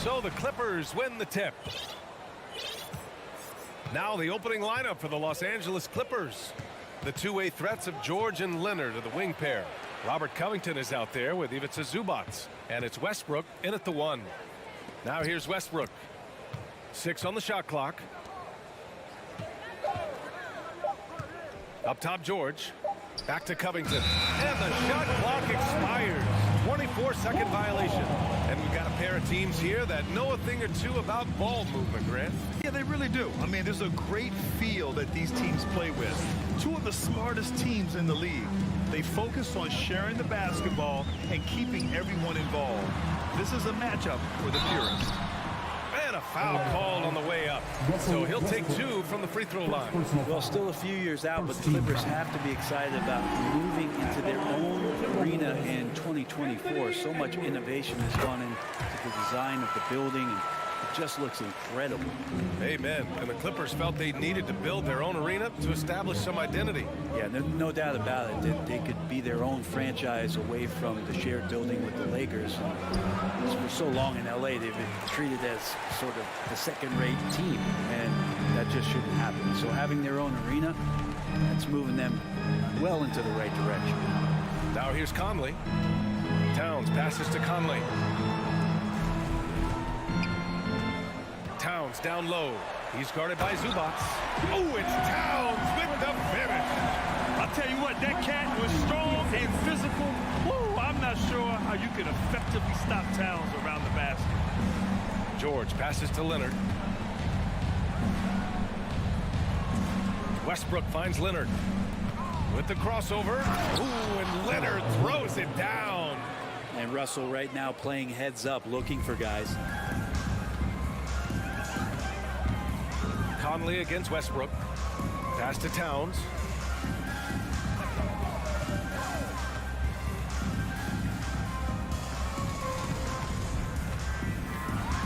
So the Clippers win the tip. Now the opening lineup for the Los Angeles Clippers. The two-way threats of George and Leonard are the wing pair. Robert Covington is out there with Ivica Zubac. And it's Westbrook in at the 1. Now here's Westbrook. 6 on the shot clock. Up top, George. Back to Covington. And the shot clock expires. 24-second violation. And we've got a pair of teams here that know a thing or two about ball movement, Grant. Yeah, they really do. I mean, there's a great feel that these teams play with. Two of the smartest teams in the league. They focus on sharing the basketball and keeping everyone involved. This is a matchup for the purists. And a foul called on the way up. So he'll take 2 from the free throw line. Well, still a few years out, but the Clippers have to be excited about moving into their own arena in 2024. So much innovation has gone into the design of the building, and it just looks incredible. Amen. And the Clippers felt they needed to build their own arena to establish some identity. Yeah, no doubt about it that they could be their own franchise away from the shared building with the Lakers. For so long in LA, they've been treated as sort of the second-rate team, and that just shouldn't happen. So having their own arena, that's moving them well into the right direction. Now here's Conley. Towns passes to Conley. Towns down low. He's guarded by Zubac. Oh, it's Towns with the finish. I'll tell you what, that cat was strong and physical. Woo, I'm not sure how you can effectively stop Towns around the basket. George passes to Leonard. Westbrook finds Leonard with the crossover. Ooh, and Leonard throws it down. And Russell right now playing heads up, looking for guys. Conley against Westbrook. Pass to Towns.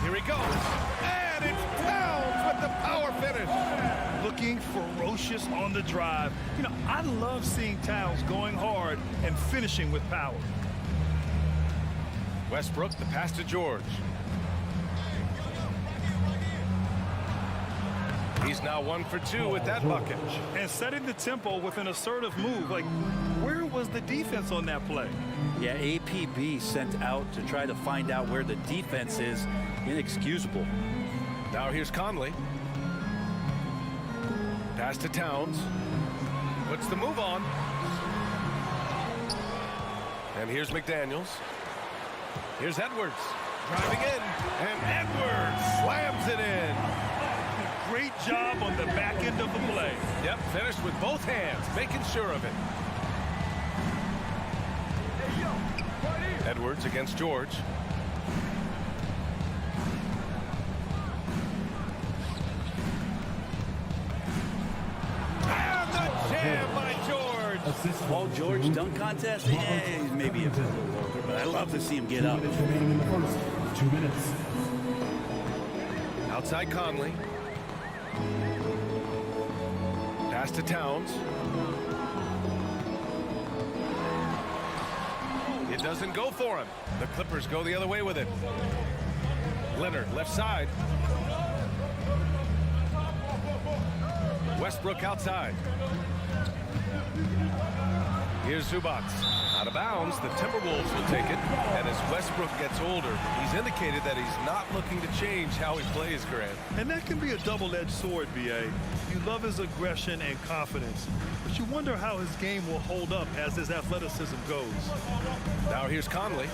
Here he goes. And it's Towns with the power finish. Looking ferocious on the drive. You know, I love seeing Towns going hard and finishing with power. Westbrook, the pass to George. He's now 1 for 2 with that bucket. And setting the tempo with an assertive move. Like, where was the defense on that play? Yeah, APB sent out to try to find out where the defense is. Inexcusable. Now here's Conley. Pass to Towns. Puts the move on. And here's McDaniels. Here's Edwards. Driving in. And Edwards slams it in. Great job on the back end of the play. Yep, finished with both hands, making sure of it. Edwards against George. And the jam by George. Paul George dunk contest? Yeah, he's maybe a little older, but I love to see him get up. 2 minutes remaining in the first. 2 minutes. Outside Conley. Pass to Towns. It doesn't go for him. The Clippers go the other way with it. Leonard, left side. Westbrook outside. Here's Zubac. Out of bounds, the Timberwolves will take it. And as Westbrook gets older, he's indicated that he's not looking to change how he plays, Grant. And that can be a double-edged sword, B.A. You love his aggression and confidence, but you wonder how his game will hold up as his athleticism goes. Now here's Conley.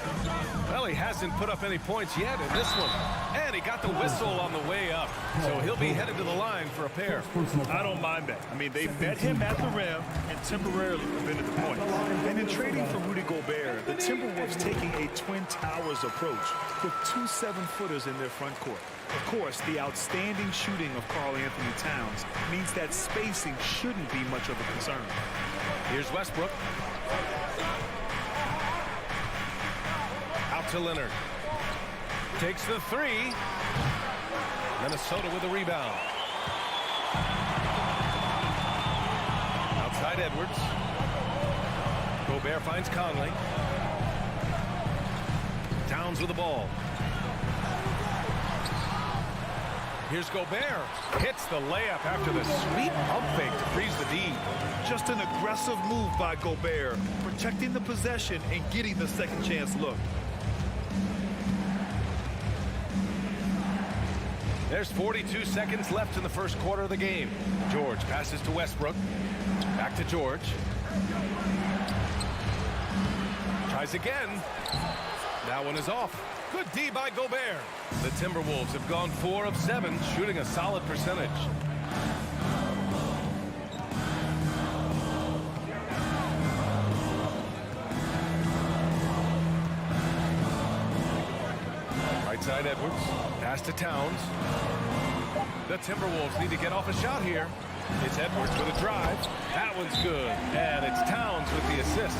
Well, he hasn't put up any points yet in this one. And he got the whistle on the way up. So he'll be headed to the line for a pair. I don't mind that. I mean, they met him at the rim and temporarily prevented the point. And in trading for Rudy Gobert, the Timberwolves taking a Twin Towers approach with 2 7-footers in their front court. Of course, the outstanding shooting of Karl-Anthony Towns means that spacing shouldn't be much of a concern. Here's Westbrook. Out to Leonard. Takes the 3. Minnesota with a rebound. Outside Edwards. Gobert finds Conley. Towns with the ball. Here's Gobert. Hits the layup after the sweet pump fake to freeze the D. Just an aggressive move by Gobert, protecting the possession and getting the second chance look. There's 42 seconds left in the first quarter of the game. George passes to Westbrook. Back to George. Tries again. That one is off. Good D by Gobert. The Timberwolves have gone 4 of 7, shooting a solid percentage. Right side Edwards. Pass to Towns. The Timberwolves need to get off a shot here. It's Edwards with a drive. That one's good. And it's Towns with the assist.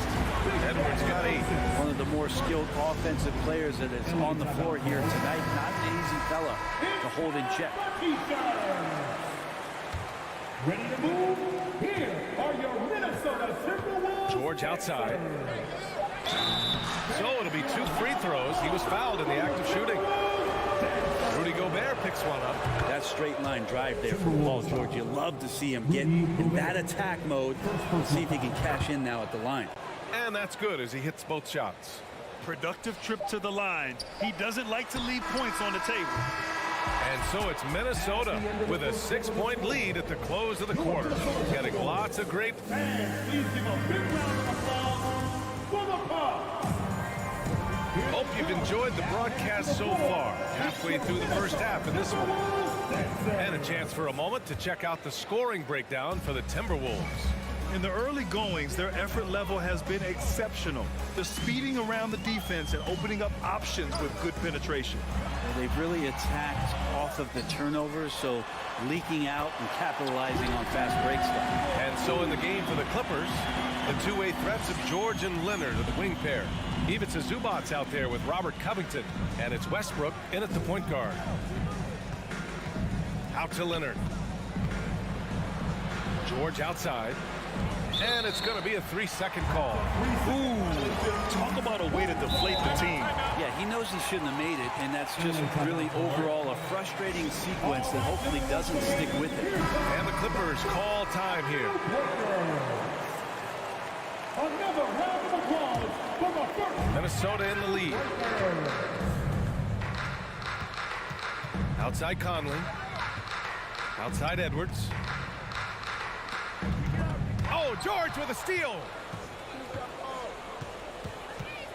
Edwards got 8. One of the more skilled offensive players that is on the floor here tonight. Not an easy fella to hold in check. Ready to move? Here are your Minnesota Timberwolves. George outside. So it'll be 2 free throws. He was fouled in the act of shooting. Rudy Gobert picks one up. That straight line drive there from Paul George. You love to see him get in that attack mode. See if he can cash in now at the line. And that's good as he hits both shots. Productive trip to the line. He doesn't like to leave points on the table. And so it's Minnesota with a 6-point lead at the close of the quarter. Getting lots of great... And please give a big round of applause for the Bucks. Hope you've enjoyed the broadcast so far. Halfway through the first half in this one. And a chance for a moment to check out the scoring breakdown for the Timberwolves. In the early goings, their effort level has been exceptional. They're speeding around the defense and opening up options with good penetration. Well, they've really attacked off of the turnovers, so leaking out and capitalizing on fast break stuff. And so in the game for the Clippers, the two-way threats of George and Leonard are the wing pair. Ivica Zubac's out there with Robert Covington, and it's Westbrook in at the point guard. Out to Leonard. George outside. And it's going to be a 3-second call. Ooh, talk about a way to deflate the team. Yeah, he knows he shouldn't have made it, and that's just really overall a frustrating sequence that hopefully doesn't stick with it. And the Clippers call time here. Another round of applause for the first. Minnesota in the lead. Outside Conley. Outside Edwards. Oh, George with a steal.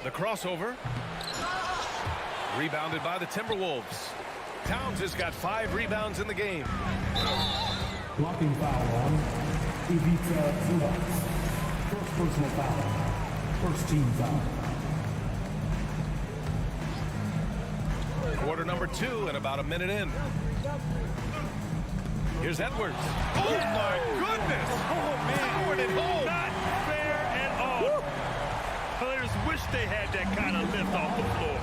The crossover. Rebounded by the Timberwolves. Towns has got 5 rebounds in the game. Blocking foul on Ivica Zubac. First personal foul. First team foul. Quarter number 2 and about a minute in. Here's Edwards. Oh, my goodness. Oh, man. Powered it home. Not fair at all. Players wish they had that kind of lift off the floor.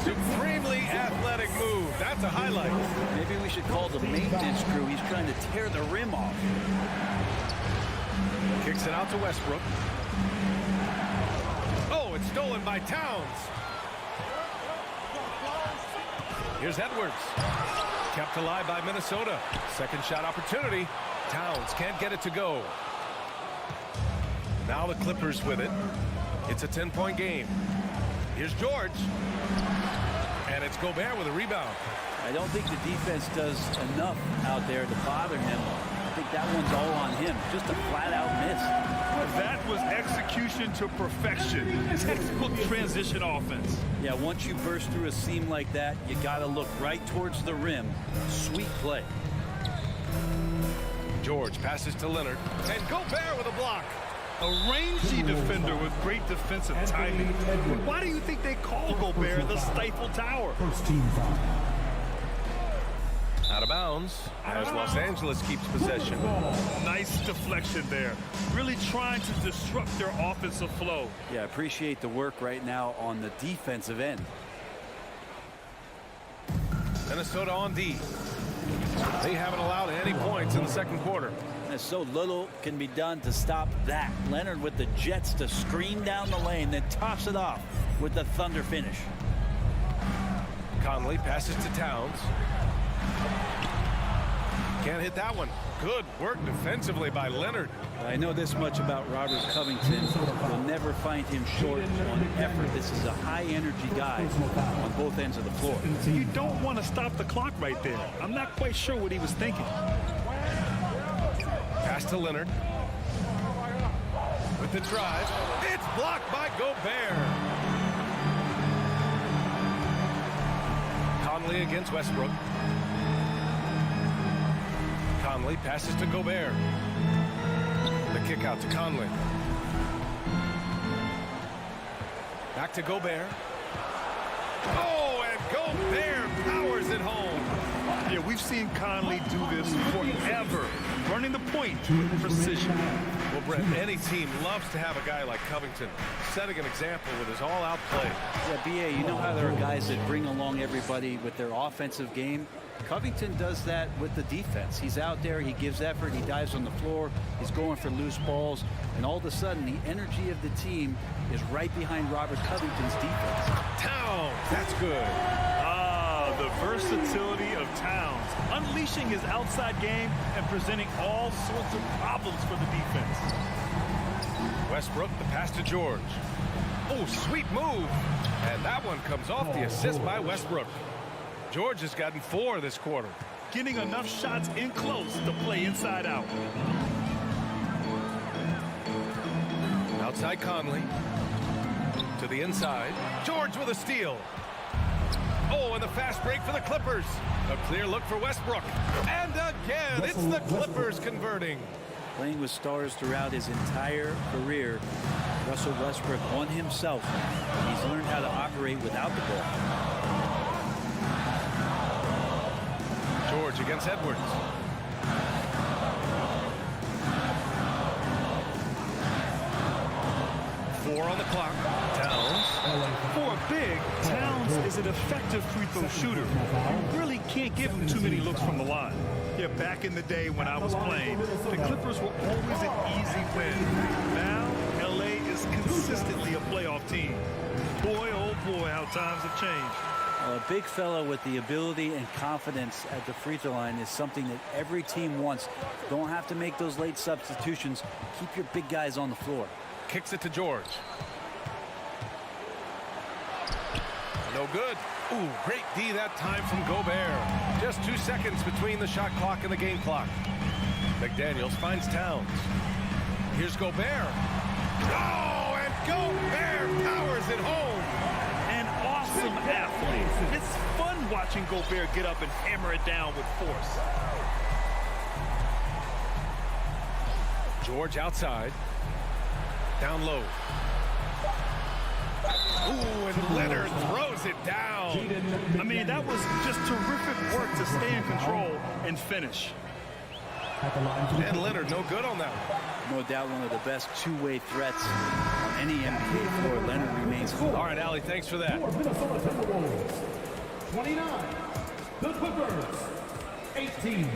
Supremely athletic move. That's a highlight. Maybe we should call the maintenance crew. He's trying to tear the rim off. Kicks it out to Westbrook. Oh, it's stolen by Towns. Here's Edwards. Kept alive by Minnesota. Second shot opportunity. Towns can't get it to go. Now the Clippers with it. It's a 10-point game. Here's George. And it's Gobert with a rebound. I don't think the defense does enough out there to bother him. I think that one's all on him. Just a flat-out miss. That was execution to perfection. Textbook transition offense. Yeah, once you burst through a seam like that, you got to look right towards the rim. Sweet play. George passes to Leonard. And Gobert with a block. A rangy defender with great defensive timing. Why do you think they call Gobert the Stifle Tower? First team foul. Out of bounds as Los Angeles keeps possession. Nice deflection there. Really trying to disrupt their offensive flow. Yeah, appreciate the work right now on the defensive end. Minnesota on D. They haven't allowed any points in the second quarter. And so little can be done to stop that. Leonard with the Jets to screen down the lane, then toss it off with the Thunder finish. Conley passes to Towns. Can't hit that one. Good work defensively by Leonard. I know this much about Robert Covington. You'll never find him short on effort. This is a high-energy guy on both ends of the floor. You don't want to stop the clock right there. I'm not quite sure what he was thinking. Pass to Leonard. With the drive. It's blocked by Gobert. Conley against Westbrook. Conley passes to Gobert. The kick out to Conley. Back to Gobert. Oh, and Gobert powers it home. Yeah, we've seen Conley do this forever, running the point with precision. Well, Brett, any team loves to have a guy like Covington setting an example with his all-out play. Yeah, BA, you know how there are guys that bring along everybody with their offensive game? Covington does that with the defense. He's out there, he gives effort, he dives on the floor, he's going for loose balls, and all of a sudden the energy of the team is right behind Robert Covington's defense. Towns, that's good. The versatility of Towns, unleashing his outside game and presenting all sorts of problems for the defense. Westbrook, the pass to George. Oh, sweet move. And that one comes off the assist by Westbrook. George has gotten 4 this quarter. Getting enough shots in close to play inside out. Outside Conley. To the inside. George with a steal. Oh, and the fast break for the Clippers. A clear look for Westbrook. And again, it's the Clippers converting. Playing with stars throughout his entire career, Russell Westbrook won himself. He's learned how to operate without the ball. George against Edwards. Four on the clock. Towns. For a big, Towns is an effective free throw shooter. You really can't give him too many looks from the line. Yeah, back in the day when I was playing, the Clippers were always an easy win. Now, LA is consistently a playoff team. Boy, oh boy, how times have changed. A big fella with the ability and confidence at the free throw line is something that every team wants. Don't have to make those late substitutions. Keep your big guys on the floor. Kicks it to George. No good. Ooh, great D that time from Gobert. Just 2 seconds between the shot clock and the game clock. McDaniels finds Towns. Here's Gobert. Oh, and Gobert powers it home. An awesome athlete. It's fun watching Gobert get up and hammer it down with force. George outside. Down low. Ooh, and Leonard throws it down. I mean, that was just terrific work to stay in control and finish. And Leonard no good on that one. No doubt one of the best two-way threats on any NBA floor. Leonard remains home. All right, Allie, thanks for that. Minnesota Timberwolves, 29. The Clippers, 18.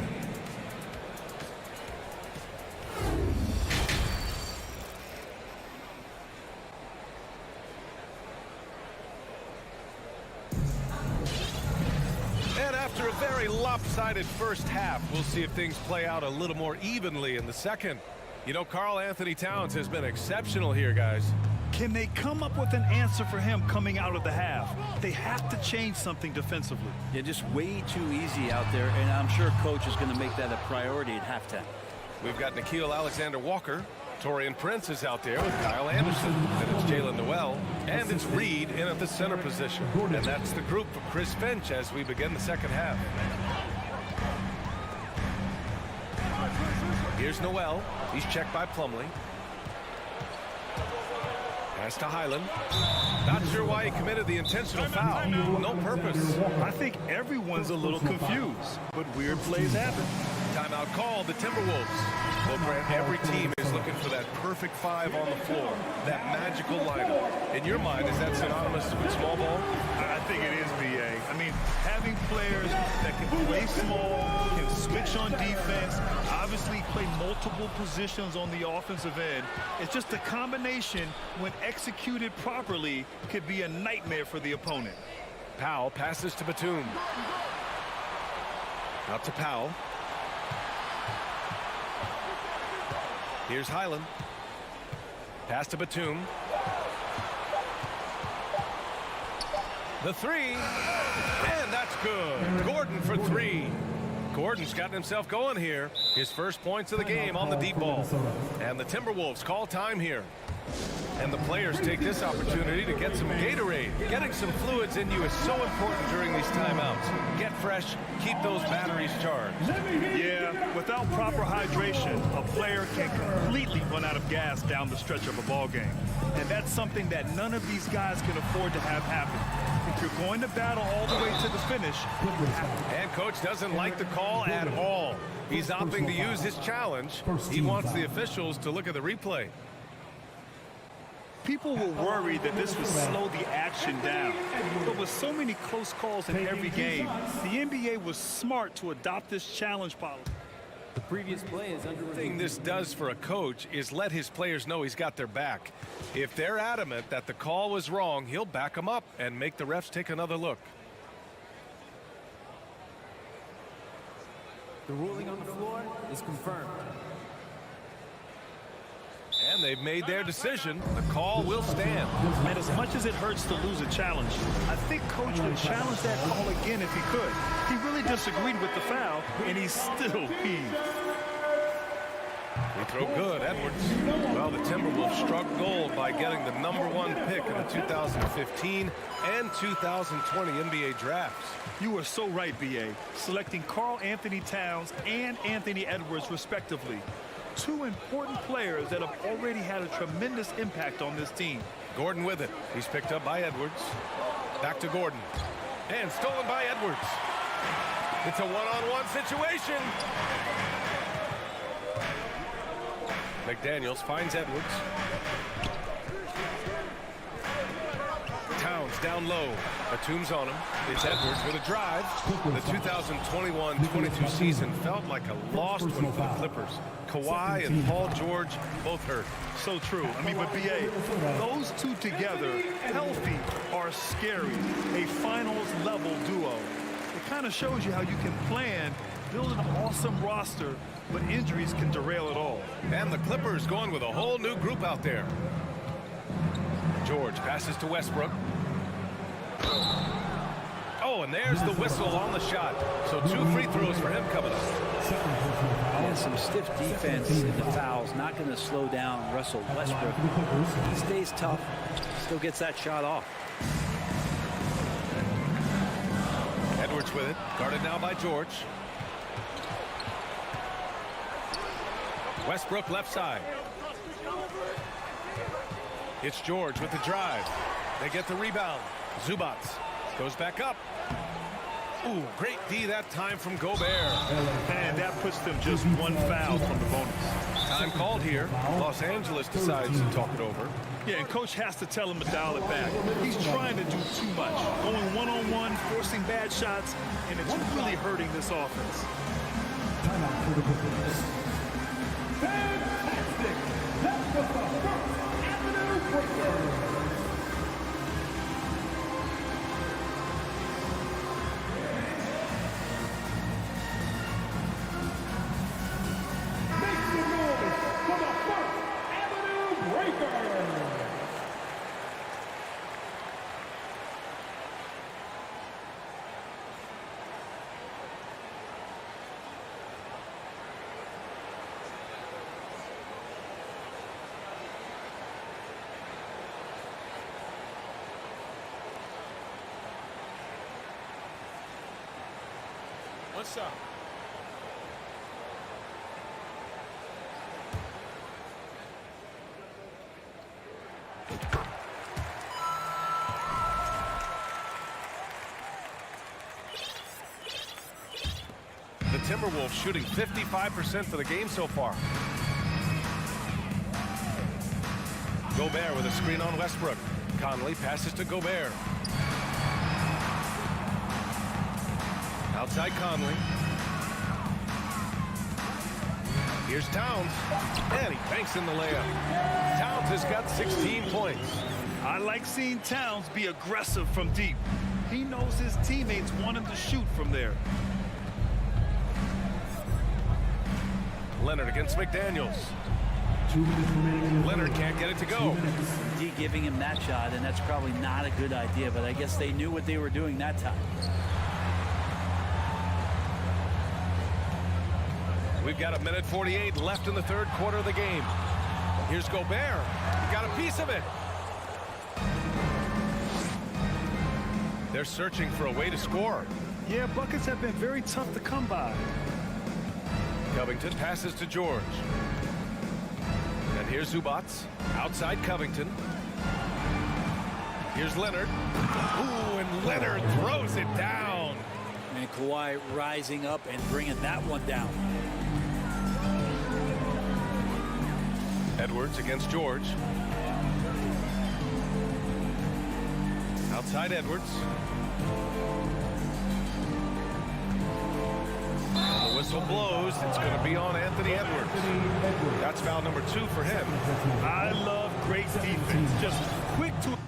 And after a very lopsided first half, we'll see if things play out a little more evenly in the second. You know, Karl Anthony Towns has been exceptional here, guys. Can they come up with an answer for him coming out of the half? They have to change something defensively. They're just way too easy out there, and I'm sure coach is going to make that a priority at halftime. We've got Nickeil Alexander-Walker. Torian Prince is out there with Kyle Anderson. And it's Jalen Noel. And it's Reed in at the center position. And that's the group for Chris Finch as we begin the second half. Here's Noel. He's checked by Plumlee. Pass to Highland. Not sure why he committed the intentional foul. No purpose. I think everyone's a little confused, but weird plays happen. Timeout called the Timberwolves. Well, Grant, every team is looking for that perfect 5 on the floor, that magical lineup. In your mind, is that synonymous with small ball? I think it is, BA. I mean, having players that can play small, can switch on defense, obviously play multiple positions on the offensive end. It's just a combination, when executed properly, could be a nightmare for the opponent. Powell passes to Batum. Out to Powell. Here's Highland. Pass to Batum. The three, and that's good. Gordon for three. Gordon's gotten himself going here. His first points of the game on the deep ball. And the Timberwolves call time here. And the players take this opportunity to get some Gatorade. Getting some fluids in you is so important during these timeouts. Get fresh, keep those batteries charged. Yeah, without proper hydration, a player can completely run out of gas down the stretch of a ball game. And that's something that none of these guys can afford to have happen. If you're going to battle all the way to the finish. And coach doesn't like the call at all. He's opting to use his challenge. He wants the officials to look at the replay. People were worried that this would slow the action down. But with so many close calls in every game, the NBA was smart to adopt this challenge policy. The previous play is under The thing this does for a coach is let his players know he's got their back. If they're adamant that the call was wrong, he'll back them up and make the refs take another look. The ruling on the floor is confirmed. And they've made their decision. The call will stand. And as much as it hurts to lose a challenge, I think Coach would challenge that call again if he could. He really disagreed with the foul, and he's still peeved. They throw good, Edwards. Well, the Timberwolves struck gold by getting the #1 pick in the 2015 and 2020 NBA drafts. You are so right, B.A. Selecting Karl Anthony Towns and Anthony Edwards, respectively. Two important players that have already had a tremendous impact on this team. Gordon with it. He's picked up by Edwards. Back to Gordon. And stolen by Edwards. It's a one-on-one situation. McDaniels finds Edwards. Towns down low. Batum's on him. It's Edwards with a drive. The 2021-22 season felt like a lost one for the Clippers. Kawhi and Paul George both hurt. So true. I mean, but B.A., those two together, healthy, are scary. A finals-level duo. It kind of shows you how you can plan, build an awesome roster, but injuries can derail it all. And the Clippers going with a whole new group out there. George passes to Westbrook. Oh, and there's the whistle on the shot. So 2 free throws for him coming up. Yeah, some stiff defense in the fouls. Not going to slow down Russell Westbrook. He stays tough. Still gets that shot off. Edwards with it. Guarded now by George. Westbrook left side. It's George with the drive. They get the rebound. Zubats goes back up. Ooh, great D that time from Gobert. And that puts them just 1 foul from the bonus. Time called here. Los Angeles decides to talk it over. Yeah, and Coach has to tell him to dial it back. He's trying to do too much. Going one-on-one, forcing bad shots, and it's really hurting this offense. Timeout for the Clippers. Fantastic! That was the first Avenue breaker. Make some noise for the first Avenue breaker. What's up? The Timberwolves shooting 55% for the game so far. Gobert with a screen on Westbrook. Conley passes to Gobert. Outside Conley. Here's Towns. And he banks in the layup. Towns has got 16 points. I like seeing Towns be aggressive from deep. He knows his teammates want him to shoot from there. Leonard against McDaniels. 2 minutes remaining in the Leonard third. can't get it to 2 go. minutes. D giving him that shot, and that's probably not a good idea, but I guess they knew what they were doing that time. We've got 1:48 left in the third quarter of the game. Here's Gobert. He got a piece of it. They're searching for a way to score. Yeah, buckets have been very tough to come by. Covington passes to George. And here's Zubats. Outside Covington. Here's Leonard. Ooh, and Leonard throws it down. And Kawhi rising up and bringing that one down. Edwards against George. Outside Edwards. The whistle blows. It's going to be on Anthony Edwards. That's foul number 2 for him. I love great defense. Just quick to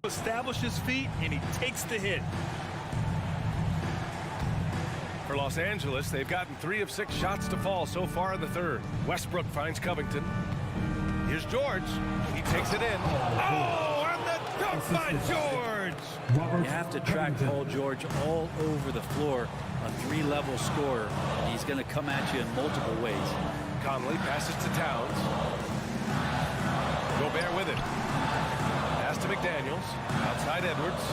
establish his feet, and he takes the hit. For Los Angeles, they've gotten 3 of 6 shots to fall so far in the third. Westbrook finds Covington. Here's George. He takes it in. Oh, and the dunk by George! You have to track Paul George all over the floor, a 3-level scorer. He's going to come at you in multiple ways. Conley passes to Towns. Gobert with it. Pass to McDaniels. Outside Edwards.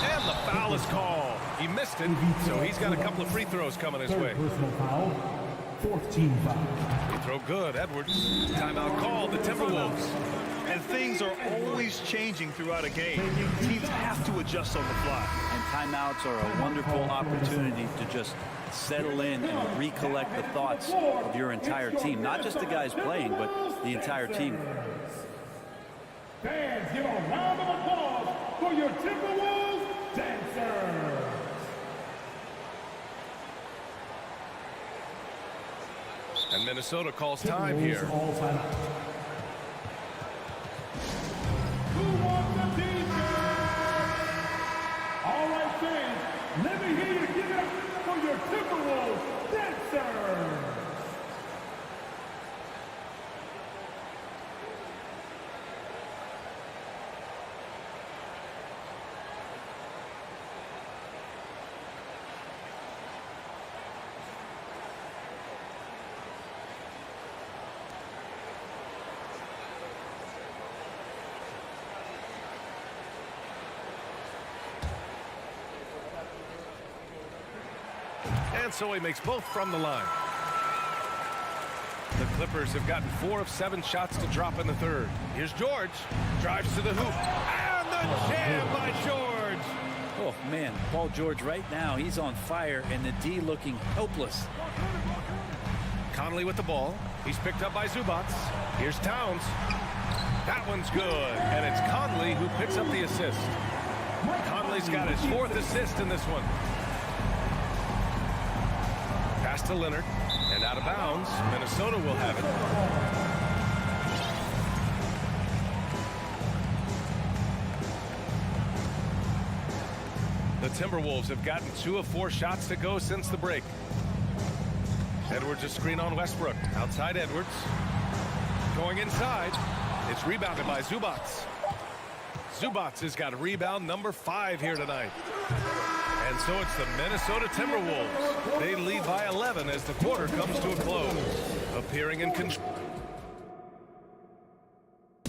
And the foul is called. He missed it, so he's got a couple of free throws coming his way. Personal foul. 4th team foul. Free throw good. Edwards. Timeout called. The Timberwolves. And things are always changing throughout a game. Teams have to adjust on the fly. And timeouts are a wonderful opportunity to just settle in and recollect the thoughts of your entire team. Not just the guys playing, but the entire team. Fans, give a round of applause for your Timberwolves dancers. And Minnesota calls time here. All time out. Who wants the defense? All right, fans, let me hear you give it up for your Timberwolves dancers. And so he makes both from the line. The Clippers have gotten 4 of 7 shots to drop in the third. Here's George. Drives to the hoop. And the jam by George. Oh, man, Paul George right now, he's on fire, and the D looking helpless. Conley with the ball. He's picked up by Zubats. Here's Towns. That one's good. And it's Conley who picks up the assist. Conley's got his 4th assist in this one. Pass to Leonard, and out of bounds. Minnesota will have it. The Timberwolves have gotten 2 of 4 shots to go since the break. Edwards a screen on Westbrook. Outside Edwards. Going inside. It's rebounded by Zubats. Zubats has got rebound number 5 here tonight. And so it's the Minnesota Timberwolves. They lead by 11 as the quarter comes to a close. Appearing in control.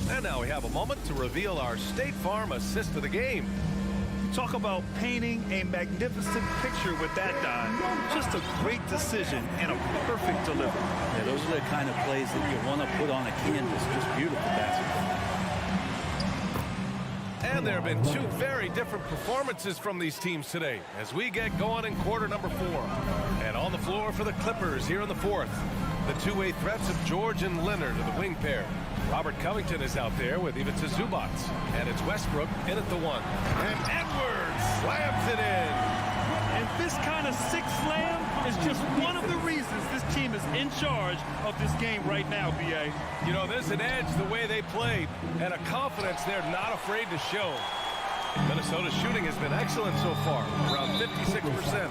And now we have a moment to reveal our State Farm assist of the game. Talk about painting a magnificent picture with that dive. Just a great decision and a perfect delivery. Yeah, those are the kind of plays that you want to put on a canvas. Just beautiful basketball. And there have been 2 very different performances from these teams today as we get going in quarter number 4. And on the floor for the Clippers here in the 4th, the two-way threats of George and Leonard are the wing pair. Robert Covington is out there with Ivica Zubats. And it's Westbrook in at the 1. And Edwards slams it in. And this kind of sick slam is just one of the reasons this team is in charge of this game right now, B.A. You know, there's an edge the way they play and a confidence they're not afraid to show. Minnesota's shooting has been excellent so far, around 56%.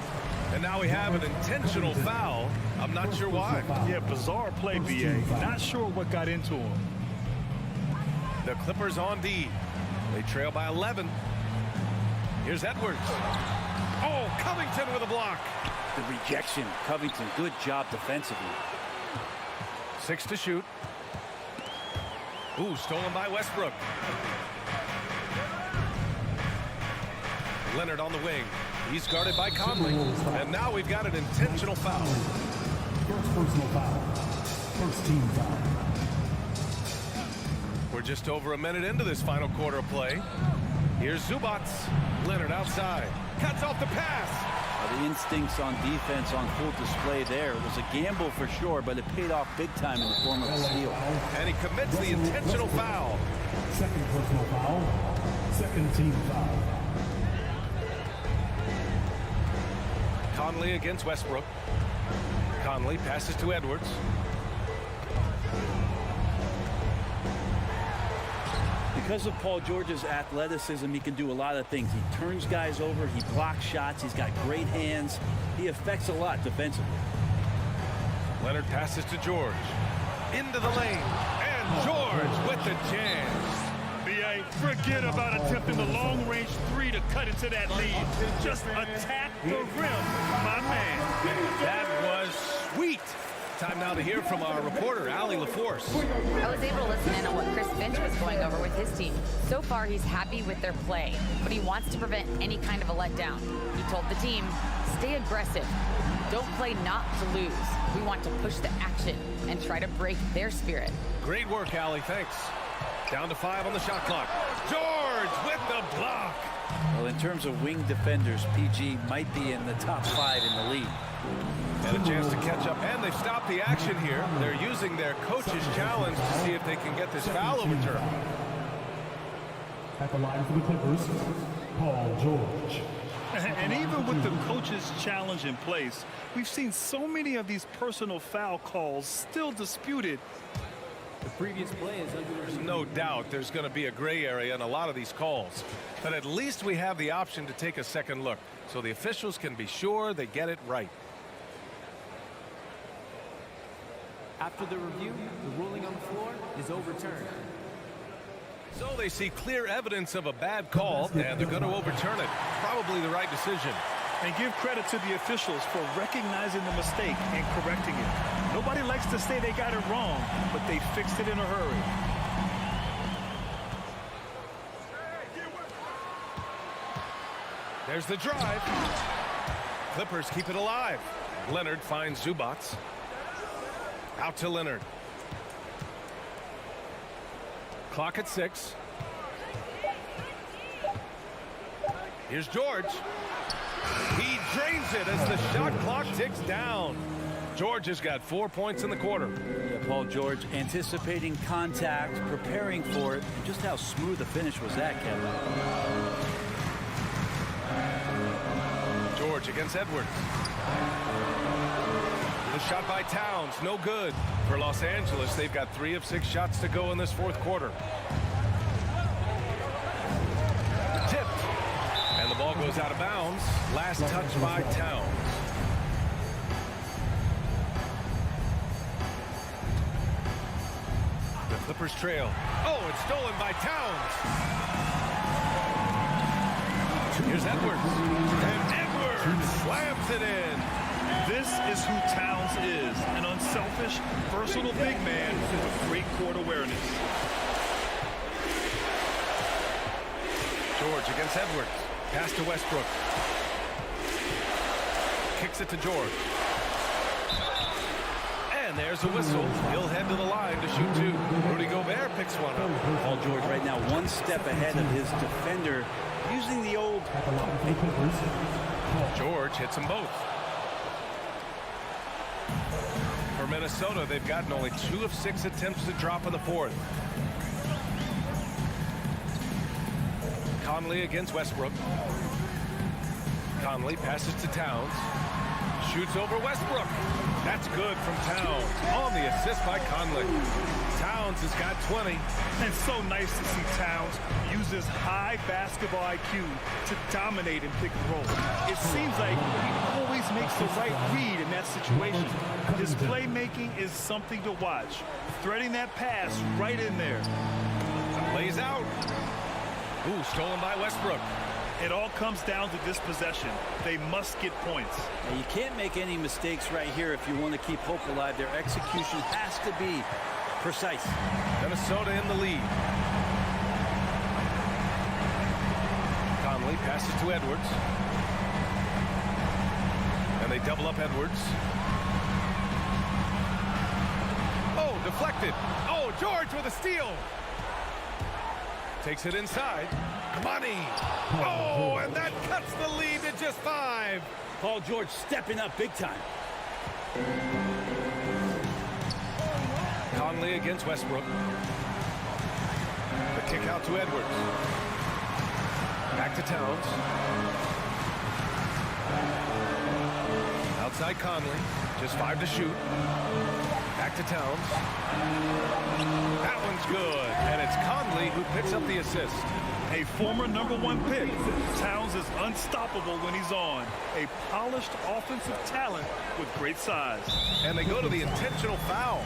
And now we have an intentional foul. I'm not sure why. Yeah, bizarre play, B.A. Not sure what got into him. The Clippers on D. They trail by 11. Here's Edwards. Oh, Covington with a block. The rejection. Covington, good job defensively. 6 to shoot. Ooh, stolen by Westbrook. Leonard on the wing. He's guarded by Conley. And now we've got an intentional foul. First personal foul. First team foul. We're just over a minute into this final quarter of play. Here's Zubats. Leonard outside. Cuts off the pass. The instincts on defense on full display there. It was a gamble for sure, but it paid off big time in the form of a steal. And he commits the intentional foul. Second personal foul. Second team foul. Conley against Westbrook. Conley passes to Edwards. Because of Paul George's athleticism, he can do a lot of things. He turns guys over, he blocks shots, he's got great hands. He affects a lot defensively. Leonard passes to George. Into the lane. And George with the jam. B.A., forget about attempting the long-range three to cut into that lead. Just attack the rim, my man. That was sweet. Time now to hear from our reporter, Allie LaForce. I was able to listen in on what Chris Finch was going over with his team. So far, he's happy with their play, but he wants to prevent any kind of a letdown. He told the team, stay aggressive. Don't play not to lose. We want to push the action and try to break their spirit. Great work, Allie. Thanks. Down to 5 on the shot clock. George with the block. Well, in terms of wing defenders, PG might be in the top 5 in the league. And a chance to catch up. And they've stopped the action here. They're using their coach's challenge to see if they can get this foul overturned. At the line for the Clippers, Paul George. And even with the coach's challenge in place, we've seen so many of these personal foul calls still disputed. The previous play is under review. No doubt there's going to be a gray area in a lot of these calls. But at least we have the option to take a second look, so the officials can be sure they get it right. After the review, the ruling on the floor is overturned. So they see clear evidence of a bad call, and they're going to overturn it. Probably the right decision. And give credit to the officials for recognizing the mistake and correcting it. Nobody likes to say they got it wrong, but they fixed it in a hurry. There's the drive. Clippers keep it alive. Leonard finds Zubats. Out to Leonard. Clock at 6. Here's George. He drains it as the shot clock ticks down. George has got 4 points in the quarter. Yeah, Paul George anticipating contact, preparing for it. Just how smooth the finish was that, Kevin. George against Edwards. The shot by Towns, no good. For Los Angeles, they've got 3 of 6 shots to go in this fourth quarter. Tipped. And the ball goes out of bounds. Last touch by Towns. The Clippers trail. Oh, it's stolen by Towns. Here's Edwards. And Edwards slams it in. This is who Towns is, an unselfish, versatile big man with great court awareness. George against Edwards. Pass to Westbrook. Kicks it to George. And there's a whistle. He'll head to the line to shoot 2. Rudy Gobert picks one up. Paul George right now 1 step ahead of his defender, using the old... George hits them both. For Minnesota, they've gotten only 2 of 6 attempts to drop in the fourth. Conley against Westbrook. Conley passes to Towns. shoots over Westbrook. That's good from Towns on the assist by Conley. Towns has got 20. And so nice to see Towns use his high basketball IQ to dominate in pick and roll. It seems like he always makes the right read in that situation. His playmaking is something to watch. Threading that pass right in there. Lays out. Ooh, stolen by Westbrook. It all comes down to this possession. They must get points. And you can't make any mistakes right here if you want to keep hope alive. Their execution has to be precise. Minnesota in the lead. Conley passes to Edwards. And they double up Edwards. Oh, deflected. Oh, George with a steal. Takes it inside. Money. Oh, and that cuts the lead to just 5. Paul George stepping up big time. Conley against Westbrook. The kick out to Edwards. Back to Towns. Outside Conley. Just 5 to shoot. Back to Towns. That one's good. And it's Conley who picks up the assist. A former #1 pick, Towns is unstoppable when he's on. A polished offensive talent with great size. And they go to the intentional foul.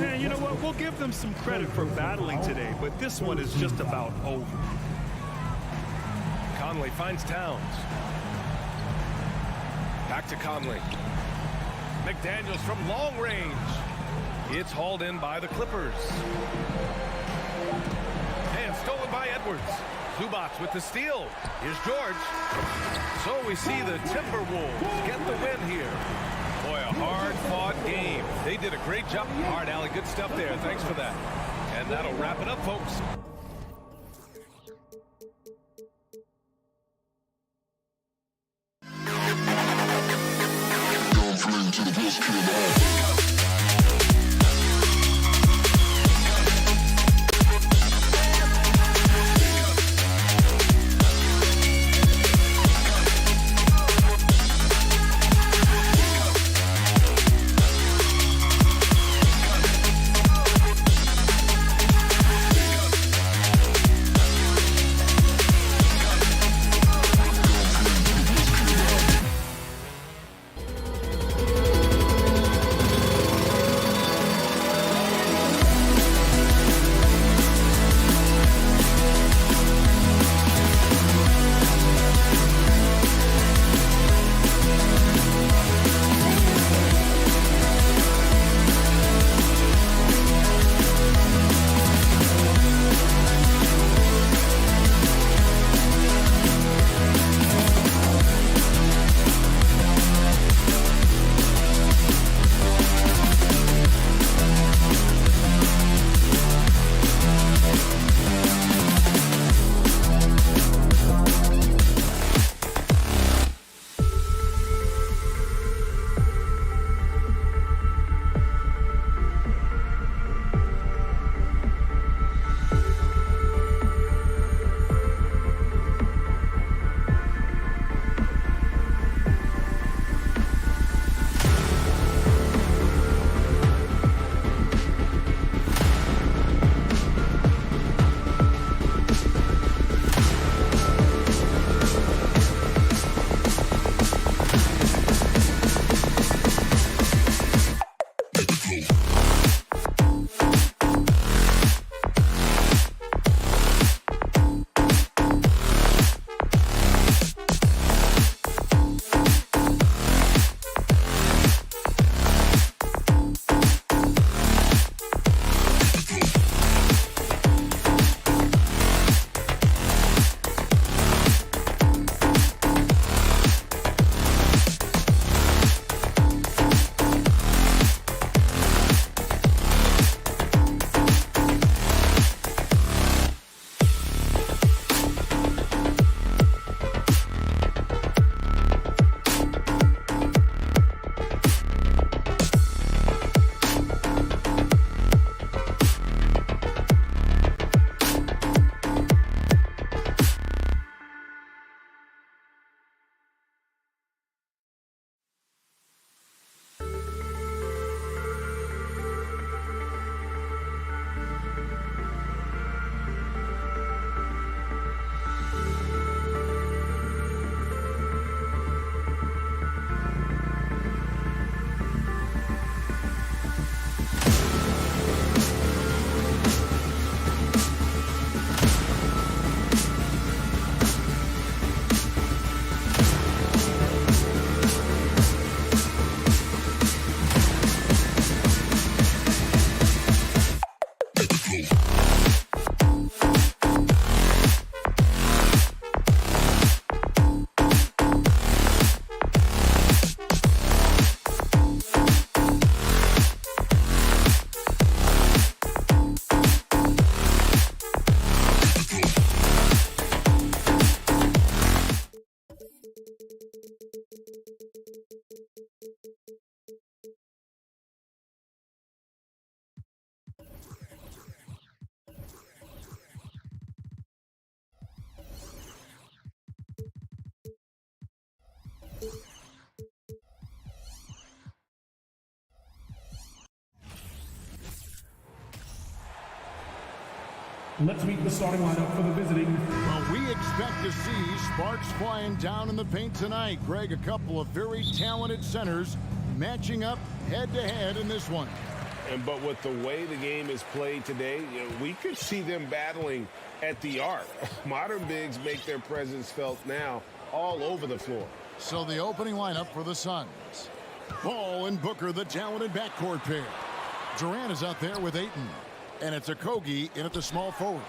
And you know what? We'll give them some credit for battling today, but this one is just about over. Conley finds Towns. Back to Conley. McDaniels from long range. It's hauled in by the Clippers. And stolen by Edwards. Zubats with the steal. Here's George. So we see the Timberwolves get the win here. Boy, a hard-fought game. They did a great job. All right, Allie, good stuff there. Thanks for that. And that'll wrap it up, folks. Let's meet the starting lineup for the visiting. Well, we expect to see sparks flying down in the paint tonight. Greg, a couple of very talented centers matching up head-to-head in this one. But with the way the game is played today, we could see them battling at the arc. Modern bigs make their presence felt now all over the floor. So the opening lineup for the Suns. Paul and Booker, the talented backcourt pair. Durant is out there with Ayton. And it's Okogie in at the small forward.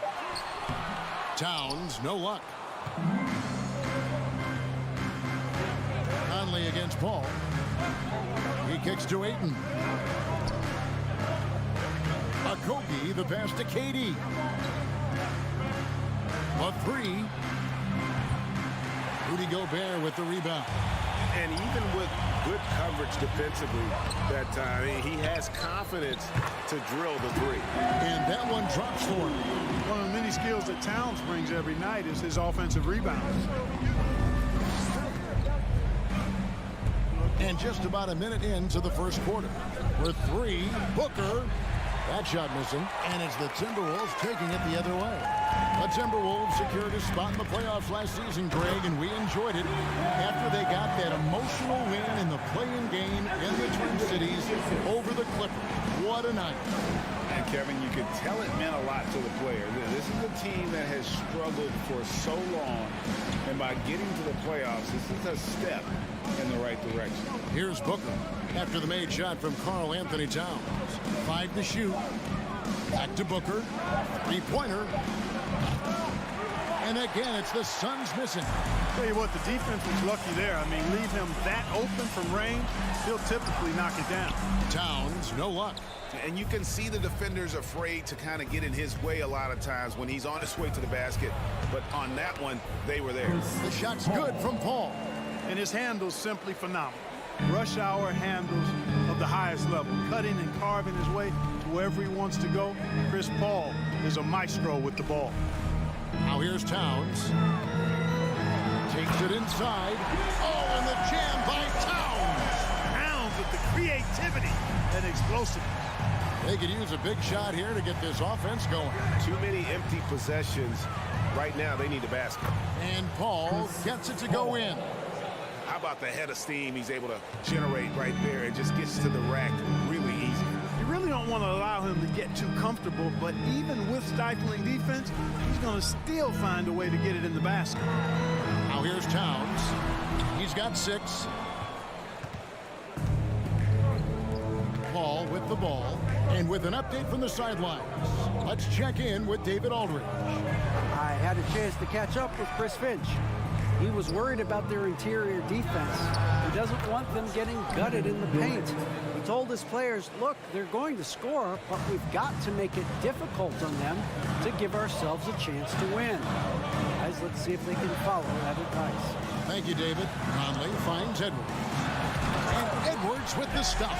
Towns, no luck. Conley against Paul. He kicks to Ayton. Okogie, the pass to KD. A three. Rudy Gobert with the rebound. And even with good coverage defensively that time, he has confidence to drill the three. And that one drops for him. One of the many skills that Towns brings every night is his offensive rebounds. And just about a minute into the first quarter. For three, Booker. That shot missing. And it's the Timberwolves taking it the other way. The Timberwolves secured a spot in the playoffs last season, Greg, and we enjoyed it after they got that emotional win in the play-in game in the Twin Cities over the Clippers. What a night. And Kevin, you could tell it meant a lot to the player. This is a team that has struggled for so long, and by getting to the playoffs, this is a step in the right direction. Here's Booker after the made shot from Karl Anthony Towns. 5 to shoot. Back to Booker. Three-pointer. And again, it's the Suns missing. Tell you what, the defense was lucky there. I mean, leave him that open from range, he'll typically knock it down. Towns, no luck. And you can see the defenders afraid to kind of get in his way a lot of times when he's on his way to the basket. But on that one, they were there. The shot's good from Paul. And his handles simply phenomenal. Rush hour handles of the highest level, cutting and carving his way to wherever he wants to go. Chris Paul is a maestro with the ball. Now here's Towns. Takes it inside. Oh, and the jam by Towns. Towns with the creativity and explosiveness. They could use a big shot here to get this offense going. Too many empty possessions. Right now, they need the basket. And Paul gets it to go in. How about the head of steam he's able to generate right there and just gets to the rack really easy. You really don't want to allow him to get too comfortable, but even with stifling defense, he's going to still find a way to get it in the basket. Now here's Towns. He's got 6. Paul with the ball. And with an update from the sidelines, let's check in with David Aldridge. I had a chance to catch up with Chris Finch. He was worried about their interior defense. He doesn't want them getting gutted in the paint. He told his players, look, they're going to score, but we've got to make it difficult on them to give ourselves a chance to win. Guys, let's see if they can follow that advice. Thank you, David. Conley finds Edwards. And Edwards with the stuff.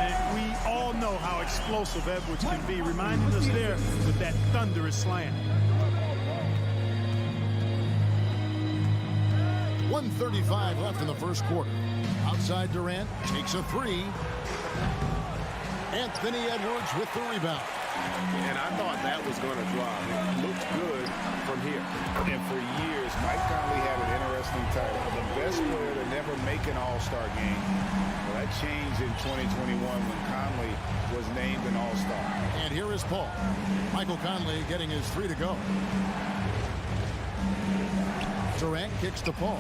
And we all know how explosive Edwards can be, reminding us there with that thunderous slam. 1:35 left in the first quarter. Outside Durant takes a 3. Anthony Edwards with the rebound. And I thought that was going to drop. It looked good from here. And for years, Mike Conley had an interesting title. The best player to never make an all-star game. Well, that changed in 2021 when Conley was named an all-star. And here is Paul. Michael Conley getting his 3 to go. Durant kicks to Paul.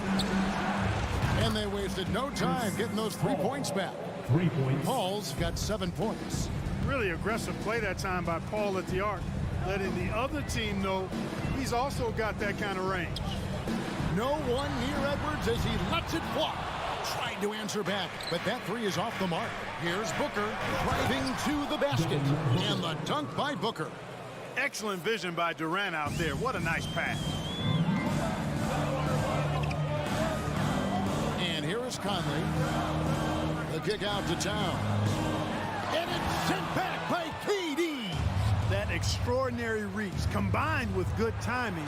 And they wasted no time getting those 3 points back. 3 points. Paul's got 7 points. Really aggressive play that time by Paul at the arc, letting the other team know he's also got that kind of range. No one near Edwards as he lets it fly. Trying to answer back, but that 3 is off the mark. Here's Booker driving to the basket. And the dunk by Booker. Excellent vision by Durant out there. What a nice pass. And here is Conley. The kick out to Towns. And it's sent back by KD. That extraordinary reach combined with good timing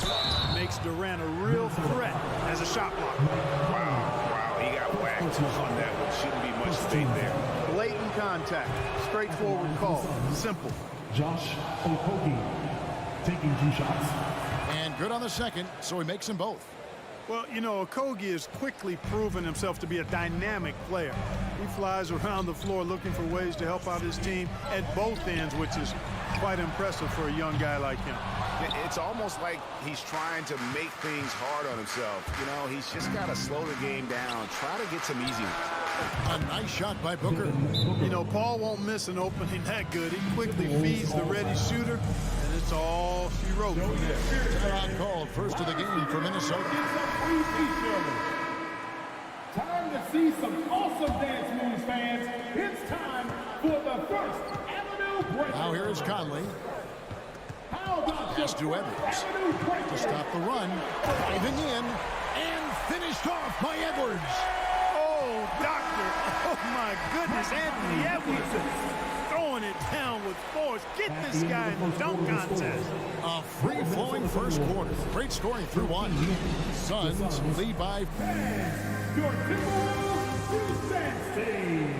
makes Durant a real threat as a shot blocker. Wow, he got whacked on that one. Shouldn't be much faith there. Blatant contact, straightforward call, simple. Josh Okogie. taking 2 shots. And good on the second, so he makes them both. Well, you know, Okogie has quickly proven himself to be a dynamic player. He flies around the floor looking for ways to help out his team at both ends, which is quite impressive for a young guy like him. It's almost like he's trying to make things hard on himself. You know, he's just got to slow the game down, try to get some easy ones. A nice shot by Booker. You know, Paul won't miss an opening that good. He quickly feeds the ready shooter, and it's all she wrote from there. Timeout called, first of the game for Minnesota. Time to see some awesome dance moves, fans. It's time for the First Avenue break. Now here is Conley. How about Pass to Edwards to stop the run. Diving in and finished off by Edwards. Oh, doctor. Oh, my goodness. Anthony Edwards throwing it down with force. Get this guy in the dunk contest. A free-flowing first quarter. Great scoring through one. Suns lead by... your Timberwolves defense team?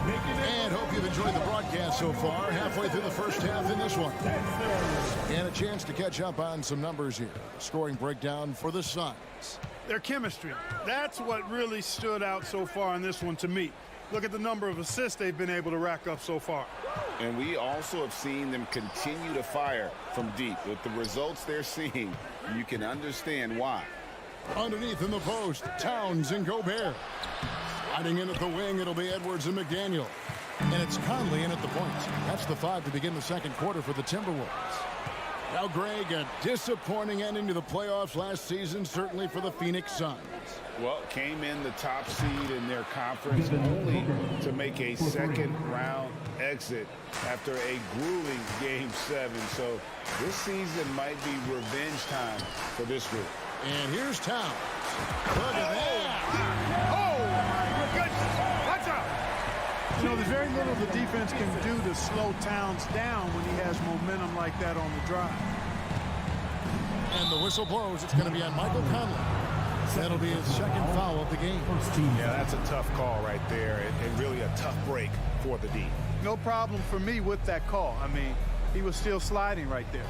And hope you've enjoyed the broadcast so far. Halfway through the first half in this one. And a chance to catch up on some numbers here. Scoring breakdown for the Suns. Their chemistry. That's what really stood out so far in this one to me. Look at the number of assists they've been able to rack up so far. And we also have seen them continue to fire from deep. With the results they're seeing, you can understand why. Underneath in the post, Towns and Gobert. Sliding in at the wing, it'll be Edwards and McDaniel. And it's Conley in at the point. That's the 5 to begin the second quarter for the Timberwolves. Now, Greg, a disappointing ending to the playoffs last season, certainly for the Phoenix Suns. Well, came in the top seed in their conference only to make a second-round exit after a grueling Game 7. So this season might be revenge time for this group. And here's Towns. Look at that. Oh, my goodness. Watch out. You know, there's very little the defense can do to slow Towns down when he has momentum like that on the drive. And the whistle blows. It's going to be on Michael Conley. That'll be his second foul of the game. Yeah, that's a tough call right there, and really a tough break for the D. No problem for me with that call. I mean, he was still sliding right there.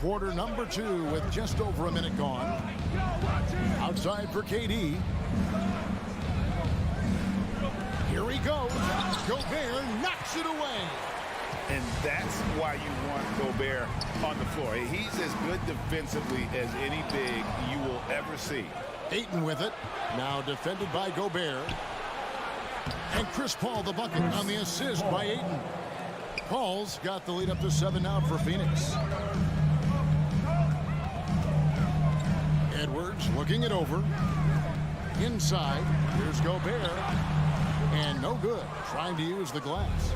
Quarter number 2 with just over a minute gone. Outside for KD. Here he goes. Gobert knocks it away. And that's why you want Gobert on the floor. He's as good defensively as any big you will ever see. Ayton with it. Now defended by Gobert. And Chris Paul the bucket on the assist by Ayton. Paul's got the lead up to 7 now for Phoenix. Edwards looking it over. Inside. Here's Gobert. And no good. Trying to use the glass.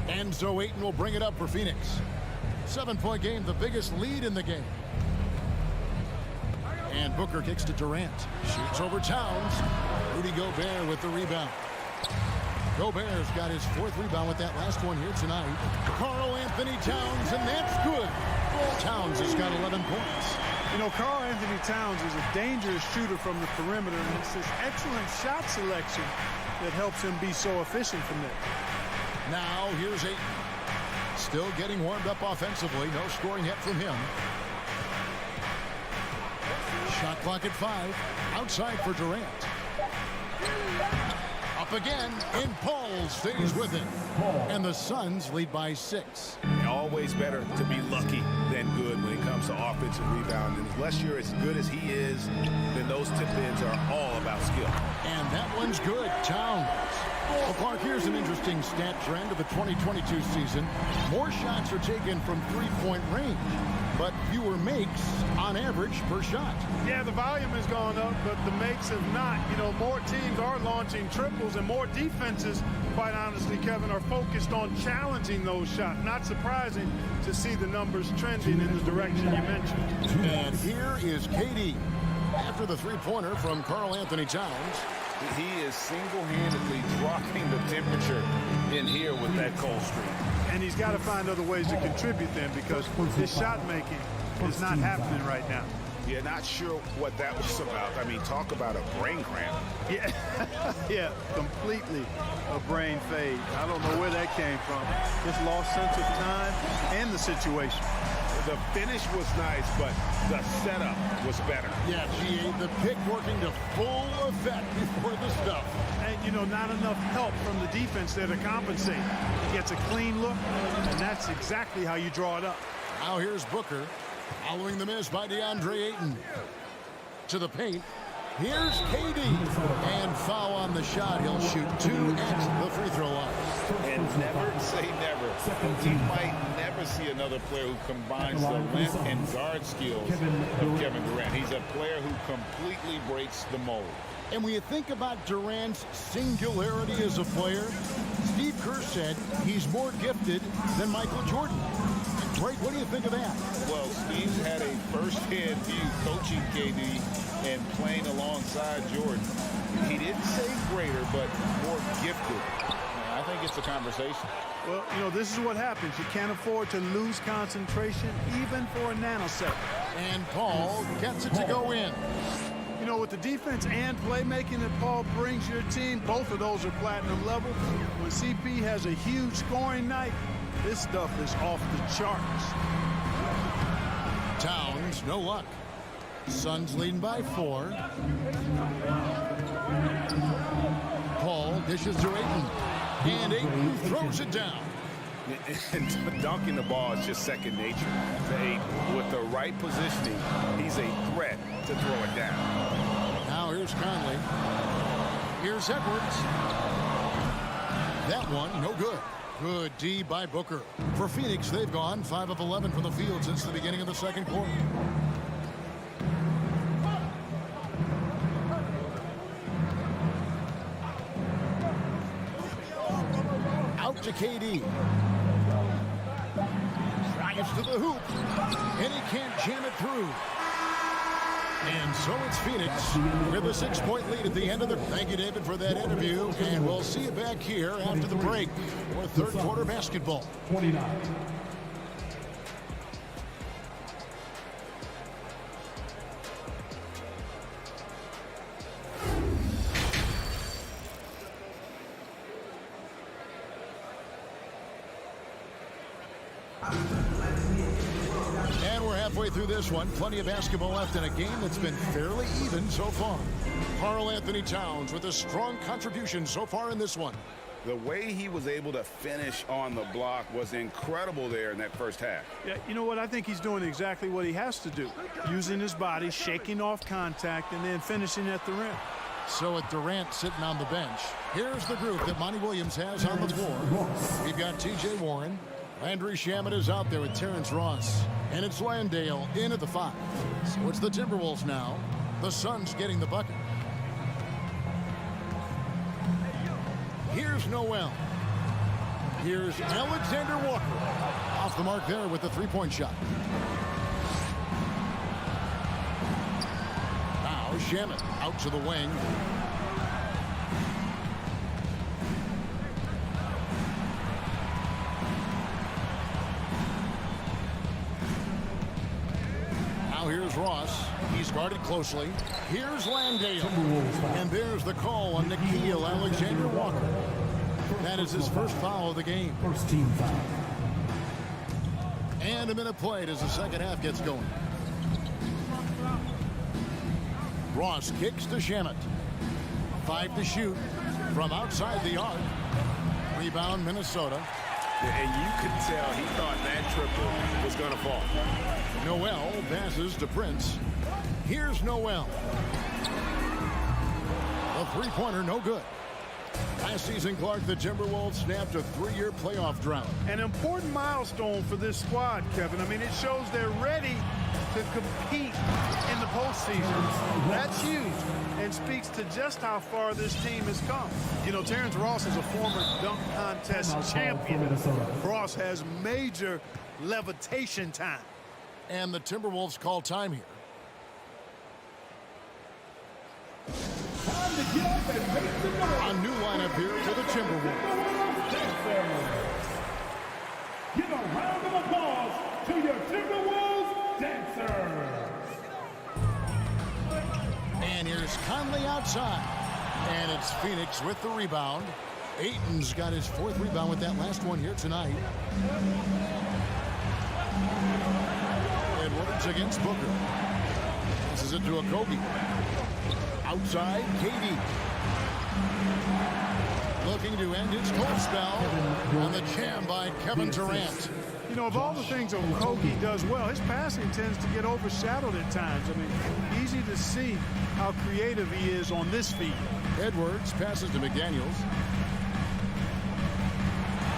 And so Ayton will bring it up for Phoenix. 7-point game, the biggest lead in the game. And Booker kicks to Durant. Shoots over Towns. Rudy Gobert with the rebound. Gobert's got his 4th rebound with that last one here tonight. Karl Anthony Towns, and that's good. Towns has got 11 points. You know, Karl Anthony Towns is a dangerous shooter from the perimeter, and it's his excellent shot selection that helps him be so efficient from there. Now, here's Ayton. Still getting warmed up offensively. No scoring yet from him. Shot clock at 5. Outside for Durant. Up again, and Paul stays with it. And the Suns lead by 6. Always better to be lucky than good when it comes to offensive rebounding. Unless you're as good as he is, then those tip-ins are all about skill. And that one's good. Towns. Well, Clark, here's an interesting stat trend of the 2022 season. More shots are taken from three-point range, but fewer makes on average per shot. Yeah, the volume has gone up, but the makes have not. You know, more teams are launching triples, and more defenses, quite honestly, Kevin, are focused on challenging those shots. Not surprising to see the numbers trending in the direction you mentioned. And here is KD. After the three-pointer from Karl Anthony Towns. He is single-handedly dropping the temperature in here with that cold streak. And he's got to find other ways to contribute then, because his shot making is not happening right now. Yeah, not sure what that was about. I mean, talk about a brain cramp. Yeah, yeah, completely a brain fade. I don't know where that came from. Just lost sense of time and the situation. The finish was nice, but the setup was better. Yeah, GA, the pick working to full effect before the stuff. And, you know, not enough help from the defense there to compensate. He gets a clean look, and that's exactly how you draw it up. Now here's Booker, following the miss by DeAndre Ayton. To the paint. Here's KD. And foul on the shot. He'll shoot 2 at the free throw line. And never say never. We might never see another player who combines the length and guard skills of Kevin Durant. He's a player who completely breaks the mold. And when you think about Durant's singularity as a player, Steve Kerr said he's more gifted than Michael Jordan. Greg, what do you think of that? Well, Steve's had a first-hand view coaching KD and playing alongside Jordan. He didn't say greater, but more gifted. And I think it's a conversation. Well, you know, this is what happens. You can't afford to lose concentration even for a nanosecond. And Paul gets it to go in. You know, with the defense and playmaking that Paul brings your team, both of those are platinum level. When CP has a huge scoring night, this stuff is off the charts. Towns, no luck. Suns leading by 4. Paul dishes to Ayton. And Ayton throws it down. And dunking the ball is just second nature to Ayton. With the right positioning, he's a threat to throw it down. Now here's Conley. Here's Edwards. That one, no good. Good D by Booker. For Phoenix, they've gone 5 of 11 from the field since the beginning of the second quarter. Out to KD. Drives to the hoop. And he can't jam it through. And so it's Phoenix with a 6-point lead at the end of the... Thank you, David, for that interview. And we'll see you back here after the break for third quarter basketball. 29. And we're halfway through this one. Plenty of basketball left in a game that's been fairly even so far. Karl Anthony Towns with a strong contribution so far in this one. The way he was able to finish on the block was incredible there in that first half. Yeah, you know what? I think he's doing exactly what he has to do. Using his body, shaking off contact, and then finishing at the rim. So with Durant sitting on the bench, here's the group that Monty Williams has on the floor. We've got T.J. Warren. Landry Shamet is out there with Terrence Ross. And it's Landale in at the 5. So it's the Timberwolves now. The Suns getting the bucket. Here's Noel. Here's Alexander Walker. Off the mark there with the 3-point shot. Now Shamet out to the wing. Now here's Ross. He's guarded closely. Here's Landale. And there's the call on Nickeil Alexander Walker. That is his first foul of the game. First team foul. And a minute played as the second half gets going. Ross kicks to Shamet. 5 to shoot from outside the arc. Rebound Minnesota. And you could tell he thought that triple was going to fall. Noel passes to Prince. Here's Noel. A 3-pointer, no good. Last season, Clark, the Timberwolves snapped a 3-year playoff drought. An important milestone for this squad, Kevin. I mean, it shows they're ready to compete in the postseason. That's huge and speaks to just how far this team has come. You know, Terrence Ross is a former dunk contest champion. Ross has major levitation time. And the Timberwolves call time here. Time to get up and make the noise. A new lineup here for the Timberwolves. Give a round of applause to your Timberwolves dancers. And here's Conley outside. And it's Phoenix with the rebound. Ayton's got his 4th rebound with that last one here tonight. Edwards against Booker. This is it to Okogie. Outside, KD. Looking to end his cold spell. And the jam by Kevin Durant. You know, of all the things Okogie does well, his passing tends to get overshadowed at times. I mean, easy to see how creative he is on this feed. Edwards passes to McDaniels.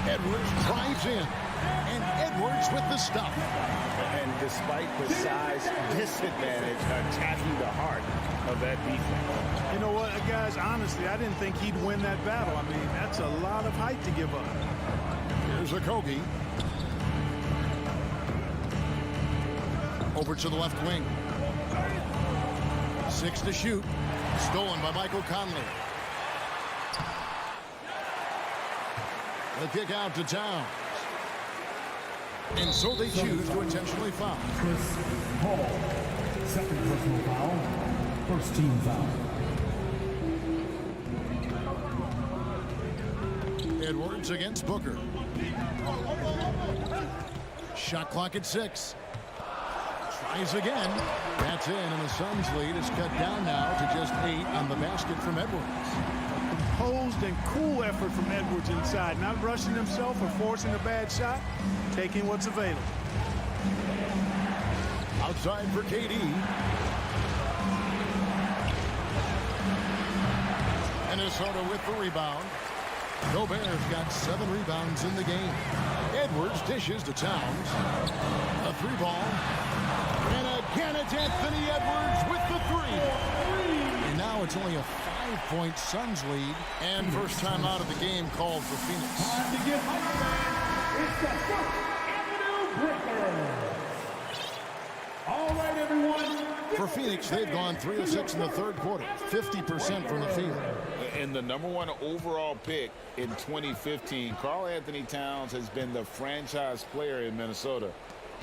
Edwards drives in. And Edwards with the stop. And despite the size disadvantage, attacking the heart of that defense. You know what, guys, honestly, I didn't think he'd win that battle. I mean, that's a lot of height to give up. Here's Okogie. Over to the left wing. 6 to shoot. Stolen by Michael Conley. The kick out to Towns. And so they choose to intentionally foul. Chris Paul, 2nd personal foul, 1st team foul. Edwards against Booker. Shot clock at 6. Tries again. That's in, and the Suns' lead is cut down now to just 8 on the basket from Edwards. Composed and cool effort from Edwards inside, not rushing himself or forcing a bad shot, taking what's available. Outside for KD. Minnesota with the rebound. Gobert's got 7 rebounds in the game. Edwards dishes to Towns. A 3-ball. And again it's Anthony Edwards with the 3. And now it's only a 5-point Suns lead. And first time out of the game called for Phoenix. Time to get hyped, man. It's the First Avenue Breakers. All right, everyone. For Phoenix, they've gone 3 of 6 in the 3rd quarter. 50% from the field. And the #1 overall pick in 2015, Karl Anthony Towns has been the franchise player in Minnesota.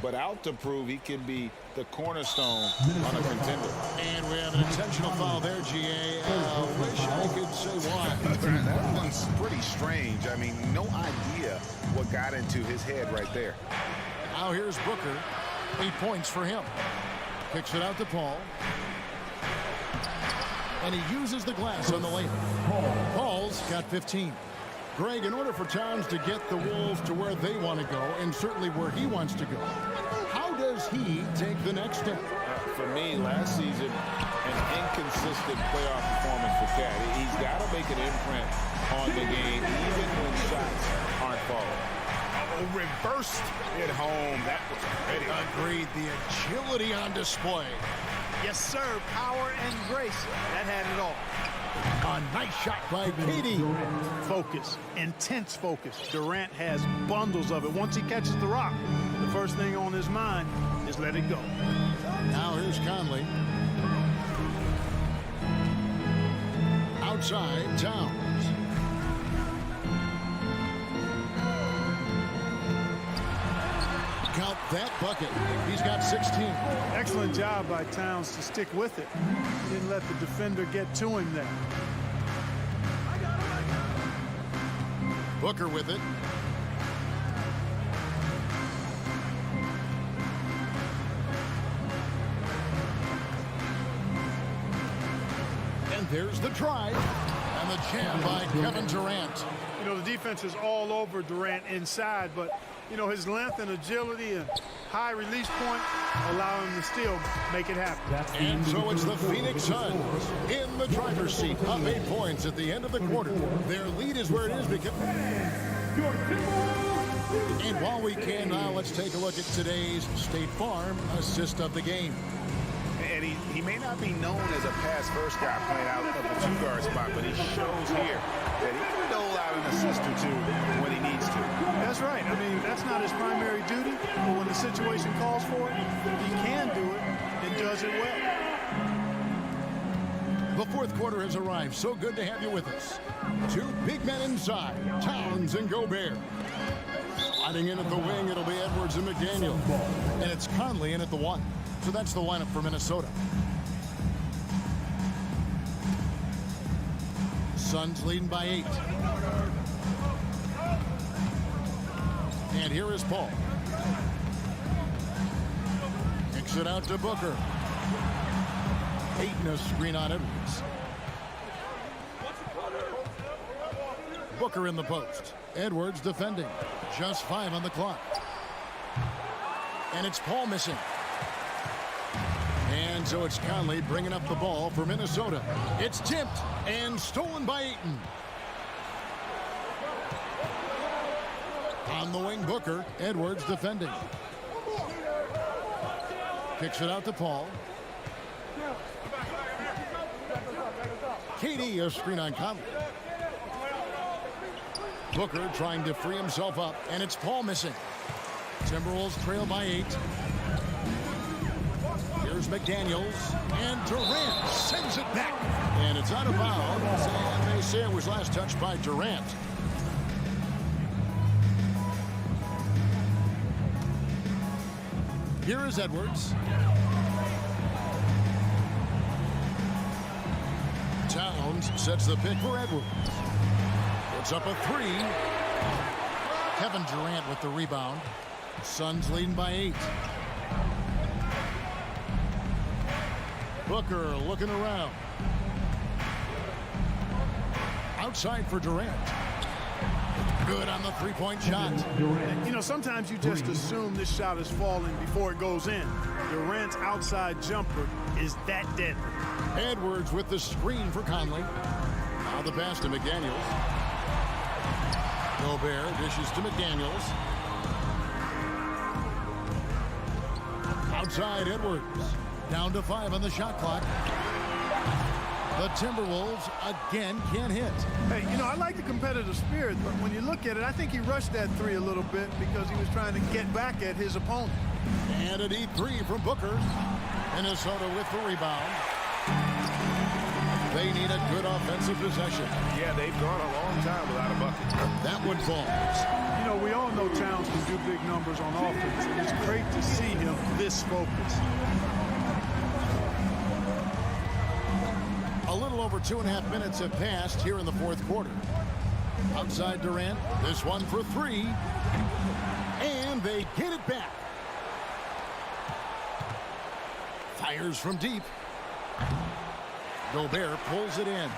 But out to prove he can be the cornerstone on a contender. And we have an intentional foul there, GA. Wish I could say why. That one's pretty strange. I mean, no idea what got into his head right there. Now here's Booker. 8 points for him. Kicks it out to Paul. And he uses the glass on the layup. Paul's got 15. Greg, in order for Towns to get the Wolves to where they want to go, and certainly where he wants to go, how does he take the next step? For me, last season, an inconsistent playoff performance for Cat. He's got to make an imprint on the game, even when shots aren't falling. Oh, reversed at home. That was pretty. Agreed. The agility on display. Yes, sir. Power and grace. That had it all. A nice shot by KD. Focus. Intense focus. Durant has bundles of it. Once he catches the rock, the first thing on his mind is let it go. Now here's Conley. Outside, Towns. Count that bucket. He's got 16. Excellent job by Towns to stick with it. He didn't let the defender get to him there. Booker with it. And there's the drive. And the jam by Kevin Durant. You know, the defense is all over Durant inside, but you know, his length and agility and high release point allow him to still make it happen. And so it's the Phoenix Suns in the driver's seat, up 8 points at the end of the quarter. Their lead is where it is because... And while we can now, let's take a look at today's State Farm assist of the game. And he may not be known as a pass-first guy playing out of the 2-guard spot, but he shows here that he can dole out an assist or 2 when he needs to. That's right. I mean, that's not his primary duty, but when the situation calls for it, he can do it and does it well. The 4th quarter has arrived. So good to have you with us. 2 big men inside, Towns and Gobert. Sliding in at the wing, it'll be Edwards and McDaniel. And it's Conley in at the 1. So that's the lineup for Minnesota. Suns leading by 8. And here is Paul. Kicks it out to Booker. Ayton a screen on Edwards. Booker in the post. Edwards defending. Just 5 on the clock. And it's Paul missing. And so it's Conley bringing up the ball for Minnesota. It's tipped and stolen by Ayton. On the wing, Booker. Edwards defending. Kicks it out to Paul. KD a screen on Conley. Booker trying to free himself up, and it's Paul missing. Timberwolves trail by 8. Here's McDaniels, and Durant sends it back. And it's out of bounds, and they say it was last touched by Durant. Here is Edwards. Towns sets the pick for Edwards. It's up a 3. Kevin Durant with the rebound. Suns leading by 8. Booker looking around. Outside for Durant. Good on the three-point shot. You know, sometimes you just assume this shot is falling before it goes in. Durant's outside jumper is that deadly. Edwards with the screen for Conley. Now the pass to McDaniels. Gobert dishes to McDaniels. Outside Edwards. Down to 5 on the shot clock. The Timberwolves again can't hit. Hey, you know, I like the competitive spirit, but when you look at it, I think he rushed that 3 a little bit because he was trying to get back at his opponent. And a deep 3 from Booker. Minnesota with the rebound. They need a good offensive possession. Yeah, they've gone a long time without a bucket. That one falls. You know, we all know Towns can do big numbers on offense, and it's great to see him this focused. A little over 2.5 minutes have passed here in the fourth quarter. Outside Durant, this one for 3. And they get it back. Fires from deep. Gobert pulls it in.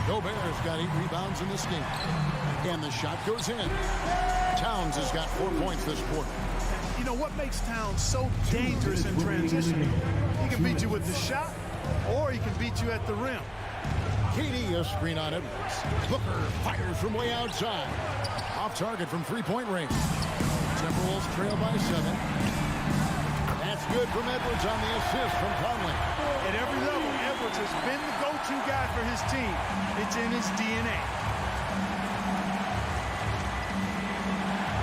Gobert's got 8 rebounds in this game. And the shot goes in. Towns has got 4 points this quarter. You know what makes Towns so dangerous in transition? He can beat you with the shot, or he can beat you at the rim. KD a screen on Edwards. Booker fires from way outside. Off target from three-point range. Timberwolves trail by 7. That's good from Edwards on the assist from Conley. At every level, Edwards has been the go-to guy for his team. It's in his DNA.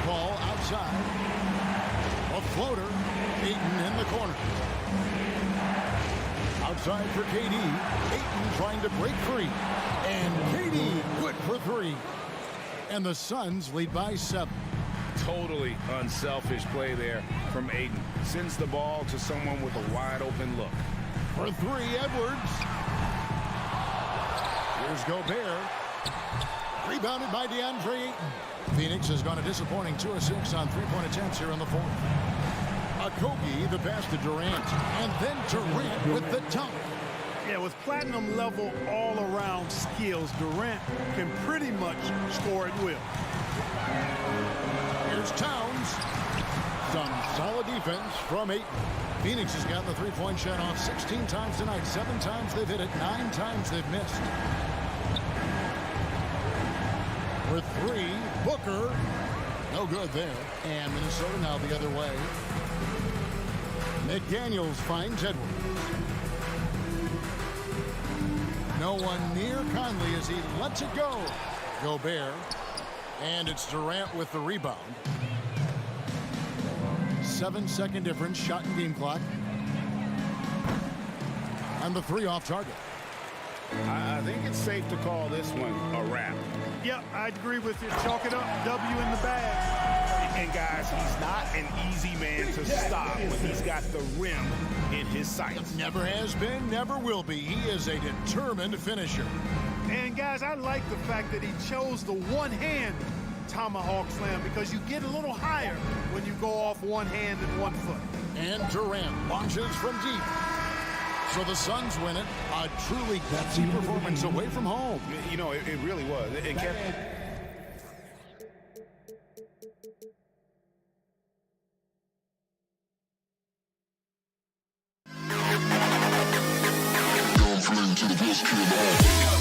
Ball outside. A floater. Ayton in the corner. Outside for KD. Ayton trying to break free. And KD good for 3. And the Suns lead by 7. Totally unselfish play there from Ayton. Sends the ball to someone with a wide open look. For 3, Edwards. Here's Gobert. Rebounded by DeAndre Ayton. Phoenix has gone a disappointing 2 of 6 on three-point attempts here in the fourth. Kobe, the pass to Durant. And then Durant with the dunk. Yeah, with platinum level all-around skills, Durant can pretty much score at will. Here's Towns. Some solid defense from Ayton. Phoenix has gotten the three-point shot off 16 times tonight. 7 times they've hit it. 9 times they've missed. For 3, Booker. No good there. And Minnesota now the other way. McDaniels finds Edwards. No one near Conley as he lets it go. Gobert. And it's Durant with the rebound. 7-second difference, shot and game clock. And the 3 off target. I think it's safe to call this one a wrap. Yep, I agree with you. Chalk it up, W in the bag. And guys, he's not an easy man to stop when he's got the rim in his sights. Never has been, never will be. He is a determined finisher. And guys, I like the fact that he chose the one-hand tomahawk slam because you get a little higher when you go off one hand and 1 foot. And Durant launches from deep. So the Suns win it. A truly gutsy performance away from home. You know, it really was. It kept... To the best kid of all.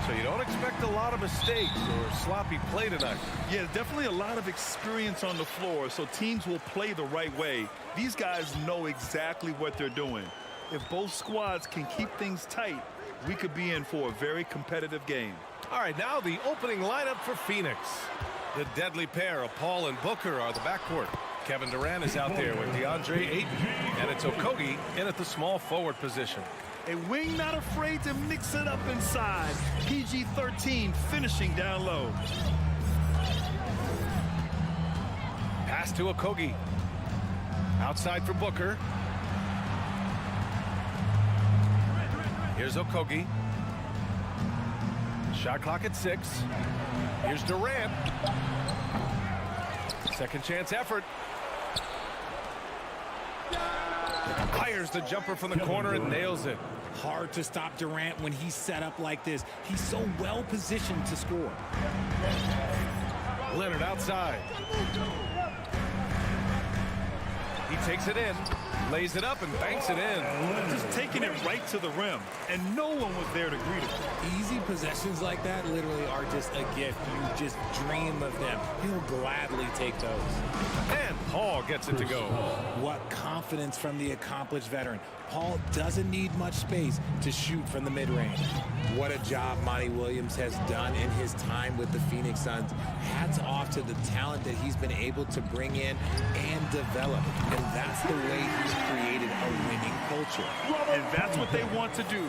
So you don't expect a lot of mistakes or sloppy play tonight. Yeah, definitely a lot of experience on the floor, so teams will play the right way. These guys know exactly what they're doing. If both squads can keep things tight, we could be in for a very competitive game. All right, now the opening lineup for Phoenix. The deadly pair of Paul and Booker are the backcourt. Kevin Durant is out there with DeAndre Ayton, and it's Okogie in at the small forward position. A wing not afraid to mix it up inside. PG-13 finishing down low. Pass to Okogie. Outside for Booker. Here's Okogie. Shot clock at 6. Here's Durant. Second chance effort. Fires the jumper from the corner and nails it. Hard to stop Durant when he's set up like this. He's so well positioned to score. Leonard outside. He takes it in, lays it up, and banks it in. Just taking it right to the rim, and no one was there to greet him. Easy possessions like that literally are just a gift. You just dream of them. He'll gladly take those. And Paul gets it to go. What confidence from the accomplished veteran. Paul doesn't need much space to shoot from the mid-range. What a job Monty Williams has done in his time with the Phoenix Suns. Hats off to the talent that he's been able to bring in and develop. And that's the way he's created a winning culture. And that's what they want to do.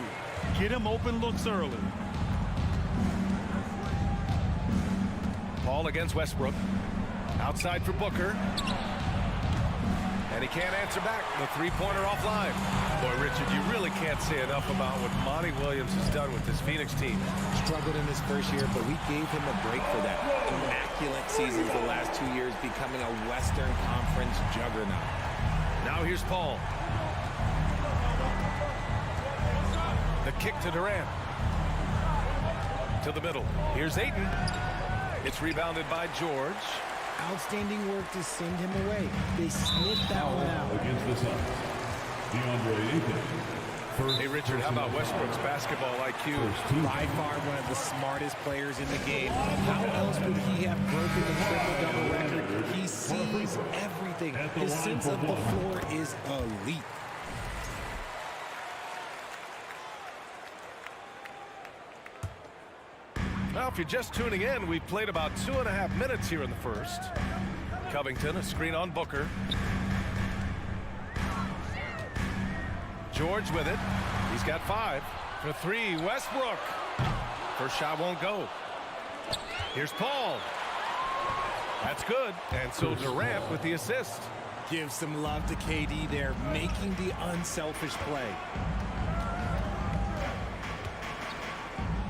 Get him open looks early. Paul against Westbrook. Outside for Booker. And And he can't answer back. The three-pointer offline. Boy, Richard, you really can't say enough about what Monty Williams has done with this Phoenix team. Struggled in his first year, but we gave him a break for that. Immaculate seasons the last 2 years, becoming a Western Conference juggernaut. Now here's Paul. The kick to Durant. To the middle. Here's Ayton. It's rebounded by George. Outstanding work to send him away. They snipped that one out. Against the Suns, DeAndre Ayton. Hey, Richard, how about Westbrook's basketball IQ? By far one of the smartest players in the game. How else would he have broken the triple-double record? He sees everything. His sense of the floor is elite. Now, if you're just tuning in, we've played about 2.5 minutes here in the first. Covington, a screen on Booker. George with it. He's got 5. For 3, Westbrook. First shot won't go. Here's Paul. That's good. And so Durant with the assist. Give some love to KD there, making the unselfish play.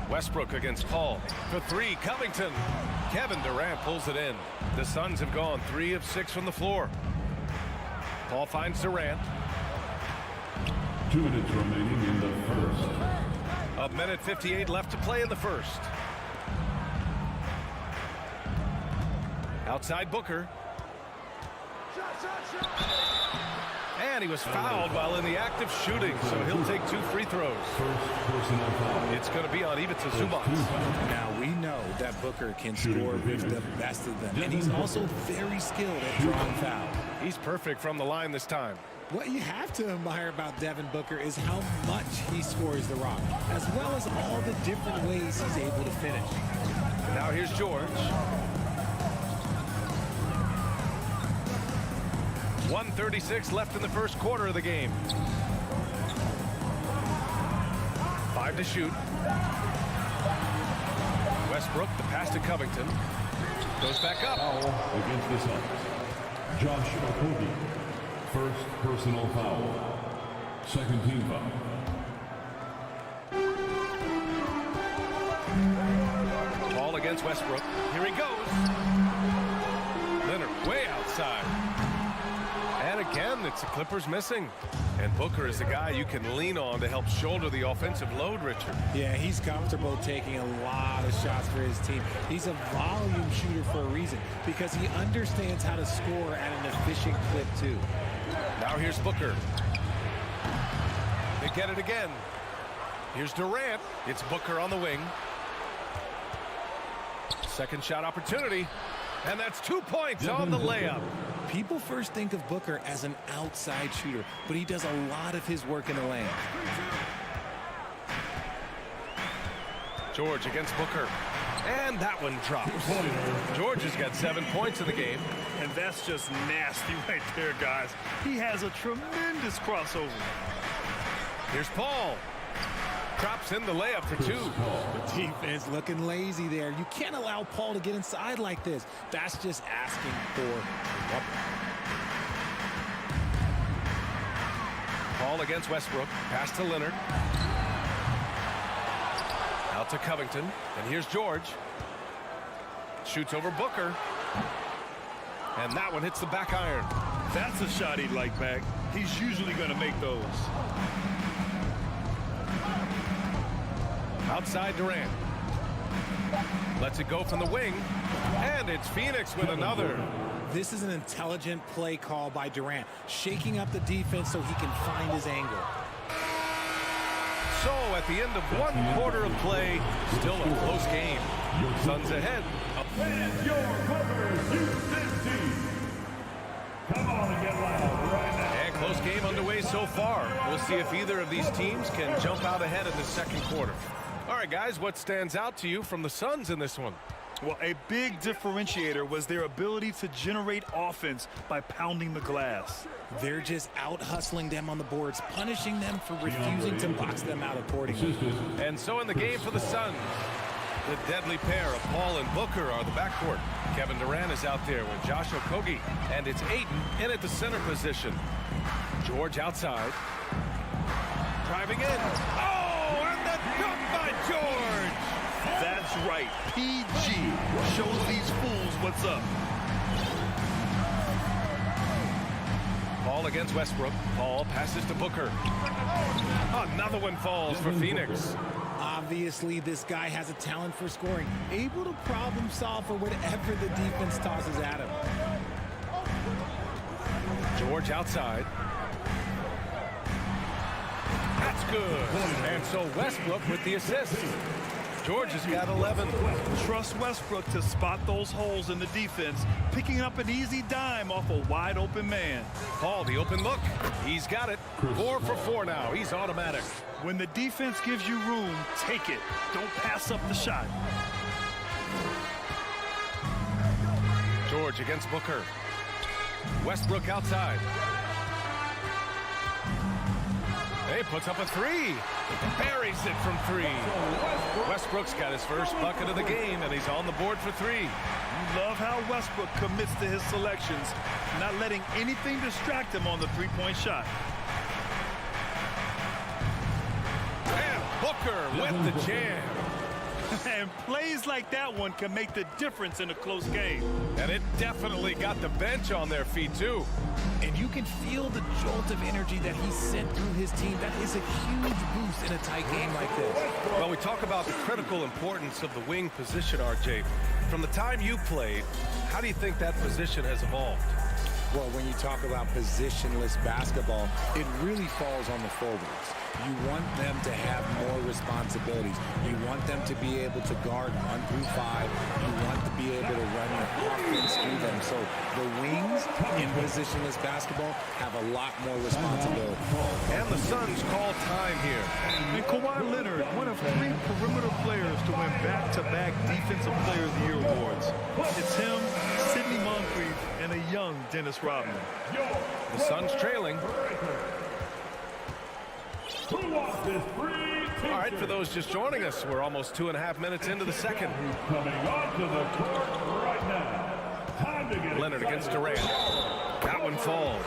Westbrook against Paul. For 3, Covington. Kevin Durant pulls it in. The Suns have gone 3 of 6 from the floor. Paul finds Durant. 2 minutes remaining in the first. 1:58 left to play in the first. Outside Booker. And he was fouled while in the act of shooting, so he'll take 2 free throws. It's going to be on Ivica Zubac. Now, we know that Booker can score with the best of them, and he's also very skilled at drawing fouls. He's perfect from the line this time. What you have to admire about Devin Booker is how much he scores the rock, as well as all the different ways he's able to finish. Now here's George. 1:36 left in the first quarter of the game. 5 to shoot. Westbrook, the pass to Covington. Goes back up. Against the Suns, Josh Okogie. First personal foul. Second team foul. Ball against Westbrook. Here he goes. Leonard way outside. And again, it's the Clippers missing. And Booker is a guy you can lean on to help shoulder the offensive load, Richard. Yeah, he's comfortable taking a lot of shots for his team. He's a volume shooter for a reason, because he understands how to score at an efficient clip, too. Now here's Booker. They get it again. Here's Durant. It's Booker on the wing. Second shot opportunity. And that's 2 points on the layup. People first think of Booker as an outside shooter, but he does a lot of his work in the lane. George against Booker. And that one drops. George has got 7 points in the game. And that's just nasty right there, guys. He has a tremendous crossover. Here's Paul. Drops in the layup for 2. The defense looking lazy there. You can't allow Paul to get inside like this. That's just asking for trouble. Paul against Westbrook. Pass to Leonard. Out to Covington. And here's George. Shoots over Booker. And that one hits the back iron. That's a shot he'd like back. He's usually going to make those. Outside Durant. Lets it go from the wing. And it's Phoenix with another. This is an intelligent play call by Durant, shaking up the defense so he can find his angle. So at the end of 1 quarter of play, still a close game. Suns ahead. And your Clippers, Houston team. Come on and get loud right now. And close game underway so far. We'll see if either of these teams can jump out ahead in the second quarter. All right, guys, what stands out to you from the Suns in this one? Well, a big differentiator was their ability to generate offense by pounding the glass. They're just out-hustling them on the boards, punishing them for refusing to box them out accordingly. And so in the game for the Suns, The deadly pair of Paul and Booker are the backcourt. Kevin Durant is out there with Josh Okogie, and it's Ayton in at the center position. George outside. Driving in. Oh, and the dunk by George! That's right. PG shows these fools what's up. Paul against Westbrook. Paul passes to Booker. Another one falls for Phoenix. Obviously, this guy has a talent for scoring, able to problem solve for whatever the defense tosses at him. George outside. That's good. And so Westbrook with the assist. George has got 11. Trust Westbrook to spot those holes in the defense, picking up an easy dime off a wide open man. Paul, the open look. He's got it. 4 for 4 now. He's automatic. When the defense gives you room, take it. Don't pass up the shot. George against Booker. Westbrook outside. He puts up a 3. Buries it from 3. Westbrook's got his first bucket of the game, and he's on the board for 3. You love how Westbrook commits to his selections, not letting anything distract him on the three-point shot. And Booker with the jam. And plays like that one can make the difference in a close game. And it definitely got the bench on their feet, too. And you can feel the jolt of energy that he sent through his team. That is a huge boost in a tight game like this. Well, we talk about the critical importance of the wing position, RJ. From the time you played, how do you think that position has evolved? Well, when you talk about positionless basketball, it really falls on the forwards. You want them to have more responsibilities. You want them to be able to guard 1 through 5. You want to be able to run your offense through them. So the wings in positionless basketball have a lot more responsibility. And the Suns call time here. And Kawhi Leonard, one of 3 perimeter players to win back-to-back Defensive Player of the Year awards. It's him, Sidney Moncrief, and a young Dennis Rodman. The Suns trailing. All right, for those just joining us, we're almost 2.5 minutes into the second. Coming onto the court right now. Leonard against Durant. That one falls.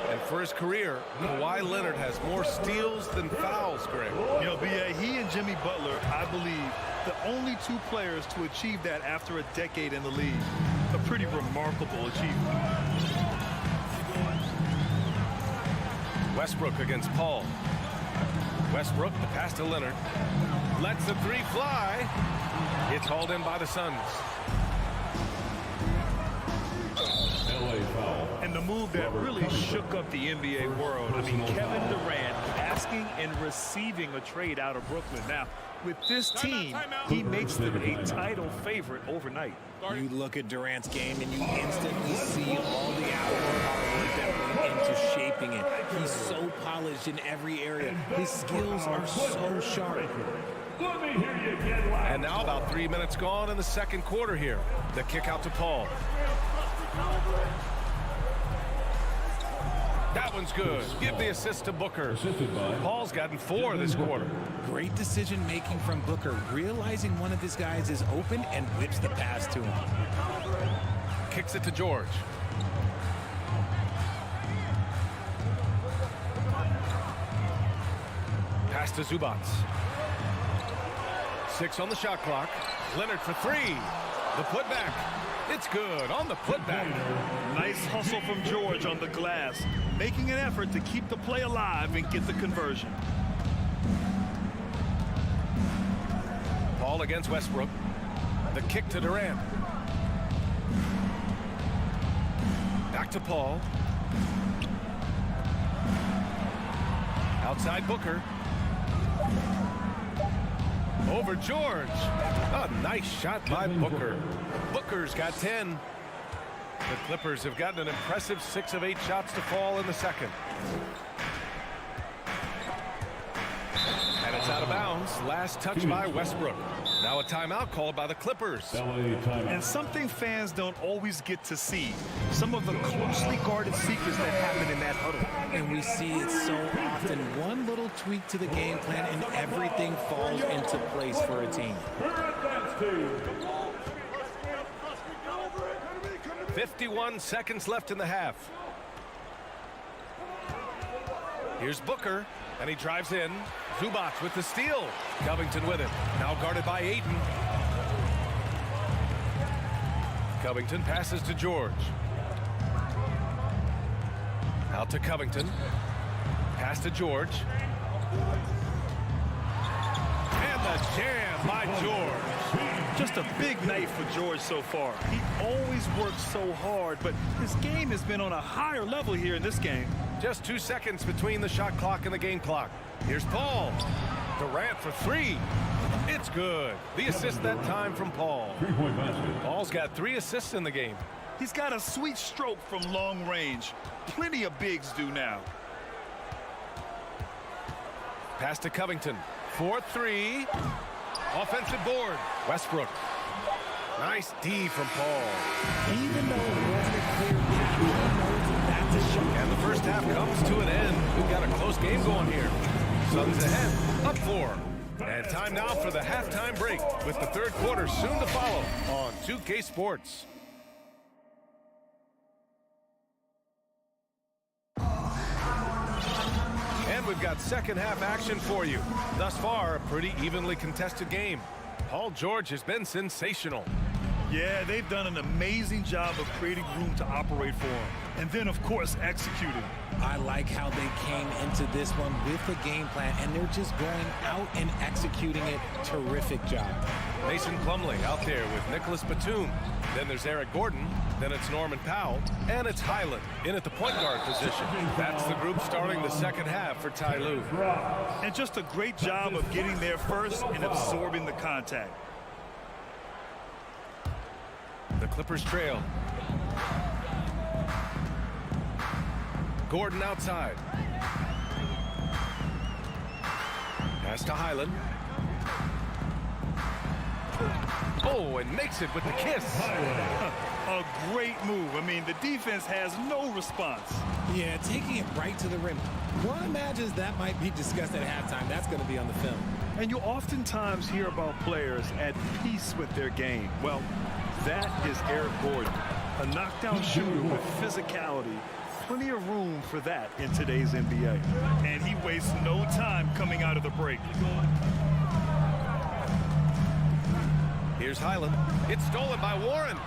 And for his career, Kawhi Leonard has more steals than fouls, Greg. You know, B.A., he and Jimmy Butler, I believe, the only 2 players to achieve that after a decade in the league. A pretty remarkable achievement. Westbrook against Paul. Westbrook, the pass to Leonard. Lets the 3 fly. It's hauled in by the Suns. And the move that really shook up the NBA world. I mean, Kevin Durant asking and receiving a trade out of Brooklyn. Now, with this team, he makes them a title favorite overnight. You look at Durant's game and you instantly see all the outward hard work that went into shaping it. He's so polished in every area. His skills are so sharp. And now about 3 minutes gone in the second quarter here. The kick out to Paul. That one's good. Give the assist to Booker. Paul's gotten 4 this quarter. Great decision making from Booker, realizing one of his guys is open and whips the pass to him. Kicks it to George. Pass to Zubats. 6 on the shot clock. Leonard for 3. The putback. It's good on the putback. Nice hustle from George on the glass, making an effort to keep the play alive and get the conversion. Paul against Westbrook. The kick to Durant. Back to Paul. Outside Booker. Over George. A nice shot by Booker. Booker's got 10. The Clippers have gotten an impressive 6 of 8 shots to fall in the second. And it's out of bounds. Last touch by Westbrook. Now a timeout called by the Clippers. And something fans don't always get to see. Some of the closely guarded secrets that happen in that huddle. And we see it so often. One little tweak to the game plan and everything falls into place for a team. 51 seconds left in the half. Here's Booker, and he drives in. Zubac with the steal. Covington with it. Now guarded by Ayton. Covington passes to George. Out to Covington. Pass to George. And the jam by George. Just a big night for George so far. He always works so hard, but his game has been on a higher level here in this game. Just 2 seconds between the shot clock and the game clock. Here's Paul. Durant for three. It's good. The assist that time from Paul. Paul's got 3 assists in the game. He's got a sweet stroke from long range. Plenty of bigs do now. Pass to Covington. 4-3. Offensive board. Westbrook. Nice D from Paul. Even though it wasn't a clear picture, he knows that's a shot. And the first half comes to an end. We've got a close game going here. Suns ahead, up 4. And time now for the halftime break with the third quarter soon to follow on 2K Sports. And we've got second half action for you. Thus far, a pretty evenly contested game. Paul George has been sensational. Yeah, they've done an amazing job of creating room to operate for him. And then, of course, executing. I like how they came into this one with a game plan, and they're just going out and executing it. Terrific job. Mason Plumlee out there with Nicholas Batum. Then there's Eric Gordon. Then it's Norman Powell. And it's Highland in at the point guard position. That's the group starting the second half for Ty Lue. And just a great job of getting there first and absorbing the contact. The Clippers trail. Gordon outside. Pass to Highland. Oh, and makes it with the kiss. A great move. I mean, the defense has no response. Yeah, taking it right to the rim. One imagines that might be discussed at halftime. That's going to be on the film. And you oftentimes hear about players at peace with their game. Well, that is Eric Gordon, a knockdown shooter with physicality. Plenty of room for that in today's NBA. And he wastes no time coming out of the break. Here's Highland. It's stolen by Warren.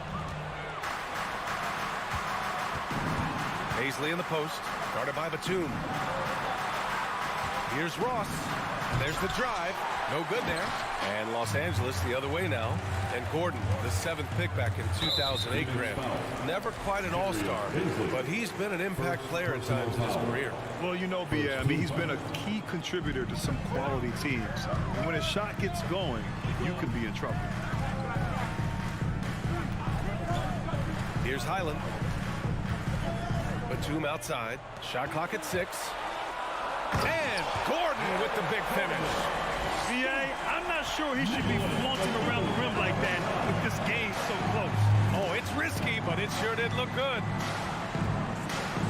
Paisley in the post, guarded by Batum. Here's Ross. There's the drive. No good there. And Los Angeles the other way now. And Gordon, the 7th pick back in 2008 draft. Never quite an all-star, but he's been an impact player at times in his career. Well, you know, B.A., I mean, he's been a key contributor to some quality teams. And when his shot gets going, you could be in trouble. Here's Highland. Batum outside. Shot clock at 6. And Gordon with the big finish. B.A., I'm not sure he should be flaunting around the rim like that with this game so close. Oh, it's risky, but it sure did look good.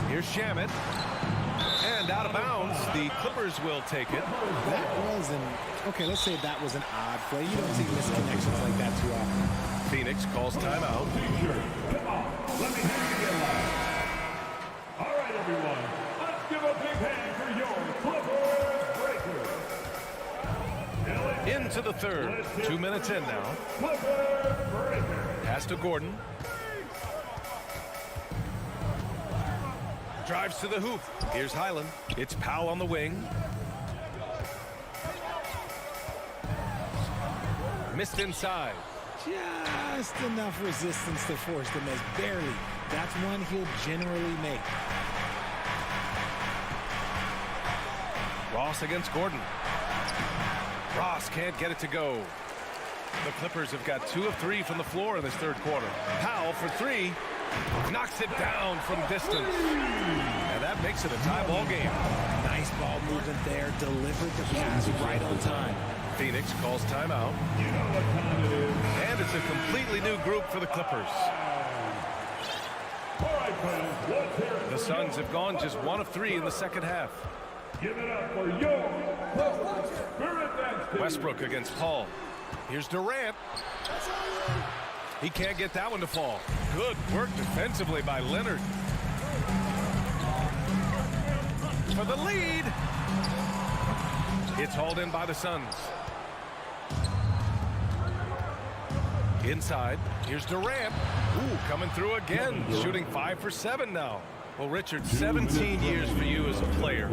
Here's Shamet. And out of bounds, the Clippers will take it. That was okay, let's say that was an odd play. You don't see misconnections like that too often. Phoenix calls timeout. Come on, let me hear you get loud. All right, everyone, let's give a big hand for your Clippers Breakers. Into the third. 2 minutes in now. Clippers Breakers. Pass to Gordon. Drives to the hoop. Here's Highland. It's Powell on the wing. Missed inside. Just enough resistance to force the miss. Barely. That's one he'll generally make. Ross against Gordon. Ross can't get it to go. The Clippers have got 2 of 3 from the floor in this third quarter. Powell for 3. Knocks it down from distance. And that makes it a tie ball game. Nice ball movement there. Delivered the pass right on time. Phoenix calls timeout. You know what time it is. And it's a completely new group for the Clippers. All right, friends, let's hear it. The Suns have gone just 1 of 3 in the second half. Give it up for your Spirit Dance. Westbrook against Paul. Here's Durant. He can't get that one to fall. Good work defensively by Leonard. For the lead. It's hauled in by the Suns. Inside, here's Durant. Ooh, coming through again, shooting 5 for 7 now. Well, Richard, 17 years for you as a player.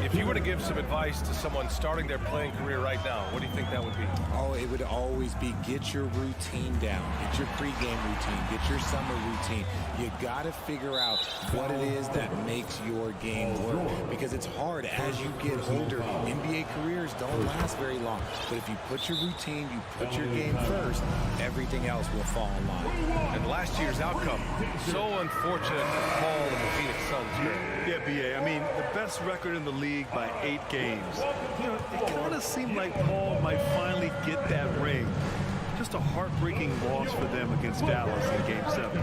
If you were to give some advice to someone starting their playing career right now, what do you think that would be? Oh, it would always be get your routine down. Get your pregame routine. Get your summer routine. You got to figure out what it is that makes your game work. Because it's hard as you get older. NBA careers don't last very long. But if you put your routine, you put your game first, everything else will fall in line. And last year's outcome, so unfortunate for Paul and the Phoenix Suns. Yeah, B.A. I mean, the best record in the league by 8 games. You know, it kind of seemed like Paul might finally get that ring. Just a heartbreaking loss for them against Dallas in Game 7.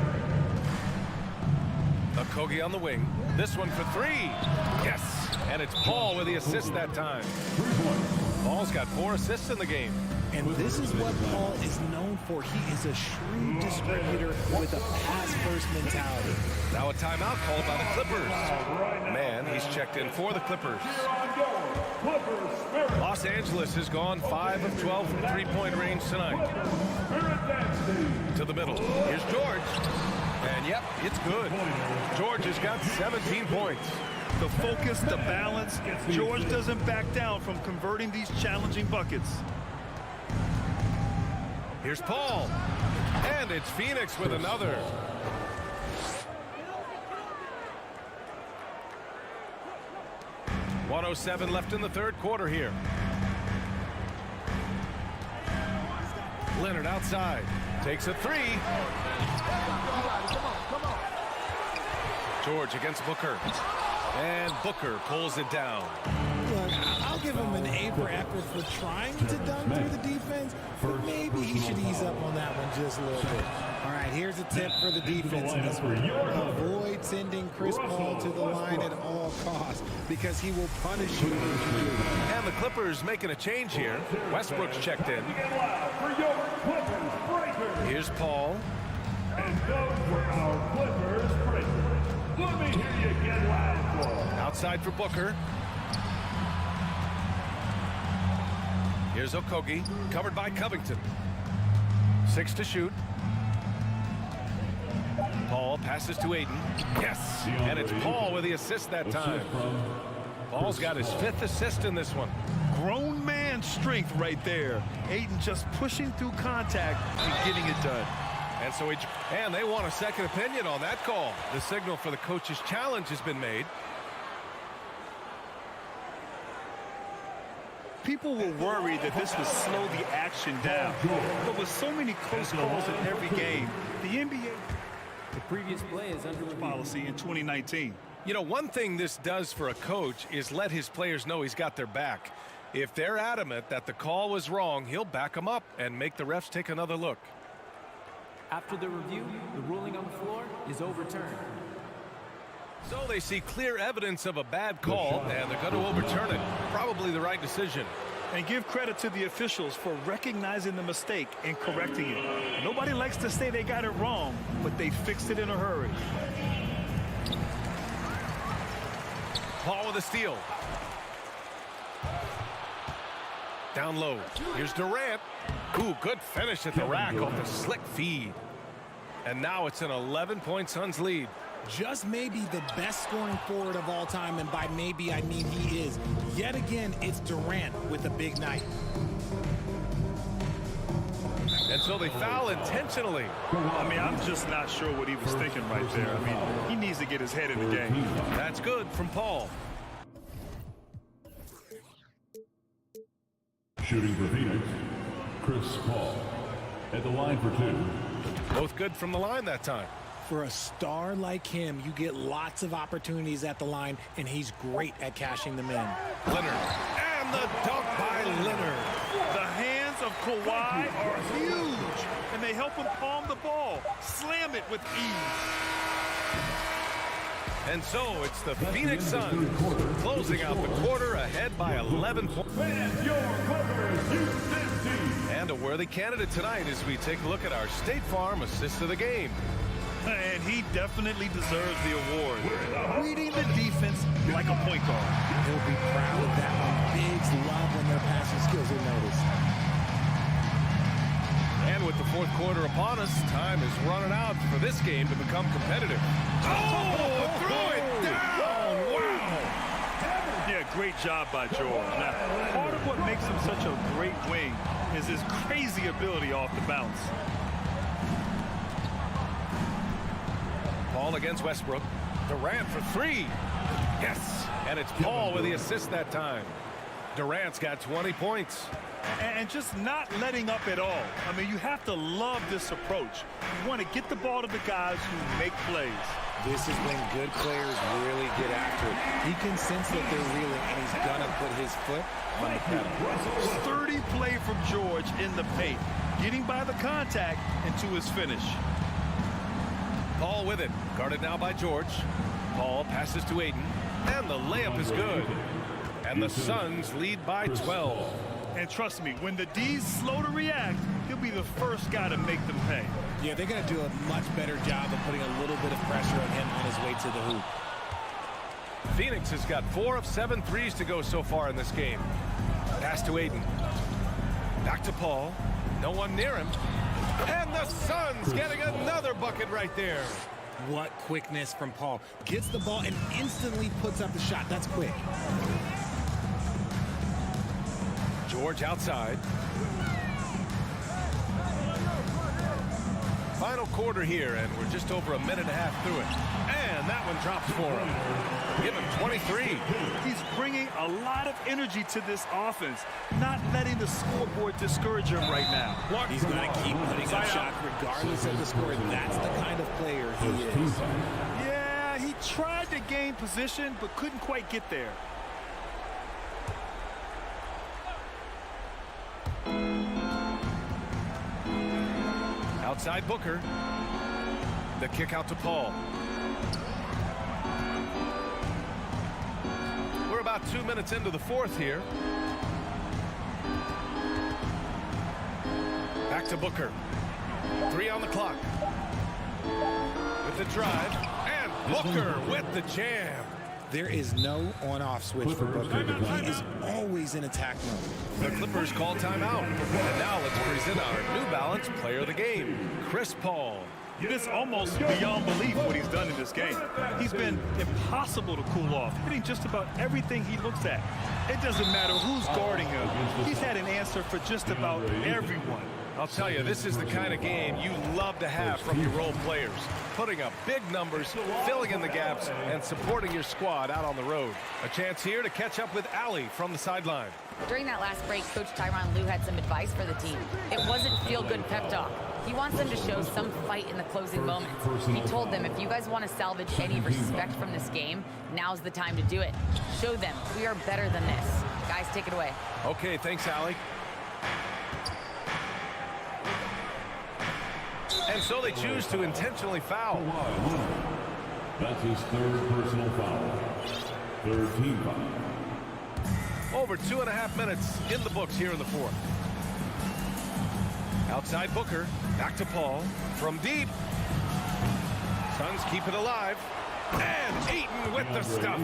Okogie on the wing. This one for 3. Yes. And it's Paul with the assist that time. Paul's got 4 assists in the game. And this is what Paul is known for. He is a shrewd distributor with a pass-first mentality. Now a timeout called by the Clippers. Man, he's checked in for the Clippers. Los Angeles has gone 5 of 12 from three-point range tonight. To the middle. Here's George. And yep, it's good. George has got 17 points. The focus, the balance. George doesn't back down from converting these challenging buckets. Here's Paul. And it's Phoenix with another. .107 left in the third quarter here. Leonard outside. Takes a 3. George against Booker. And Booker pulls it down. Look, I'll give him an A for effort for trying to dunk through the defense, but maybe he should ease up on that one just a little bit. All right, here's a tip for the defense in this one. Avoid sending Chris Paul to the line at all costs because he will punish you if you do. And the Clippers making a change here. Westbrook's checked in. Here's Paul. And those were our Clippers breakers. Let me hear you get loud for them. Outside for Booker. Here's Okogie, covered by Covington. 6 to shoot. Paul passes to Aiden. Yes, and it's Paul with the assist that time. Paul's got his 5th assist in this one. Grown man strength right there. Aiden just pushing through contact and getting it done. And they want a second opinion on that call. The signal for the coach's challenge has been made. People were worried that this would slow the action down. But with so many close calls in every game, the NBA the previous play is under policy in 2019. You know, one thing this does for a coach is let his players know he's got their back. If they're adamant that the call was wrong, he'll back them up and make the refs take another look. After the review, the ruling on the floor is overturned. So they see clear evidence of a bad call, and they're going to overturn it. Probably the right decision. And give credit to the officials for recognizing the mistake and correcting it. Nobody likes to say they got it wrong, but they fixed it in a hurry. Paul with a steal. Down low. Here's Durant. Ooh, good finish at the rack off the slick feed. And now it's an 11-point Suns lead. Just maybe the best scoring forward of all time, and by maybe I mean he is. Yet again, it's Durant with a big night. And so they foul intentionally. I mean, I'm just not sure what he was thinking right there. I mean, he needs to get his head in the game. That's good from Paul. Shooting for Phoenix, Chris Paul. At the line for 2. Both good from the line that time. For a star like him, you get lots of opportunities at the line, and he's great at cashing them in. Leonard. And the dunk by Leonard. The hands of Kawhi are huge, and they help him palm the ball, slam it with ease. And so it's the Phoenix Suns closing out the quarter ahead by 11 points. And your Clippers, Houston team. And a worthy candidate tonight as we take a look at our State Farm assist of the game. And he definitely deserves the award. Reading the defense like a point guard. He'll be proud of that one. Bigs love when their passing skills are noticed. And with the fourth quarter upon us, time is running out for this game to become competitive. Oh, threw it down! Wow! Yeah, great job by George. Now, part of what makes him such a great wing is his crazy ability off the bounce. Paul against Westbrook. Durant for three. Yes! And it's Paul with the assist that time. Durant's got 20 points. And just not letting up at all. I mean, you have to love this approach. You want to get the ball to the guys who make plays. This is when good players really get after it. He can sense that they're reeling, and he's going to put his foot on the pedal. Sturdy play from George in the paint, getting by the contact and to his finish. Paul with it, guarded now by George. Paul passes to Aiden, and the layup is good. And the Suns lead by 12. And trust me, when the D's slow to react, he'll be the first guy to make them pay. Yeah, they're going to do a much better job of putting a little bit of pressure on him on his way to the hoop. Phoenix has got 4 of 7 threes to go so far in this game. Pass to Aiden. Back to Paul. No one near him. And the Suns getting another bucket right there. What quickness from Paul. Gets the ball and instantly puts up the shot. That's quick. George outside. Final quarter here, and we're just over a minute and a half through it. And that one drops for him. Give him 23. He's bringing a lot of energy to this offense, not letting the scoreboard discourage him right now. He's going to keep putting up shots regardless of the score. That's the kind of player he is. Yeah, he tried to gain position, but couldn't quite get there. Outside Booker. The kick out to Paul. We're about 2 minutes into the fourth here. Back to Booker. 3 on the clock. With the drive. And Booker with the jam. There is no on-off switch for Booker. He is always in attack mode. The Clippers call timeout. And now let's present our New Balance player of the game, Chris Paul. It's almost beyond belief what he's done in this game. He's been impossible to cool off, hitting just about everything he looks at. It doesn't matter who's guarding him. He's had an answer for just about everyone. I'll tell you, this is the kind of game you love to have from your role players. Putting up big numbers, filling in the gaps, and supporting your squad out on the road. A chance here to catch up with Allie from the sideline. During that last break, Coach Tyronn Lue had some advice for the team. It wasn't feel-good pep talk. He wants them to show some fight in the closing moments. He told them, if you guys want to salvage any respect from this game, now's the time to do it. Show them we are better than this. Guys, take it away. Okay, thanks, Allie. And so they choose to intentionally foul. That's his third personal foul. Third team foul. Over 2.5 minutes in the books here in the fourth. Outside Booker. Back to Paul. From deep. Suns keep it alive. And Ayton with the stuff.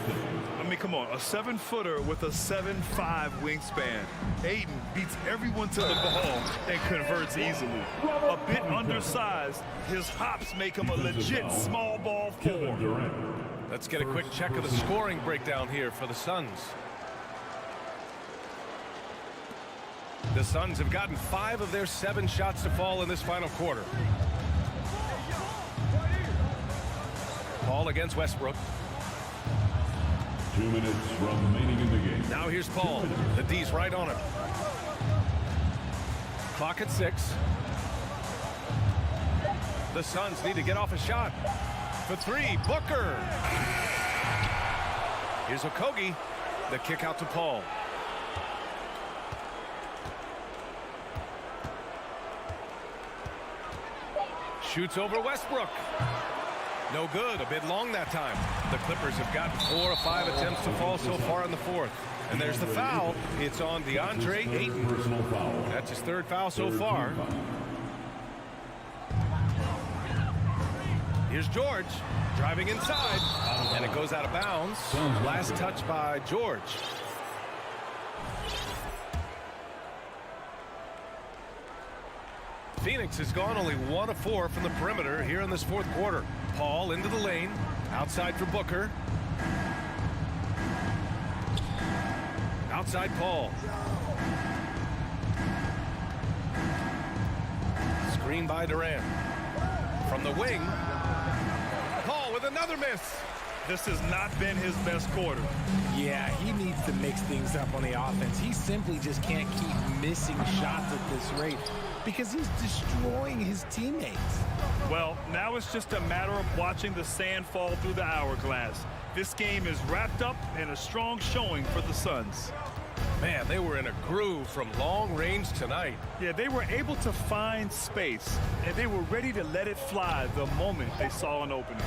I mean, come on. A 7-footer with a 7'5" wingspan. Ayton beats everyone to the ball and converts easily. A bit undersized, his hops make him a legit small ball forward. Let's get a quick check of the scoring breakdown here for the Suns. The Suns have gotten 5 of their 7 shots to fall in this final quarter. Paul against Westbrook. 2 minutes remaining in the game. Now here's Paul. The D's right on him. Clock at 6. The Suns need to get off a shot. For 3, Booker. Here's Okogie. The kick out to Paul. Shoots over Westbrook. No good. A bit long that time. The Clippers have gotten 4 of 5 attempts to fall so far in the fourth. And there's the foul. It's on DeAndre Ayton. That's his third foul so far. Here's George driving inside, and it goes out of bounds. Last touch by George. Phoenix has gone only 1 of 4 from the perimeter here in this fourth quarter. Paul into the lane, outside for Booker. Outside Paul. Screen by Durant. From the wing, Paul with another miss. This has not been his best quarter. Yeah, he needs to mix things up on the offense. He simply just can't keep missing shots at this rate because he's destroying his teammates. Well, now it's just a matter of watching the sand fall through the hourglass. This game is wrapped up in a strong showing for the Suns. Man, they were in a groove from long range tonight. Yeah, they were able to find space, and they were ready to let it fly the moment they saw an opening.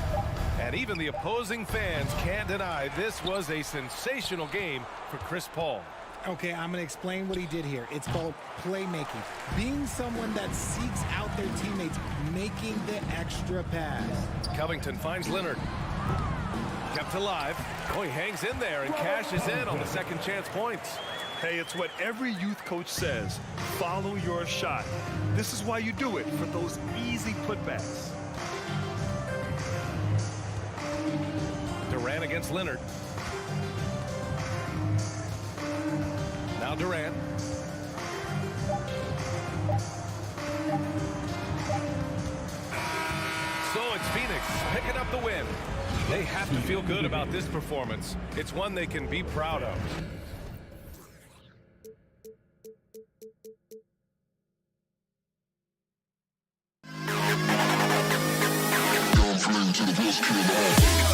And even the opposing fans can't deny this was a sensational game for Chris Paul. Okay, I'm going to explain what he did here. It's called playmaking. Being someone that seeks out their teammates, making the extra pass. Covington finds Leonard. Kept alive. Oh, he hangs in there and cashes in on the second chance points. Hey, it's what every youth coach says. Follow your shot. This is why you do it, for those easy putbacks. Durant against Leonard. Now Durant. So it's Phoenix picking up the win. They have to feel good about this performance. It's one they can be proud of. To the best kid in the house.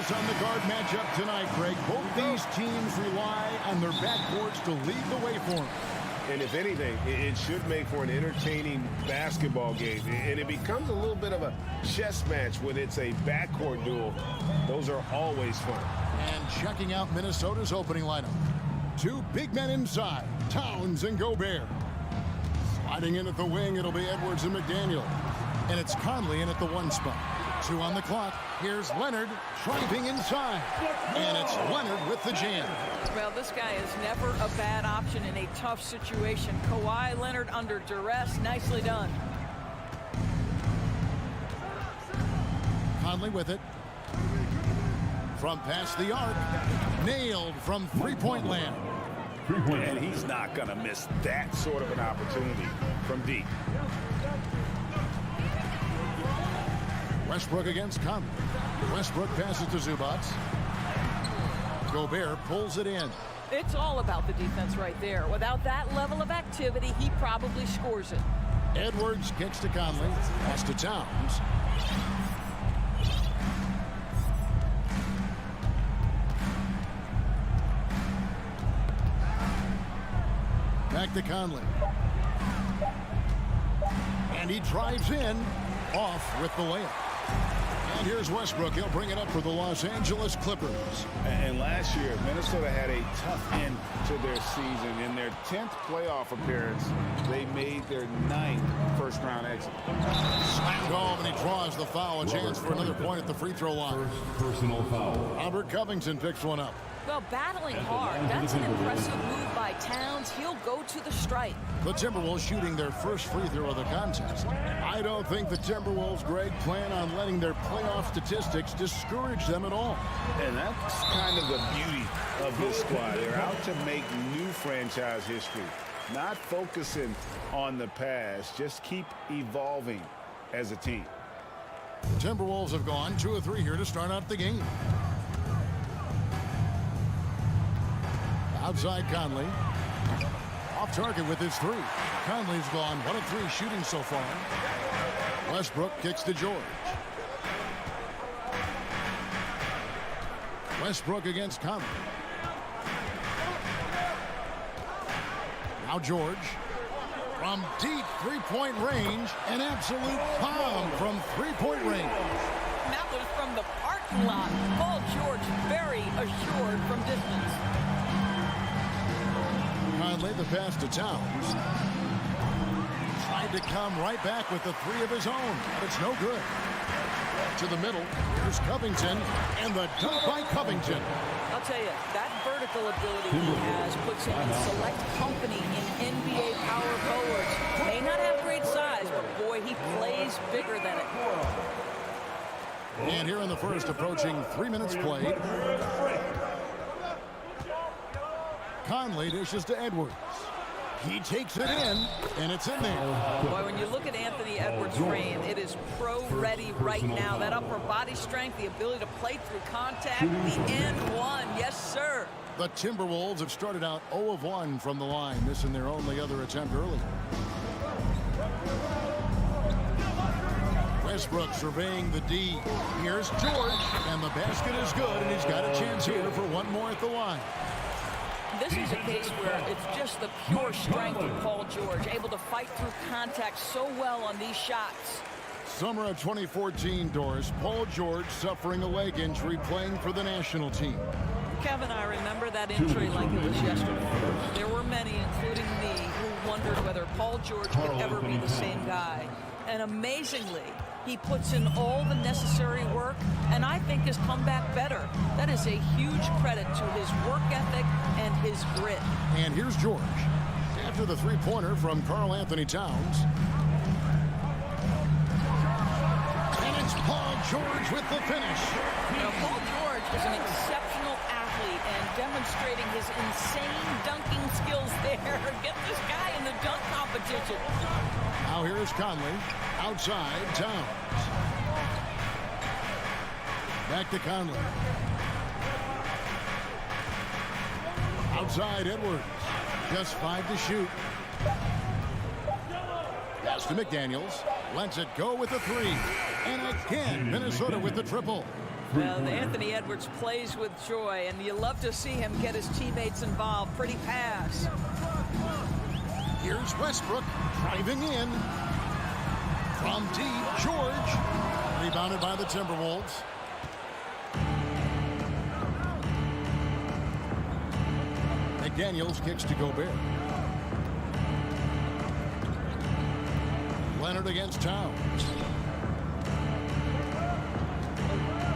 focus on the guard matchup tonight, Greg. Both these teams rely on their backcourts to lead the way for them. And if anything, it should make for an entertaining basketball game. And it becomes a little bit of a chess match when it's a backcourt duel. Those are always fun. And checking out Minnesota's opening lineup. Two big men inside, Towns and Gobert. Sliding in at the wing, it'll be Edwards and McDaniel. And it's Conley in at the 1 spot. 2 on the clock. Here's Leonard driving inside. And it's Leonard with the jam. Well, this guy is never a bad option in a tough situation. Kawhi Leonard under duress. Nicely done. Conley with it. From past the arc. Nailed from three-point land. And he's not going to miss that sort of an opportunity from deep. Westbrook against Conley. Westbrook passes to Zubats. Gobert pulls it in. It's all about the defense right there. Without that level of activity, he probably scores it. Edwards kicks to Conley. Pass to Towns. Back to Conley. And he drives in. Off with the layup. And here's Westbrook. He'll bring it up for the Los Angeles Clippers. And last year, Minnesota had a tough end to their season. In their 10th playoff appearance, they made their 9th first-round exit. Slammed home, and he draws the foul. A chance for another point at the free throw line. Personal foul. Robert Covington picks one up. Well, battling hard. That's an impressive move by Towns. He'll go to the stripe. The Timberwolves shooting their first free throw of the contest. I don't think the Timberwolves, Greg, plan on letting their playoff statistics discourage them at all. And that's kind of the beauty of this squad. They're out to make new franchise history. Not focusing on the past. Just keep evolving as a team. The Timberwolves have gone 2 of 3 here to start out the game. Outside Conley. Off target with his 3. Conley's gone 1 of 3 shooting so far. Westbrook kicks to George. Westbrook against Conley. Now George. From deep three-point range. An absolute bomb from three-point range. That was from the parking lot. Paul George very assured from distance. Conley, the pass to Towns. Tried to come right back with the 3 of his own, but it's no good. To the middle, here's Covington, and the dunk by Covington. I'll tell you, that vertical ability he has puts him in select company in NBA power forwards. May not have great size, but boy, he plays bigger than it. And here in the first, approaching 3 minutes played. Conley dishes to Edwards. He takes it in, and it's in there. Boy, when you look at Anthony Edwards' frame, it is pro-ready right now. That upper body strength, the ability to play through contact, the end one. Yes, sir. The Timberwolves have started out 0 of 1 from the line, missing their only other attempt earlier. Westbrook surveying the D. Here's George, and the basket is good, and he's got a chance here for 1 more at the line. This is a case where it's just the pure strength of Paul George, able to fight through contact so well on these shots. Summer of 2014, Doris. Paul George suffering a leg injury playing for the national team. Kevin, I remember that injury like it was yesterday. There were many, including me, who wondered whether Paul George would ever be the same guy. And amazingly, he puts in all the necessary work, and I think has come back better. That is a huge credit to his work ethic and his grit. And here's George. After the three-pointer from Karl Anthony Towns. And it's Paul George with the finish. Now, Paul George is an exceptional athlete and demonstrating his insane dunking skills there. Get this guy in the dunk competition. Now here's Conley. Outside, Towns. Back to Conley. Outside, Edwards. Just 5 to shoot. Pass to McDaniels. Lets it go with the 3. And again, Minnesota with the triple. Well, Anthony Edwards plays with joy, and you love to see him get his teammates involved. Pretty pass. Here's Westbrook driving in. From deep, George. Rebounded by the Timberwolves. McDaniels kicks to Gobert. Leonard against Towns.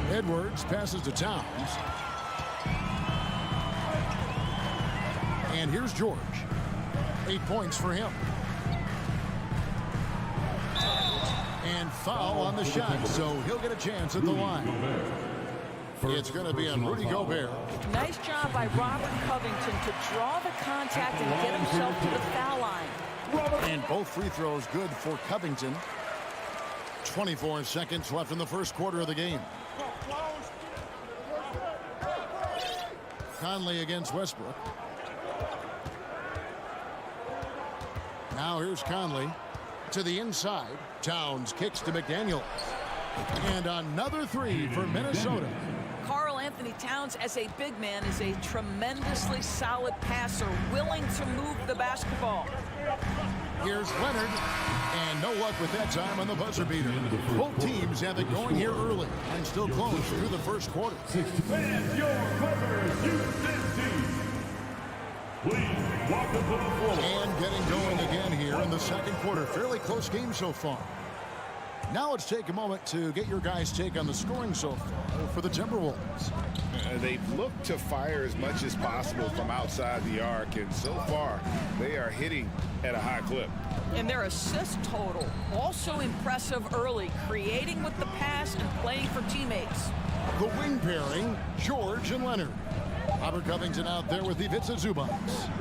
Edwards passes to Towns. And here's George. 8 points for him. And foul on the shot, so he'll get a chance at the line. It's going to be on Rudy Gobert. Nice job by Robert Covington to draw the contact and get himself to the foul line. And both free throws good for Covington. 24 seconds left in the first quarter of the game. Conley against Westbrook. Now here's Conley to the inside. Towns kicks to McDaniels. And another three for Minnesota. Karl Anthony Towns, as a big man, is a tremendously solid passer, willing to move the basketball. Here's Leonard, and no luck with that time on the buzzer beater. Both teams have it going here early and still close through the first quarter. And your Clippers Houston team. Please welcome to the floor. And getting going again here in the second quarter. Fairly close game so far. Now let's take a moment to get your guys' take on the scoring so far for the Timberwolves. They've looked to fire as much as possible from outside the arc, and so far they are hitting at a high clip. And their assist total, also impressive early, creating with the pass and playing for teammates. The wing pairing, George and Leonard. Robert Covington out there with Ivica Zubac.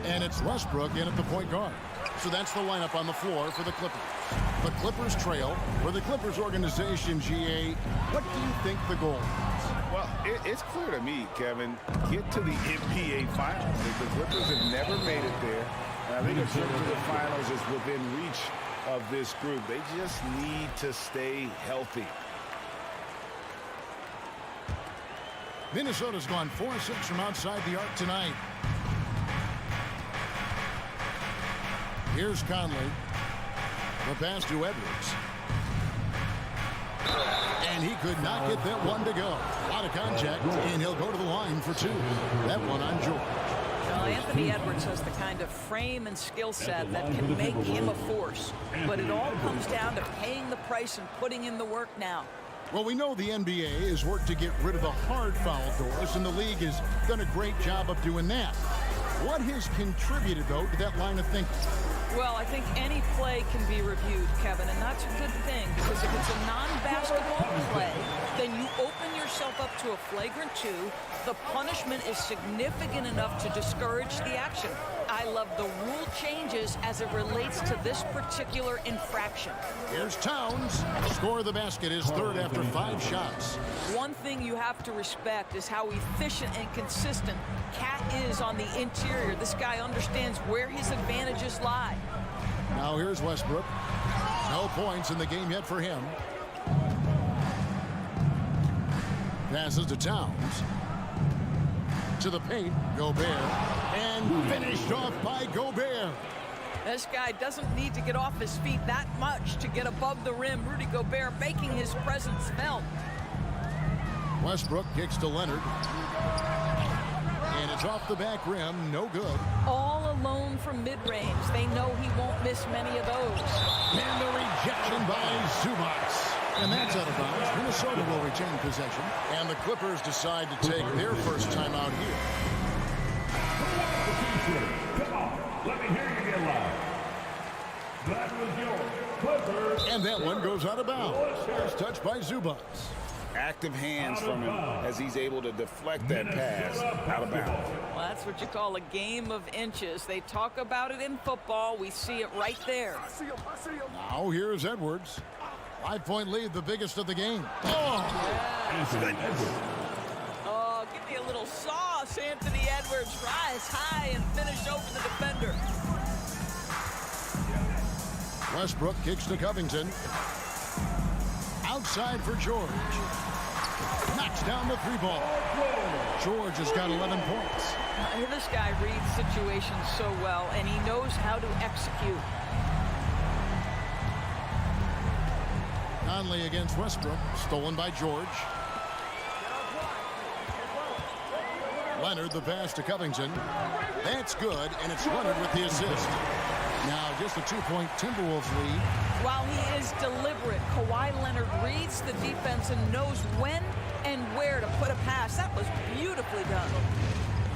And it's Westbrook in at the point guard. So that's the lineup on the floor for the Clippers. The Clippers trail. For the Clippers organization, GA, what do you think the goal is? Well, it's clear to me, Kevin, get to the NBA Finals. The Clippers have never made it there. I think a trip to the Finals is within reach of this group. They just need to stay healthy. Minnesota's gone 4-6 from outside the arc tonight. Here's Conley. The pass to Edwards. And he could not get that one to go. Out of contact, and he'll go to the line for two. That one on George. Well, Anthony Edwards has the kind of frame and skill set that can make him a force. But it all comes down to paying the price and putting in the work now. Well, we know the NBA has worked to get rid of the hard foul doors, and the league has done a great job of doing that. What has contributed, though, to that line of thinking? Well, I think any play can be reviewed, Kevin, and that's a good thing, because if it's a non-basketball play, then you open yourself up to a flagrant 2. The punishment is significant enough to discourage the action. I love the rule changes as it relates to this particular infraction. Here's Towns. Score of the basket is third after 5 shots. One thing you have to respect is how efficient and consistent Cat is on the interior. This guy understands where his advantages lie. Now here's Westbrook. No points in the game yet for him. Passes to Towns. To the paint, Gobert. And finished off by Gobert. This guy doesn't need to get off his feet that much to get above the rim. Rudy Gobert making his presence felt. Westbrook kicks to Leonard. And it's off the back rim, no good. All alone from mid-range. They know he won't miss many of those. And the rejection by Zubac. And that's out of bounds. Minnesota will retain possession. And the Clippers decide to take their first time out here. Come on, let me hear you get loud. That was your Clippers. And that one goes out of bounds. First touch by Zubac. Active hands from him as he's able to deflect that pass out of bounds. Well, that's what you call a game of inches. They talk about it in football. We see it right there. Now here's Edwards. 5-point lead, the biggest of the game. Oh, give me a little sauce, Anthony Edwards. Rise high and finish over the defender. Westbrook kicks to Covington. Outside for George. Knocks down the 3-ball. George has got 11 points. This guy reads situations so well, and he knows how to execute. Conley against Westbrook. Stolen by George. Leonard, the pass to Covington. That's good, and it's Leonard with the assist. Now just a 2-point Timberwolves lead. While he is deliberate, Kawhi Leonard reads the defense and knows when and where to put a pass. That was beautifully done.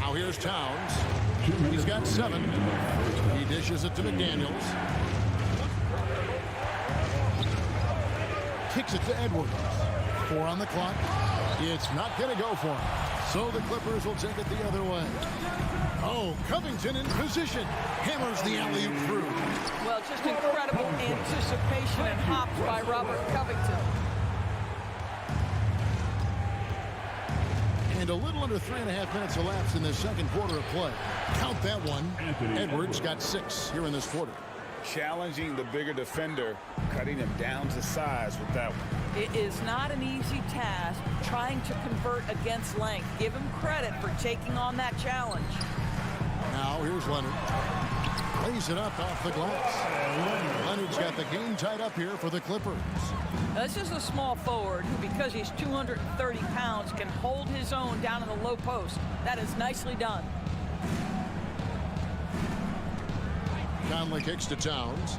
Now here's Towns. He's got 7. He dishes it to McDaniels. Kicks it to Edwards. 4 on the clock. It's not going to go for him. So the Clippers will take it the other way. Oh, Covington in position. Hammers the alley-oop through. Well, just incredible anticipation and hops by Robert Covington. And a little under 3.5 minutes elapsed in the second quarter of play. Count that one. Edwards got 6 here in this quarter. Challenging the bigger defender, cutting him down to size with that one. It is not an easy task trying to convert against length. Give him credit for taking on that challenge. Now here's Leonard. Lays it up off the glass. Leonard's got the game tied up here for the Clippers. Now, this is a small forward who, because he's 230 pounds, can hold his own down in the low post. That is nicely done. Conley kicks to Towns.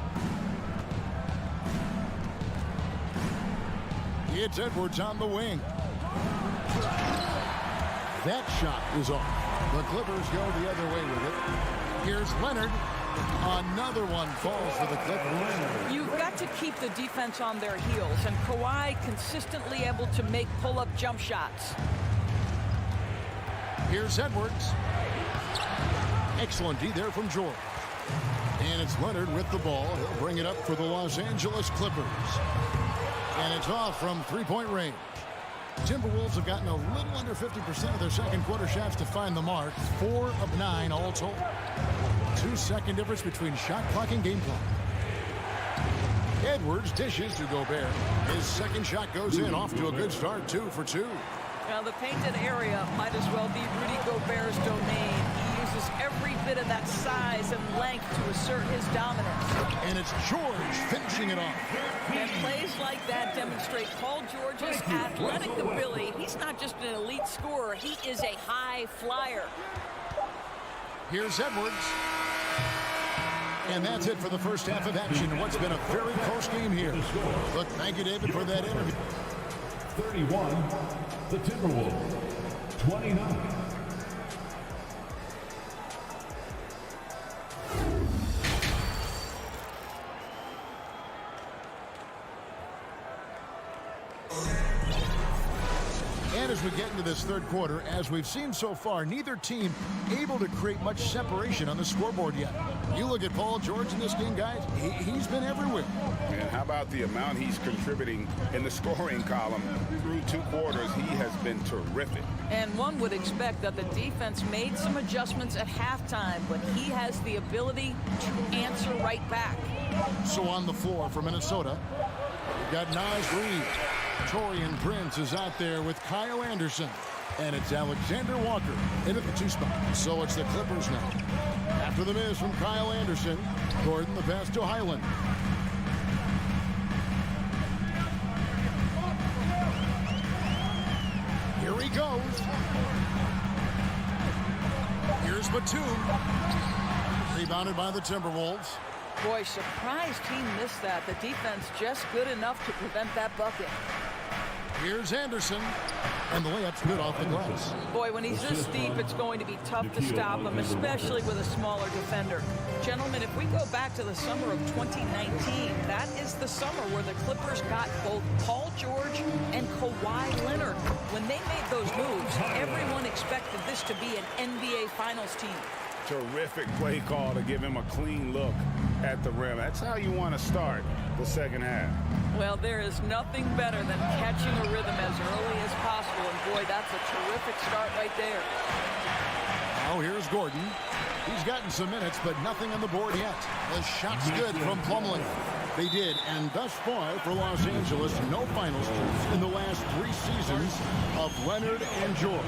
It's Edwards on the wing. That shot is off. The Clippers go the other way with it. Here's Leonard. Another one falls for the Clippers. You've got to keep the defense on their heels, and Kawhi consistently able to make pull-up jump shots. Here's Edwards. Excellent D there from George. And it's Leonard with the ball. He'll bring it up for the Los Angeles Clippers. And it's off from 3-point range. Timberwolves have gotten a little under 50% of their second quarter shots to find the mark. 4 of 9 all told. 2-second difference between shot clock and game clock. Edwards dishes to Gobert. His second shot goes in, off to a good start, 2 for 2. Now the painted area might as well be Rudy Gobert's domain. He uses every bit of that size and length to assert his dominance. And it's George finishing it off. And plays like that demonstrate Paul George's athletic ability. He's not just an elite scorer, he is a high flyer. Here's Edwards. And that's it for the first half of action. What's been a very close game here. Look, thank you, David, for that interview. 31, the Timberwolves. 29. And as we get into this third quarter, as we've seen so far, neither team able to create much separation on the scoreboard yet. You look at Paul George in this game, guys, he's been everywhere. And how about the amount he's contributing in the scoring column through 2 quarters? He has been terrific. And one would expect that the defense made some adjustments at halftime, but he has the ability to answer right back. So on the floor for Minnesota, we've got Naz Reid. Torian Prince is out there with Kyle Anderson. And it's Alexander Walker in at the 2 spot. So it's the Clippers now. After the miss from Kyle Anderson, Gordon the pass to Highland. Here he goes. Here's Batum. Rebounded by the Timberwolves. Boy, surprised he missed that. The defense just good enough to prevent that bucket. Here's Anderson. And the layup's good off the glass. Boy, when he's this deep, it's going to be tough to stop him, especially with a smaller defender. Gentlemen, if we go back to the summer of 2019, that is the summer where the Clippers got both Paul George and Kawhi Leonard. When they made those moves, everyone expected this to be an NBA Finals team. Terrific play call to give him a clean look at the rim. That's how you want to start the second half. Well, there is nothing better than catching a rhythm as early as possible. And boy, that's a terrific start right there. Now here's Gordon. He's gotten some minutes, but nothing on the board yet. The shot's good from Plumlee. They did, and thus far for Los Angeles, no finals trips in the last 3 seasons of Leonard and George.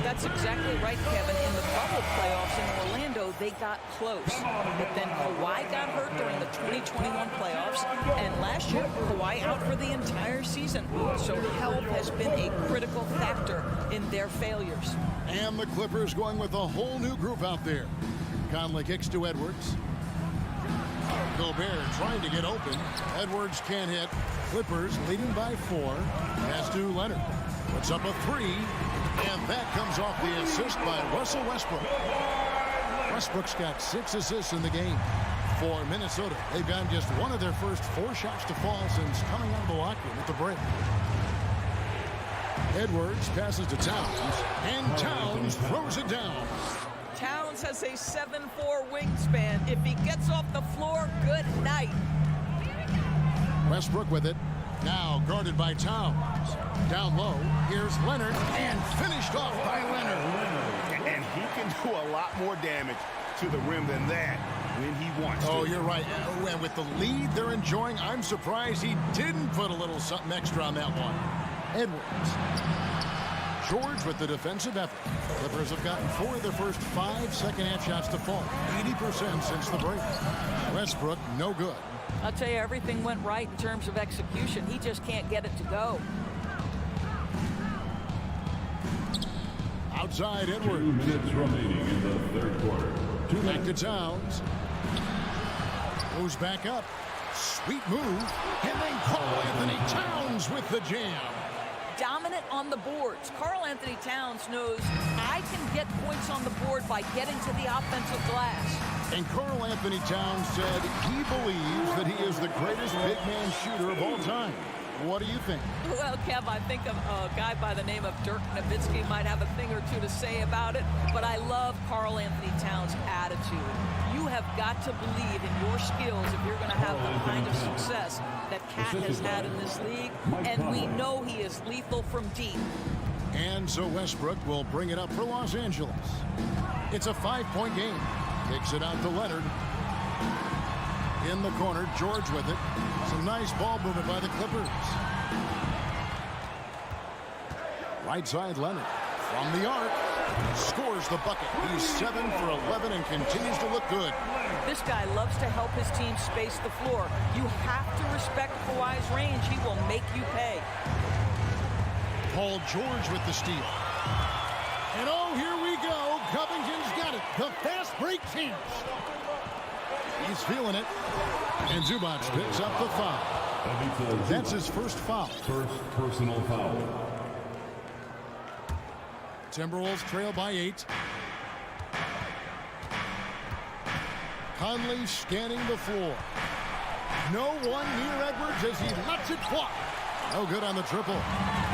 That's exactly right, Kevin. In the bubble playoffs in Orlando, they got close. But then Kawhi got hurt during the 2021 playoffs, and last year, Kawhi out for the entire season. So health has been a critical factor in their failures. And the Clippers going with a whole new group out there. Conley kicks to Edwards. Gobert trying to get open. Edwards can't hit. Clippers leading by 4. Pass to Leonard. Puts up a 3. And that comes off the assist by Russell Westbrook. Westbrook's got 6 assists in the game. For Minnesota, they've gotten just one of their first 4 shots to fall since coming out of the locker room at the break. Edwards passes to Towns. And Towns throws it down. Towns has a 7'4" wingspan. If he gets off the floor, good night. Westbrook with it. Now guarded by Towns. Down low, here's Leonard, and finished off by Leonard. And he can do a lot more damage to the rim than that when he wants to. Oh, you're right. And with the lead they're enjoying, I'm surprised he didn't put a little something extra on that one. Edwards. George with the defensive effort. Clippers have gotten 4 of their first 5 second-half shots to fall. 80% since the break. Westbrook, no good. I'll tell you, everything went right in terms of execution. He just can't get it to go. Outside Edwards. 2 minutes remaining in the third quarter. Back to Towns. Goes back up. Sweet move. And then Karl-Anthony Towns with the jam. Dominant on the boards. Karl-Anthony Towns knows I can get points on the board by getting to the offensive glass. And Karl-Anthony Towns said he believes that he is the greatest big man shooter of all time. What do you think? Well, Kev, I think a guy by the name of Dirk Nowitzki might have a thing or 2 to say about it, but I love Karl-Anthony Towns' attitude. You have got to believe in your skills if you're going to have the kind of success that Cat has had in this league, and we know he is lethal from deep. And so Westbrook will bring it up for Los Angeles. It's a 5-point game. Kicks it out to Leonard. In the corner, George with it. Some nice ball movement by the Clippers. Right side, Leonard. From the arc. Scores the bucket. He's 7 for 11 and continues to look good. This guy loves to help his team space the floor. You have to respect Kawhi's range. He will make you pay. Paul George with the steal. And oh, here we go. Covington's got it. The fast break champs. He's feeling it. And Zubac picks up the foul. That's his first foul. First personal foul. Timberwolves trail by 8. Conley scanning the floor. No one near Edwards as he lets it fly. No good on the triple.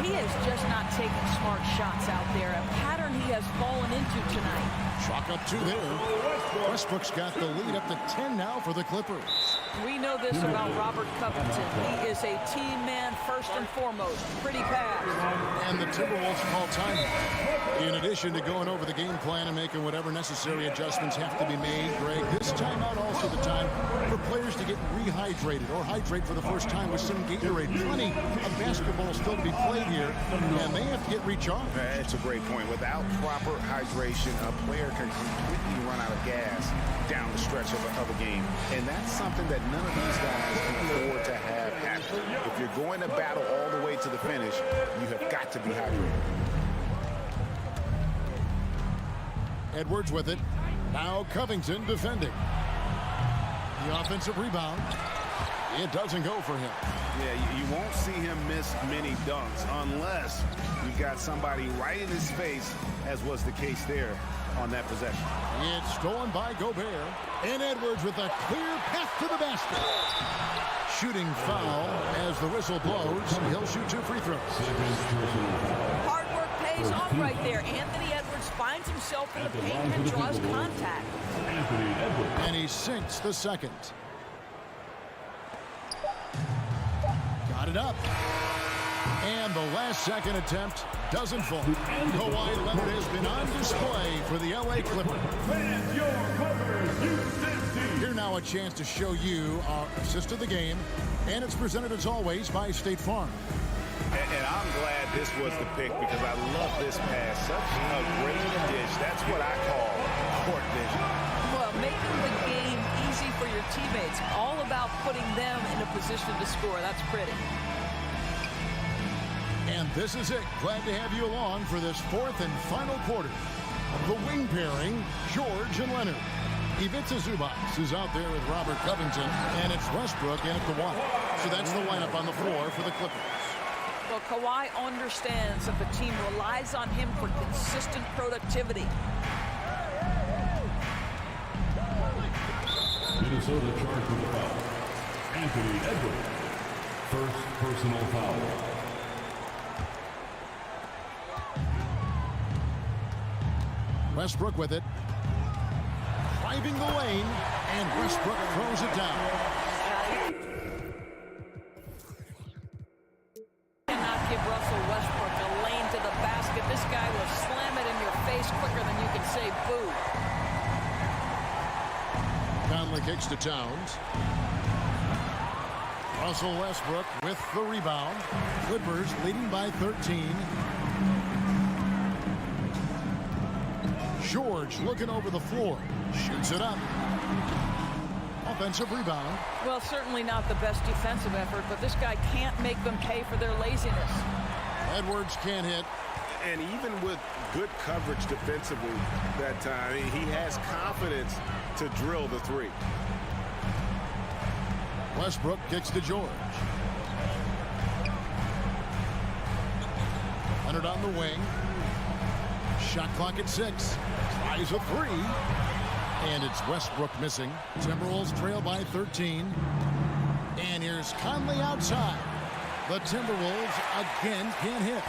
He is just not taking smart shots out there. A pattern he has fallen into tonight. Chalk up 2 there. Westbrook's got the lead up to 10 now for the Clippers. We know this about Robert Covington. He is a team man first and foremost. Pretty fast. And the Timberwolves call timeout. In addition to going over the game plan and making whatever necessary adjustments have to be made, Greg, this timeout also the time for players to get rehydrated or hydrate for the first time with some Gatorade. Plenty of basketball still to be played here, and they have to get recharged. That's a great point. Without proper hydration, a player can completely run out of gas down the stretch of a game. And that's something that none of these guys can afford to have happen. If you're going to battle all the way to the finish, you have got to be hydrated. Edwards with it. Now Covington defending. The offensive rebound. It doesn't go for him. Yeah, you won't see him miss many dunks unless you've got somebody right in his face, as was the case there on that possession. It's stolen by Gobert. And Edwards with a clear path to the basket. Shooting foul as the whistle blows. He'll shoot 2 free throws. Hard work pays off right there. Anthony Edwards finds himself in the paint and draws contact. And he sinks the second. Got it up. And the last-second attempt doesn't fall. Kawhi Leonard has been on display for the LA Clippers. And your Clippers, Houston. Here now a chance to show you our assist of the game, and it's presented as always by State Farm. And I'm glad this was the pick because I love this pass. Such a great dish. That's what I call court vision. Well, making the game easy for your teammates. All about putting them in a position to score. That's pretty. And this is it. Glad to have you along for this fourth and final quarter of the wing pairing, George and Leonard. Ivica Zubac is out there with Robert Covington, and it's Westbrook in at the one. So that's the lineup on the floor for the Clippers. Well, Kawhi understands that the team relies on him for consistent productivity. Minnesota charged with a foul. Anthony Edwards. First personal foul. Westbrook with it. Driving the lane, and Westbrook throws it down. Cannot give Russell Westbrook a lane to the basket. This guy will slam it in your face quicker than you can say boo. Conley kicks to Towns. Russell Westbrook with the rebound. Clippers leading by 13. George looking over the floor. Shoots it up. Offensive rebound. Well, certainly not the best defensive effort, but this guy can't make them pay for their laziness. Edwards can't hit. And even with good coverage defensively that time, he has confidence to drill the three. Westbrook kicks to George. Leonard on the wing. Shot clock at 6. Tries a three. And it's Westbrook missing. Timberwolves trail by 13. And here's Conley outside. The Timberwolves again can't hit.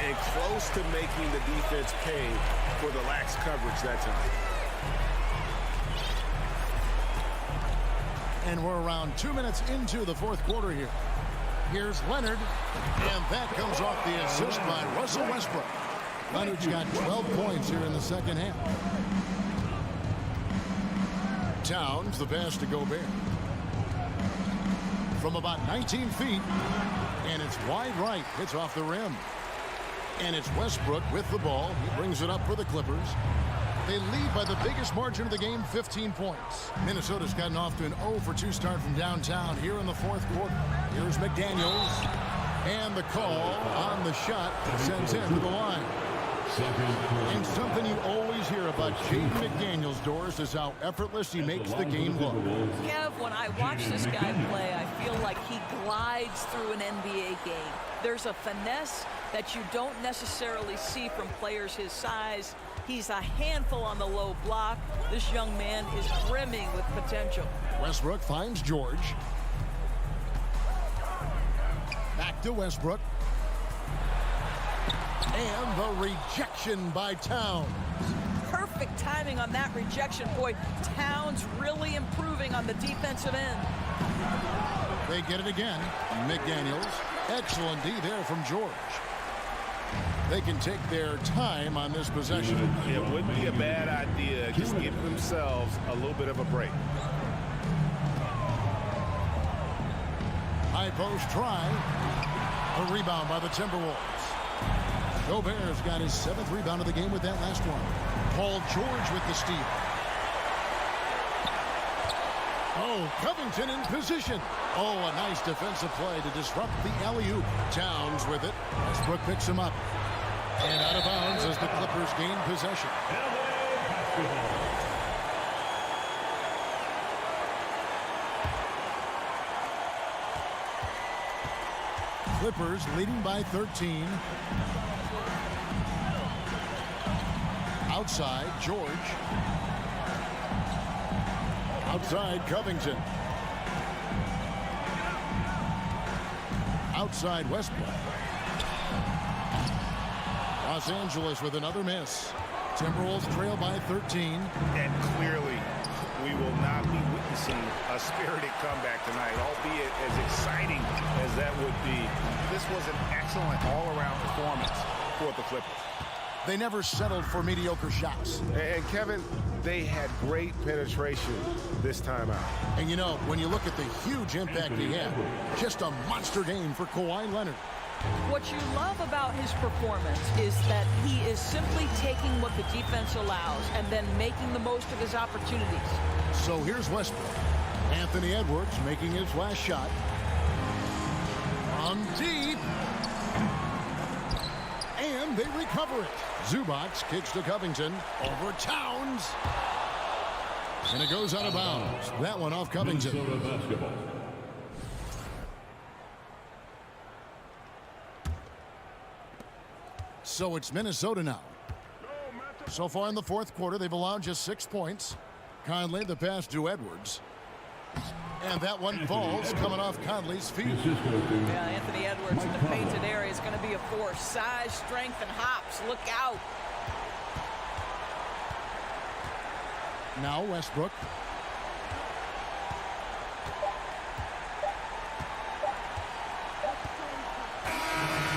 And close to making the defense pay for the lax coverage that time. And we're around 2 minutes into the fourth quarter here. Here's Leonard. And that comes off the assist by Russell Westbrook. Leonard's got 12 points here in the second half. Towns, the pass to Gobert. From about 19 feet. And it's wide right. It's off the rim. And it's Westbrook with the ball. He brings it up for the Clippers. They lead by the biggest margin of the game, 15 points. Minnesota's gotten off to an 0-for-2 start from downtown here in the fourth quarter. Here's McDaniels. And the call on the shot sends him to the line. And something you always hear about Jaden McDaniels, Doris, is how effortless he makes the game look. Kev, when I watch this guy play, I feel like he glides through an NBA game. There's a finesse that you don't necessarily see from players his size. He's a handful on the low block. This young man is brimming with potential. Westbrook finds George. Back to Westbrook. And the rejection by Towns. Perfect timing on that rejection. Boy, Towns really improving on the defensive end. They get it again. McDaniels. Excellent D there from George. They can take their time on this possession. It wouldn't be a bad idea. Just give themselves a little bit of a break. High post try. A rebound by the Timberwolves. Gobert's got his 7th rebound of the game with that last one. Paul George with the steal. Oh, Covington in position. Oh, a nice defensive play to disrupt the alley-oop. Towns with it. Westbrook picks him up. And out of bounds as the Clippers gain possession. Clippers leading by 13. Outside, George. Outside, Covington. Outside, Westbrook. Los Angeles with another miss. Timberwolves trail by 13. And clearly, we will not be witnessing a spirited comeback tonight, albeit as exciting as that would be. This was an excellent all-around performance for the Clippers. They never settled for mediocre shots. And Kevin, they had great penetration this time out. And you know, when you look at the huge impact he had, just a monster game for Kawhi Leonard. What you love about his performance is that he is simply taking what the defense allows and then making the most of his opportunities. So here's Westbrook. Anthony Edwards making his last shot. From deep. And they recover it. Zubac kicks to Covington. Over Towns. And it goes out of bounds. That one off Covington. So it's Minnesota now. So far in the fourth quarter, they've allowed just 6 points. Conley, the pass to Edwards. And that one falls coming off Conley's feet. Yeah, Anthony Edwards in the painted area is going to be a force. Size, strength, and hops. Look out. Now Westbrook.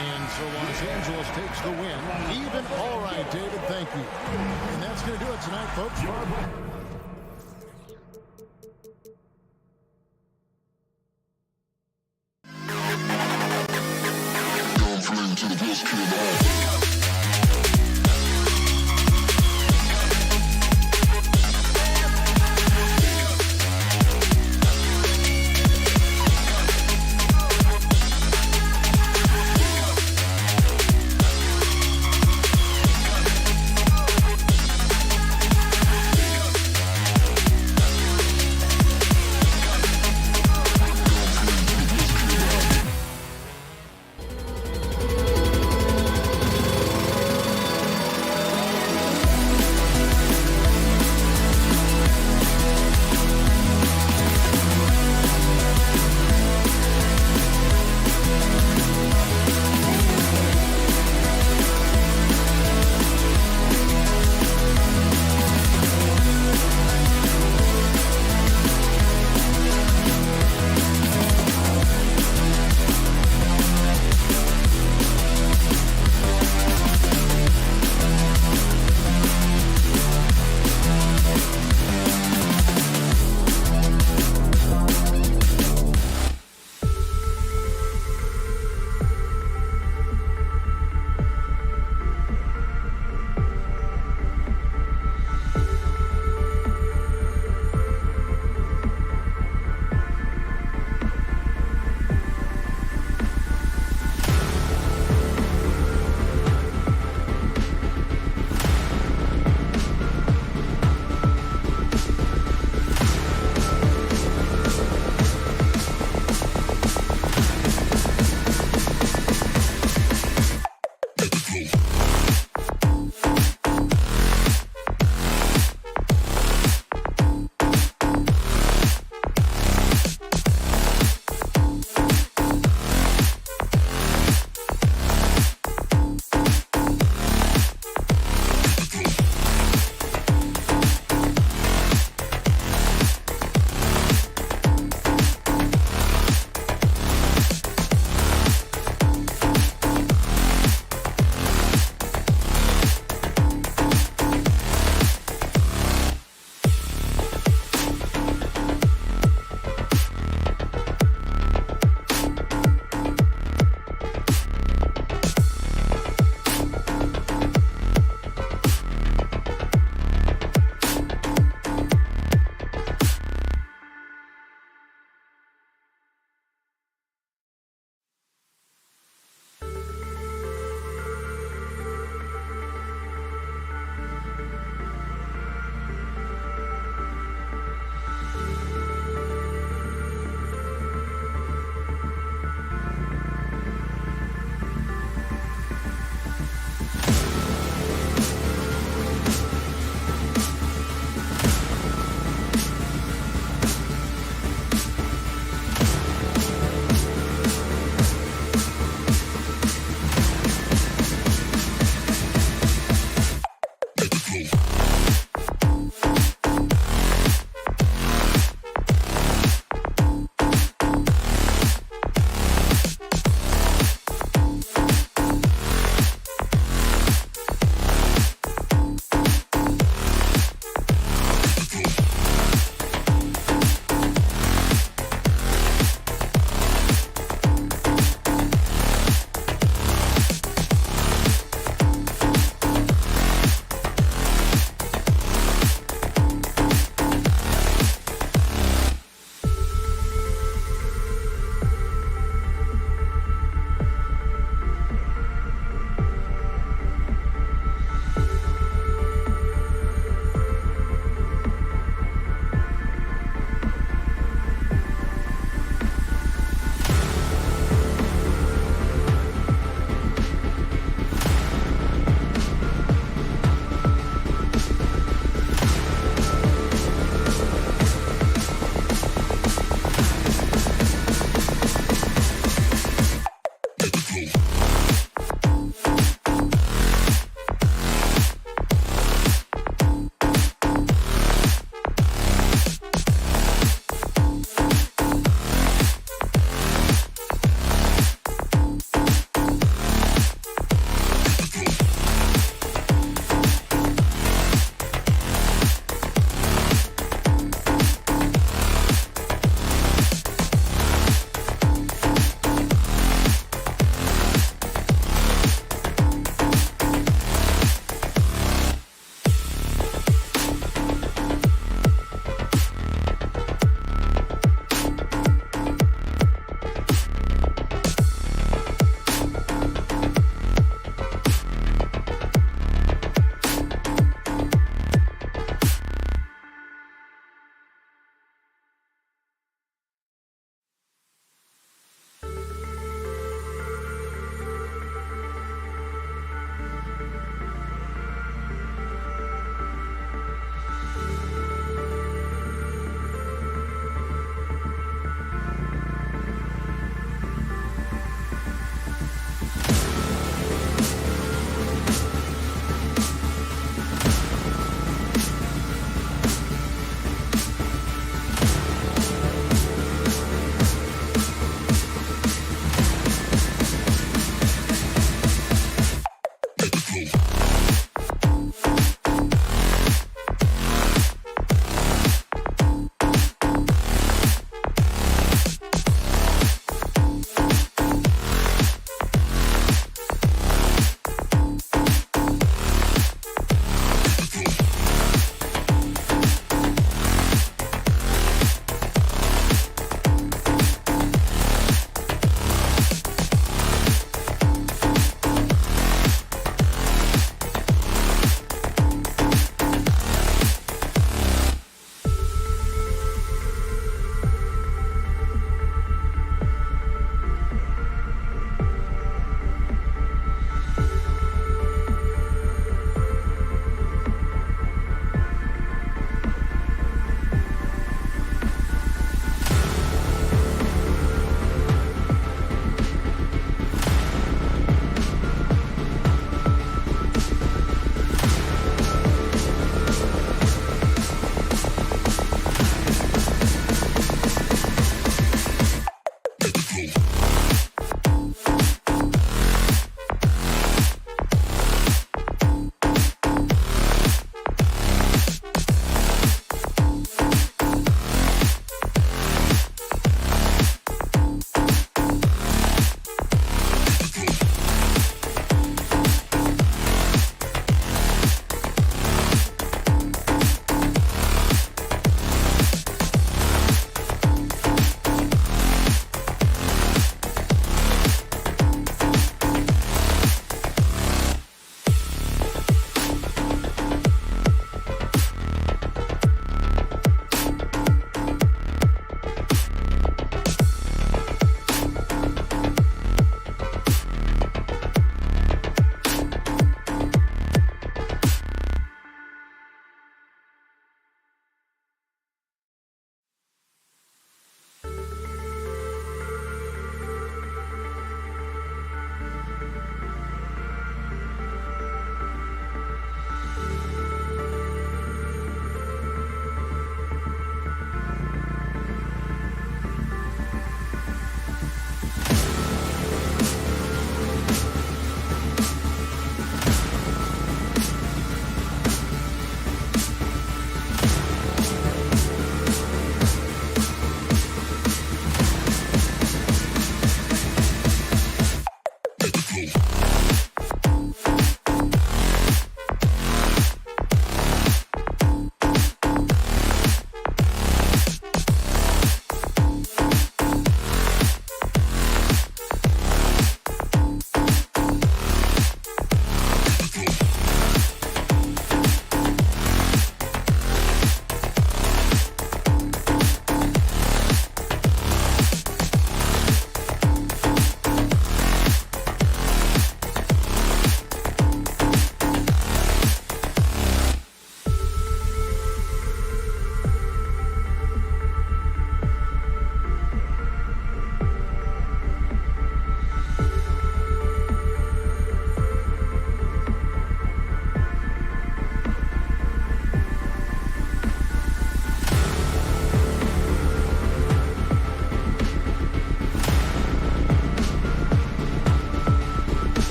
And so Los Angeles takes the win. Even. All right, David, thank you. And that's going to do it tonight, folks. To the best kid in the house.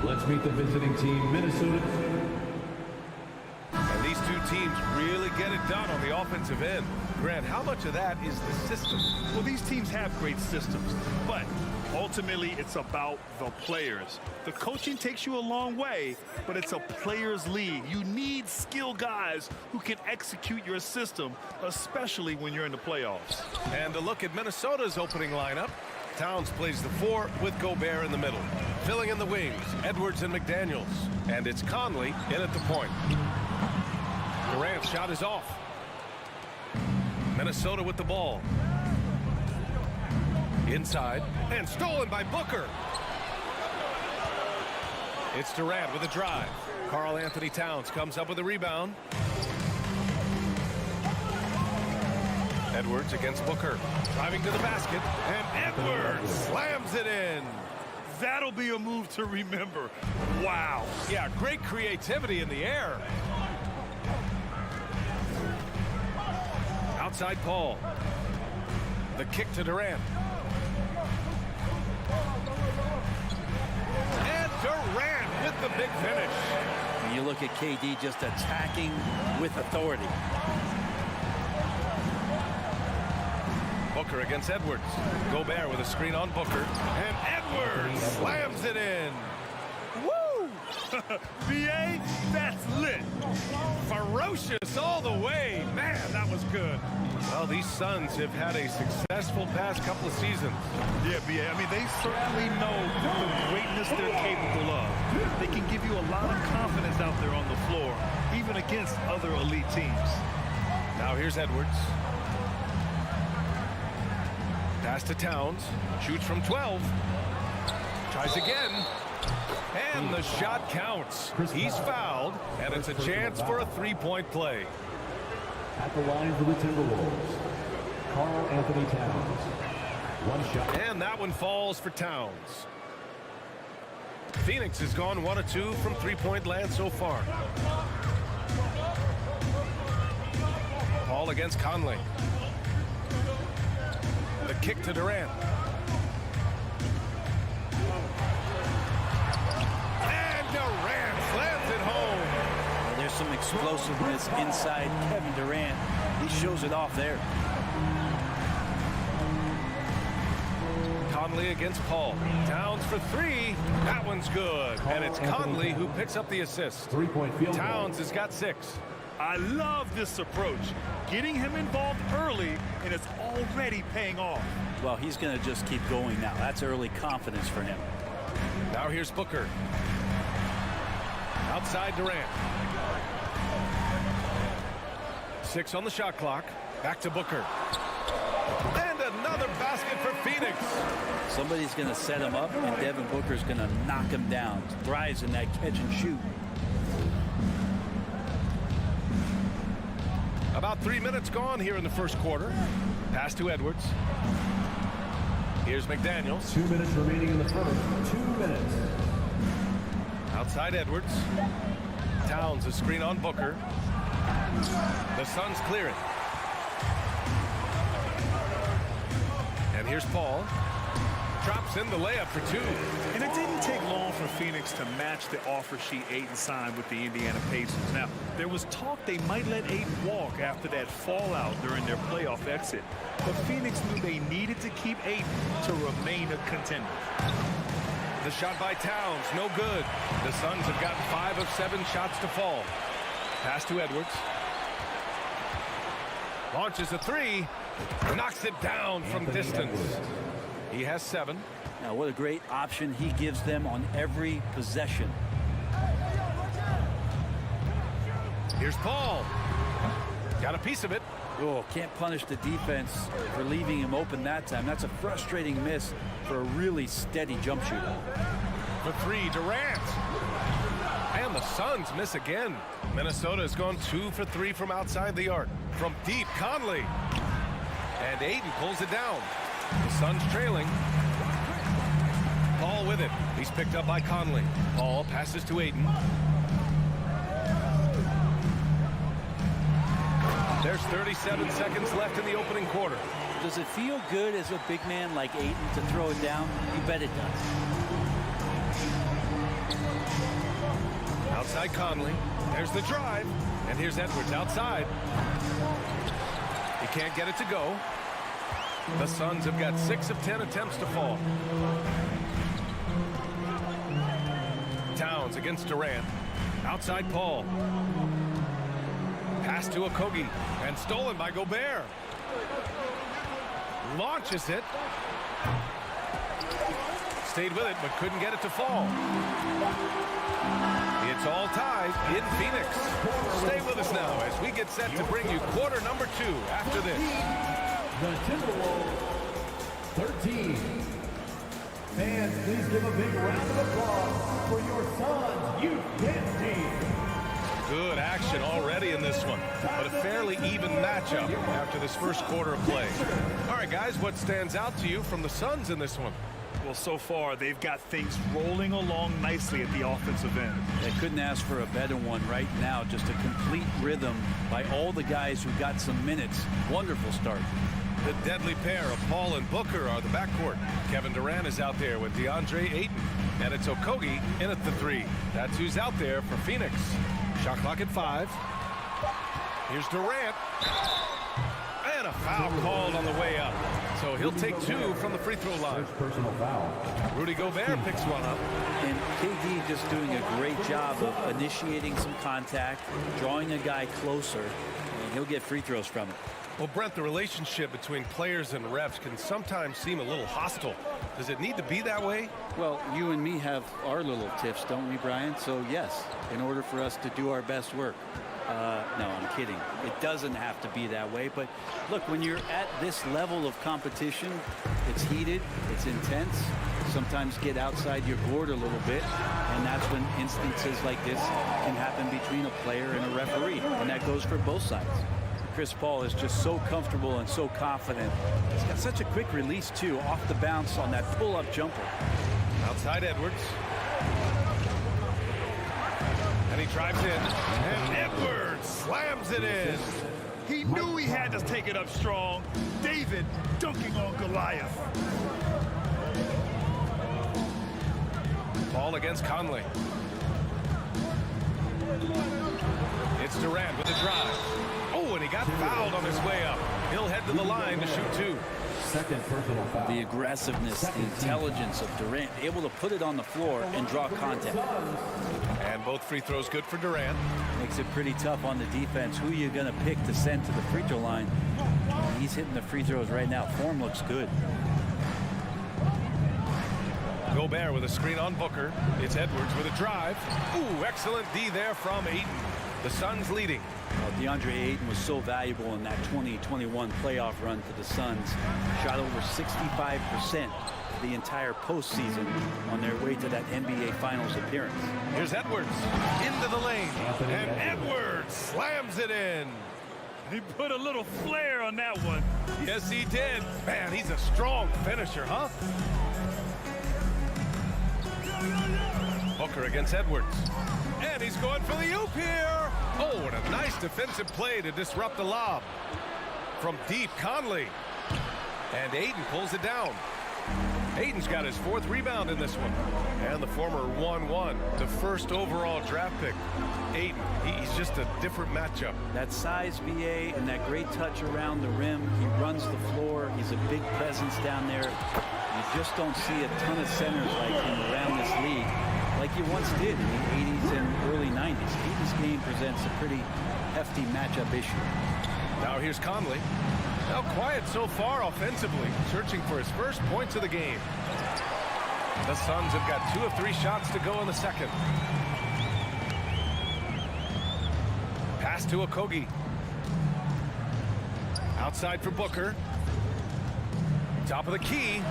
Let's meet the visiting team, Minnesota. And these two teams really get it done on the offensive end. Grant, how much of that is the system? Well, these teams have great systems, but ultimately it's about the players. The coaching takes you a long way, but it's a players' league. You need skilled guys who can execute your system, especially when you're in the playoffs. And a look at Minnesota's opening lineup. Towns plays the 4 with Gobert in the middle. Filling in the wings, Edwards and McDaniels. And it's Conley in at the point. Durant's shot is off. Minnesota with the ball. Inside, and stolen by Booker. It's Durant with a drive. Karl Anthony Towns comes up with a rebound. Edwards against Booker. Driving to the basket, and Edwards slams it in. That'll be a move to remember. Wow. Yeah, great creativity in the air. Outside Paul. The kick to Durant. And Durant with the big finish. And you look at KD just attacking with authority. Booker against Edwards. Gobert with a screen on Booker. And Edwards slams it in. Woo! BA, that's lit. Ferocious all the way. Man, that was good. Well, these Suns have had a successful past couple of seasons. Yeah, BA. I mean, they certainly know the greatness they're capable of. They can give you a lot of confidence out there on the floor, even against other elite teams. Now here's Edwards. Pass to Towns. Shoots from 12. Tries again. And the shot counts. He's fouled, and it's a chance for a three-point play. At the line for the Timberwolves, Karl Anthony Towns. One shot. And that one falls for Towns. Phoenix has gone 1 of 2 from three-point land so far. Paul against Conley. The kick to Durant. And Durant slams it home. Well, there's some explosiveness inside Kevin Durant. He shows it off there. Conley against Paul. Towns for 3. That one's good. And it's Conley who picks up the assist. Three-point field. Towns has got 6. I love this approach. Getting him involved early, and it's already paying off. Well, he's going to just keep going now. That's early confidence for him. Now here's Booker. Outside Durant. 6 on the shot clock. Back to Booker. And another basket for Phoenix. Somebody's going to set him up, and Devin Booker's going to knock him down. Thrives in that catch and shoot. About 3 minutes gone here in the first quarter. Pass to Edwards. Here's McDaniels. 2 minutes remaining in the first. 2 minutes. Outside Edwards. Towns a screen on Booker. The Suns clear it. And here's Paul. drops in the layup for two. And it didn't take long for Phoenix to match the offer sheet Ayton signed with the Indiana Pacers. Now, there was talk they might let Ayton walk after that fallout during their playoff exit. But Phoenix knew they needed to keep Ayton to remain a contender. The shot by Towns, no good. The Suns have gotten 5 of 7 shots to fall. Pass to Edwards. Launches a three. Knocks it down from distance. He has 7. Now, what a great option he gives them on every possession. Here's Paul. Got a piece of it. Oh, can't punish the defense for leaving him open that time. That's a frustrating miss for a really steady jump shooter. For 3, Durant. And the Suns miss again. Minnesota has gone 2 for 3 from outside the arc. From deep, Conley. And Ayton pulls it down. The Suns trailing. Paul with it. He's picked up by Conley. Paul passes to Ayton. There's 37 seconds left in the opening quarter. Does it feel good as a big man like Ayton to throw it down? You bet it does. Outside Conley. There's the drive. And here's Edwards outside. He can't get it to go. The Suns have got 6 of 10 attempts to fall. Towns against Durant. Outside Paul. Pass to Okogie. And stolen by Gobert. Launches it. Stayed with it, but couldn't get it to fall. It's all tied in Phoenix. Stay with us now as we get set to bring you quarter number 2 after this. The Timberwolves 13. Fans, please give a big round of applause for your Suns youth dance team. Good action already in this one, but a fairly even matchup after this first quarter of play. All right, guys, what stands out to you from the Suns in this one? Well, so far, they've got things rolling along nicely at the offensive end. They couldn't ask for a better one right now. Just a complete rhythm by all the guys who got some minutes. Wonderful start. The deadly pair of Paul and Booker are the backcourt. Kevin Durant is out there with DeAndre Ayton. And it's Okogie in at the 3. That's who's out there for Phoenix. Shot clock at 5. Here's Durant. And a foul called on the way up. So he'll take 2 from the free throw line. Personal foul. Rudy Gobert picks one up. And KD just doing a great job of initiating some contact, drawing a guy closer, and he'll get free throws from it. Well, Brent, the relationship between players and refs can sometimes seem a little hostile. Does it need to be that way? Well, you and me have our little tiffs, don't we, Brian? So, yes, in order for us to do our best work. No, I'm kidding. It doesn't have to be that way. But look, when you're at this level of competition, it's heated, it's intense. Sometimes get outside your board a little bit, and that's when instances like this can happen between a player and a referee, and that goes for both sides. Chris Paul is just so comfortable and so confident. He's got such a quick release, too, off the bounce on that pull-up jumper. Outside Edwards. And he drives in. And Edwards slams it in. He knew he had to take it up strong. David dunking on Goliath. Paul against Conley. It's Durant with the drive. Oh, and he got fouled on his way up. He'll head to the line to shoot 2. Second personal foul. The aggressiveness, the intelligence of Durant, able to put it on the floor and draw contact. And both free throws good for Durant. Makes it pretty tough on the defense. Who are you going to pick to send to the free throw line? He's hitting the free throws right now. Form looks good. Gobert with a screen on Booker. It's Edwards with a drive. Ooh, excellent D there from Ayton. The Suns leading. DeAndre Ayton was so valuable in that 2021 playoff run for the Suns. Shot over 65% the entire postseason on their way to that NBA Finals appearance. Here's Edwards into the lane. And Edwards slams it in. He put a little flair on that one. Yes, he did. Man, he's a strong finisher, huh? Booker against Edwards. And he's going for the oop here. Oh, and a nice defensive play to disrupt the lob. From deep, Conley. And Ayton pulls it down. Ayton's got his 4th rebound in this one. And the former 1-1, the first overall draft pick. Ayton, he's just a different matchup. That size VA and that great touch around the rim. He runs the floor. He's a big presence down there. You just don't see a ton of centers like him around this league like you once did in the 80s and early 90s. Ayton's game presents a pretty hefty matchup issue. Now here's Conley. Now quiet so far offensively, searching for his first points of the game. The Suns have got 2 of 3 shots to go in the second. Pass to Okogie. Outside for Booker. Top of the key.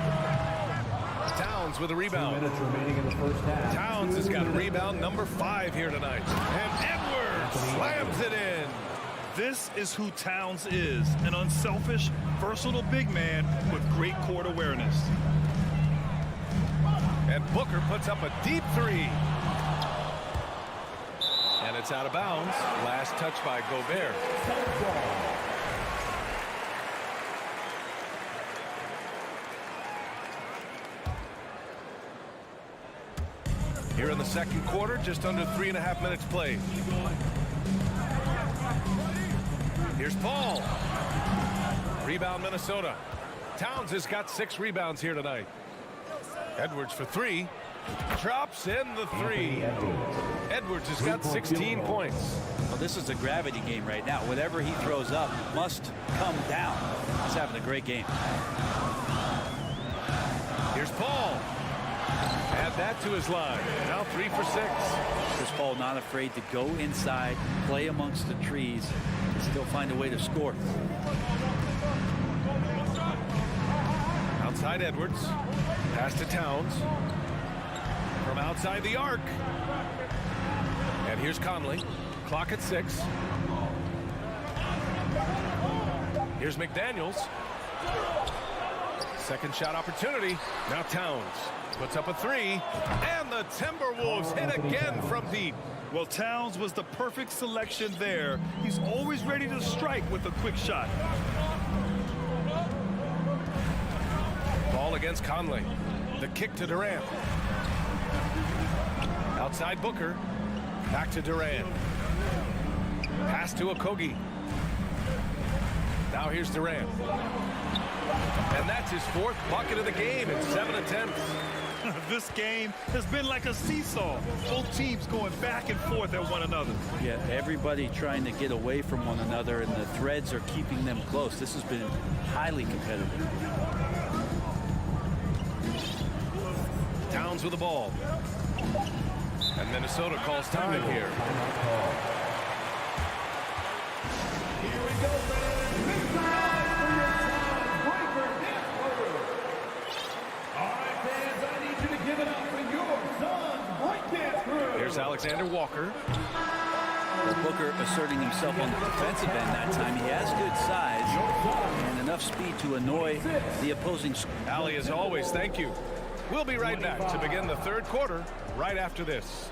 Towns with a rebound. 2 minutes remaining in the first half. Towns has got a rebound number 5 here tonight. And Edwards slams it in. This is who Towns is, an unselfish, versatile big man with great court awareness. And Booker puts up a deep 3. And it's out of bounds. Last touch by Gobert. Here in the second quarter, just under 3.5 minutes played. Here's Paul. Rebound Minnesota. Towns has got 6 rebounds here tonight. Edwards for 3. Drops in the 3. Edwards has got 16 points. Well, this is a gravity game right now. Whatever he throws up must come down. He's having a great game. Here's Paul. Add that to his line. Now 3 for 6. Chris Paul not afraid to go inside, play amongst the trees, and still find a way to score. Outside Edwards. Pass to Towns. From outside the arc. And here's Conley. Clock at 6. Here's McDaniels. Second shot opportunity. Now Towns puts up a 3. And the Timberwolves hit again from deep. Well, Towns was the perfect selection there. He's always ready to strike with a quick shot. Ball against Conley. The kick to Durant. Outside Booker. Back to Durant. Pass to Okogie. Now here's Durant. And that's his 4th bucket of the game in 7 attempts. This game has been like a seesaw. Both teams going back and forth at one another. Yeah, everybody trying to get away from one another, and the threads are keeping them close. This has been highly competitive. Towns with the ball. And Minnesota calls time here. Here we go, man. Big time for your Suns breaker dance crew. All right, fans, I need you to give it up for your Suns break dance crew. Here's Alexander Walker. Well, Booker asserting himself on the defensive end that time. He has good size and enough speed to annoy the opposing. Ali, as always, thank you. We'll be right back to begin the third quarter right after this.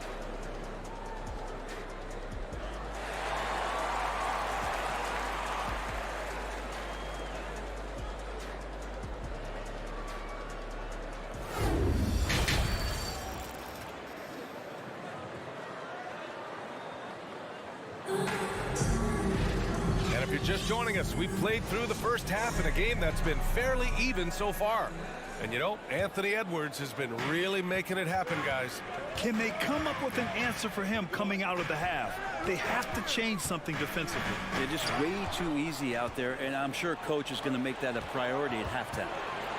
And if you're just joining us, we've played through the first half in a game that's been fairly even so far. And you know, Anthony Edwards has been really making it happen, guys. Can they come up with an answer for him coming out of the half? They have to change something defensively. They're just way too easy out there, and I'm sure coach is going to make that a priority at halftime.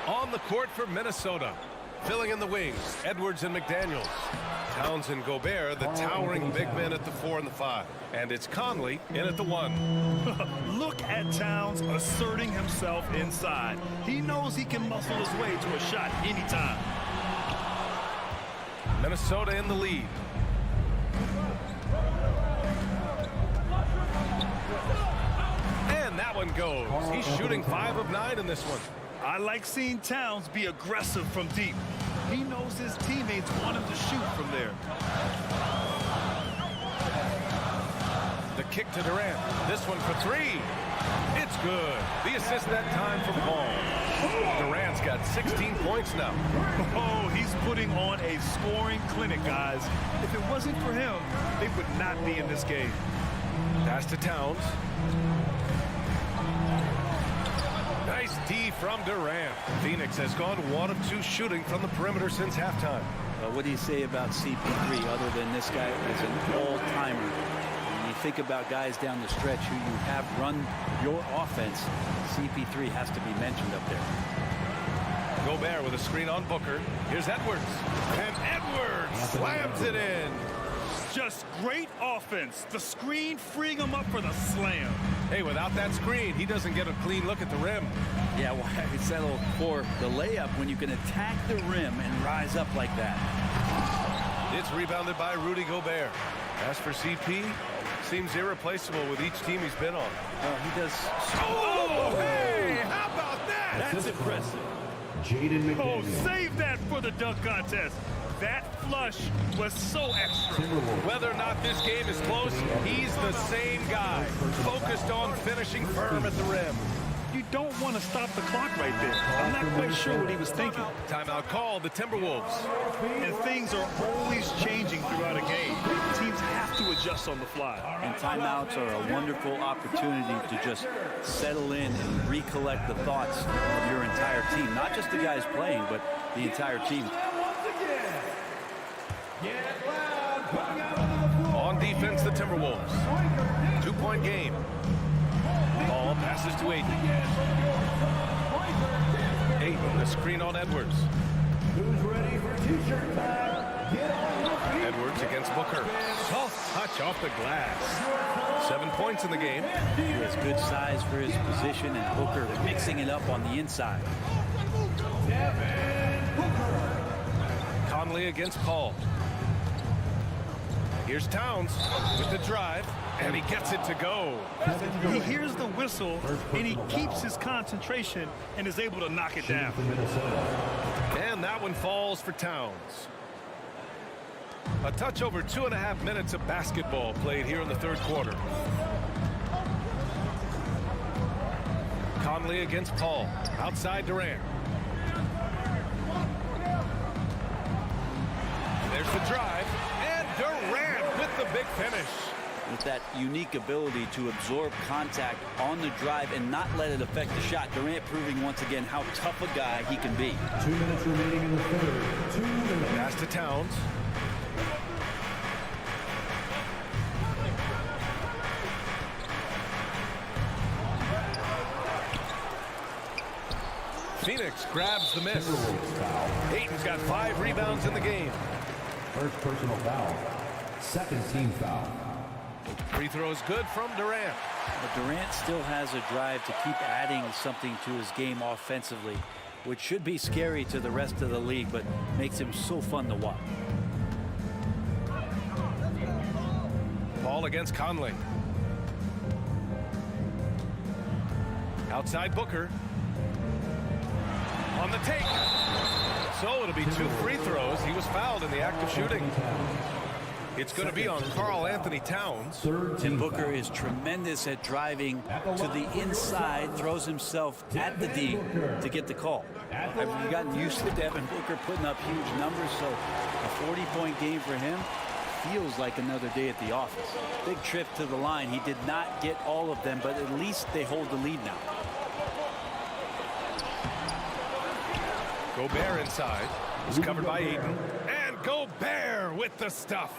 On the court for Minnesota, filling in the wings, Edwards and McDaniels. Towns and Gobert, the towering big men at the 4 and the 5. And it's Conley in at the 1. Look at Towns asserting himself inside. He knows he can muscle his way to a shot anytime. Minnesota in the lead. And that one goes. He's shooting 5 of 9 in this one. I like seeing Towns be aggressive from deep. He knows his teammates want him to shoot from there. The kick to Durant. This one for 3. It's good. The assist that time from Paul. Durant's got 16 points now. Oh, he's putting on a scoring clinic, guys. If it wasn't for him, they would not be in this game. Pass to Towns. Nice D from Durant. Phoenix has gone 1 of 2 shooting from the perimeter since halftime. What do you say about CP3 other than this guy is an all-timer? When you think about guys down the stretch who you have run your offense, CP3 has to be mentioned up there. Gobert with a screen on Booker. Here's Edwards. And Edwards slams it in. Just great offense. The screen freeing him up for the slam. Hey, without that screen, he doesn't get a clean look at the rim. Yeah, why settle for the layup when you can attack the rim and rise up like that? It's rebounded by Rudy Gobert. As for CP, seems irreplaceable with each team he's been on. He does. Oh, hey, how about that? That's impressive. Oh, save that for the dunk contest. That flush was so extra. Whether or not this game is close, he's the same guy, focused on finishing firm at the rim. You don't want to stop the clock right there. I'm not quite sure what he was thinking. Timeout called, the Timberwolves. And things are always changing throughout a game. Teams have to adjust on the fly. And timeouts are a wonderful opportunity to just settle in and recollect the thoughts of your entire team. Not just the guys playing, but the entire team. On defense, the Timberwolves. 2-point game. Ball passes to Ayton. Ayton, the screen on Edwards. Who's ready for t-shirt time? Get on. Edwards against Booker. Soft touch off the glass. 7 points in the game. He has good size for his position, and Booker mixing it up on the inside. Conley against Paul. Here's Towns with the drive, and he gets it to go. He hears the whistle, and he keeps his concentration and is able to knock it down. And that one falls for Towns. A touch over 2.5 minutes of basketball played here in the third quarter. Conley against Paul. Outside Durant. There's the drive. And Durant with the big finish. With that unique ability to absorb contact on the drive and not let it affect the shot. Durant proving once again how tough a guy he can be. 2 minutes remaining in the third. 2 minutes. Pass to Towns. Phoenix grabs the miss. Ayton's got 5 rebounds in the game. First personal foul. Second team foul. Free throw is good from Durant. But Durant still has a drive to keep adding something to his game offensively, which should be scary to the rest of the league, but makes him so fun to watch. Paul against Conley. Outside Booker. On the take. So it'll be 2 free throws. He was fouled in the act of shooting. It's going to be on Karl Anthony Towns. And Booker is tremendous at driving to the inside, throws himself at the D to get the call. Have you gotten used to Devin Booker putting up huge numbers? So a 40-point game for him feels like another day at the office. Big trip to the line. He did not get all of them, but at least they hold the lead now. Gobert inside. He's covered by Ayton. And Gobert with the stuff.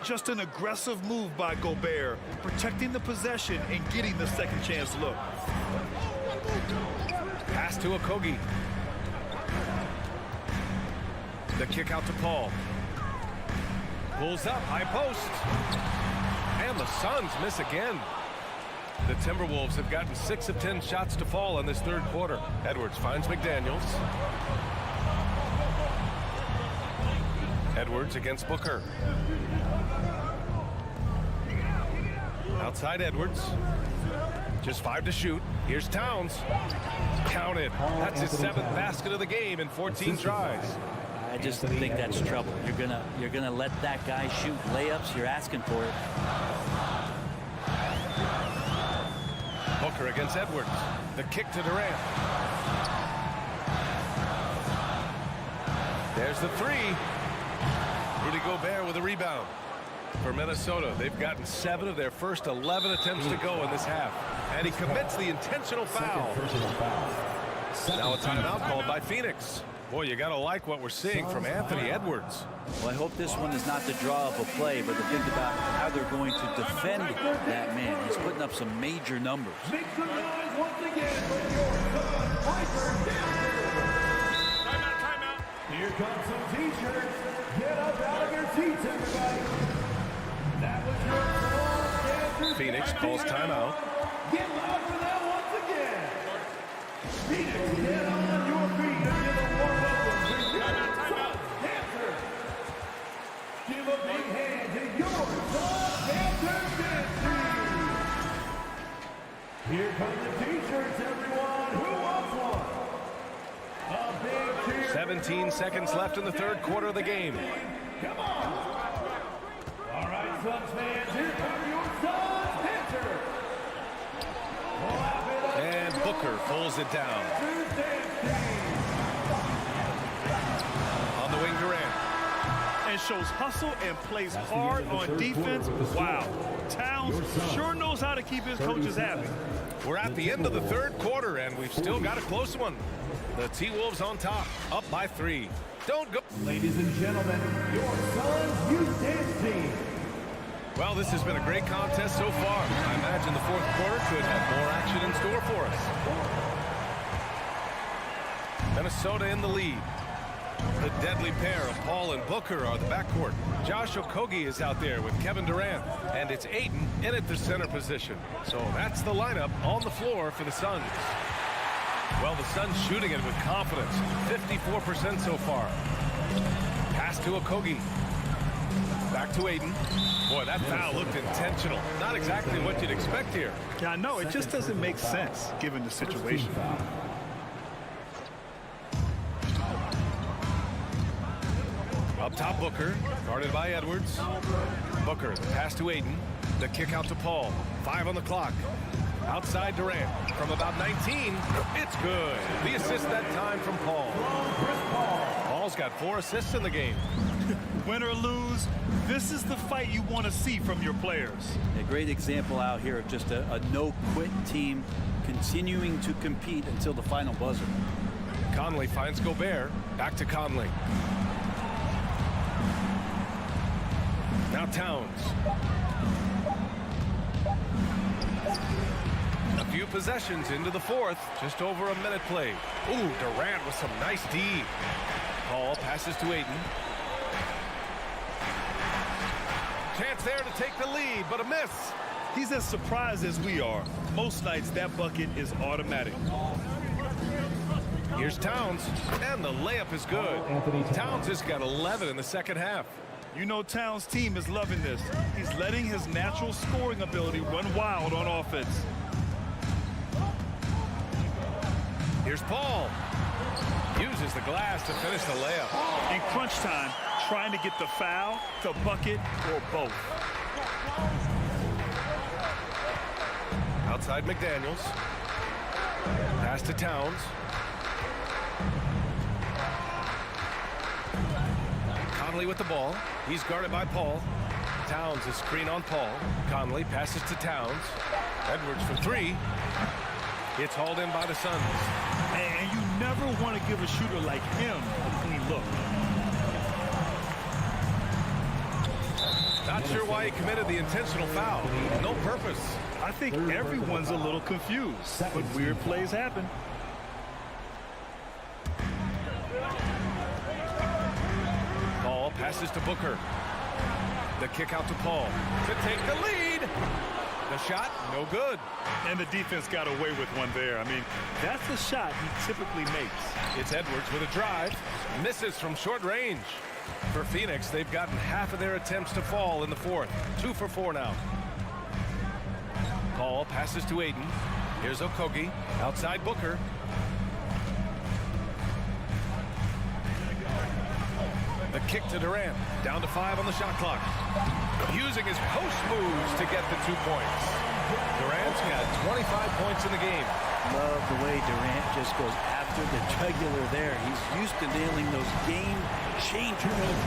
Just an aggressive move by Gobert, protecting the possession and getting the second chance look. Pass to Okogie. The kick out to Paul. Pulls up, high post. And the Suns miss again. The Timberwolves have gotten 6 of 10 shots to fall in this third quarter. Edwards finds McDaniels. Edwards against Booker. Outside Edwards. Just 5 to shoot. Here's Towns. Counted. That's his 7th basket of the game in 14 tries. I just think that's trouble. You're gonna let that guy shoot layups. You're asking for it. Booker against Edwards. The kick to Durant. There's the three. Rudy Gobert with a rebound. For Minnesota, they've gotten 7 of their first 11 attempts to go in this half. And he commits the intentional foul. Now a timeout called by Phoenix. Boy, you got to like what we're seeing from Anthony Edwards. Well, I hope this one is not the draw of a play, but to think about how they're going to defend that man. He's putting up some major numbers. Make some noise once again for your son, Piper Denver. Timeout. Here comes some T-shirts. Get up out of your seats, everybody. That was your son, Phoenix calls timeout. Get loud for that once again. Phoenix, get on your feet and give a warm welcome to your son, Dancer. Give a big hand to your son, Dancer Dancy. Here come the T-shirts, everyone. Who wants one? A big cheer. 17 seconds left in the third quarter of the game. Come on. All right, Suns fans, here come your son's Dancer. And Booker pulls it down. On the wing, Durant. And shows hustle and plays hard on defense. Wow. Towns sure knows how to keep his coaches happy. We're at the end of the third quarter, and we've still got a close one. The T-Wolves on top, up by 3. Don't go. Ladies and gentlemen, your son's youth dance team. Well, this has been a great contest so far. I imagine the fourth quarter could have more action in store for us. Minnesota in the lead. The deadly pair of Paul and Booker are the backcourt. Josh Okogie is out there with Kevin Durant, and it's Ayton in at the center position. So that's the lineup on the floor for the Suns. Well, the Suns shooting it with confidence. 54% so far. Pass to Okogie. Back to Ayton. Boy, that foul looked intentional. Not exactly what you'd expect here. Yeah, I know. It just doesn't make sense given the situation. Up top, Booker, guarded by Edwards. Booker, the pass to Ayton. The kick out to Paul. 5 on the clock. Outside Durant from about 19. It's good. The assist that time from Paul. Paul's got 4 assists in the game. Win or lose, this is the fight you want to see from your players. A great example out here of just a no-quit team continuing to compete until the final buzzer. Conley finds Gobert. Back to Conley. Now Towns. A few possessions into the fourth. Just over a minute played. Ooh, Durant with some nice D. Paul passes to Ayton. Chance there to take the lead, but a miss. He's as surprised as we are. Most nights that bucket is automatic. Here's Towns, and the layup is good. Towns has got 11 in the second half. You know Towns' team is loving this. He's letting his natural scoring ability run wild on offense. Here's Paul. Uses the glass to finish the layup. In crunch time, trying to get the foul, the bucket, or both. Outside McDaniels. Pass to Towns. Conley with the ball. He's guarded by Paul. Towns is screen on Paul. Conley passes to Towns. Edwards for 3. It's hauled in by the Suns. And you never want to give a shooter like him a clean look. Not sure why he committed the intentional foul. No purpose. I think everyone's a little confused, but weird plays happen. Paul passes to Booker. The kick out to Paul to take the lead. The shot, no good. And the defense got away with one there. I mean, that's the shot he typically makes. It's Edwards with a drive. Misses from short range. For Phoenix, they've gotten half of their attempts to fall in the fourth. 2 for 4 now. Paul passes to Ayton. Here's Okogie. Outside Booker. The kick to Durant. Down to 5 on the shot clock. Using his post moves to get the 2 points. Durant's got 25 points in the game. Love the way Durant just goes after after the jugular there. He's used to nailing those game changers.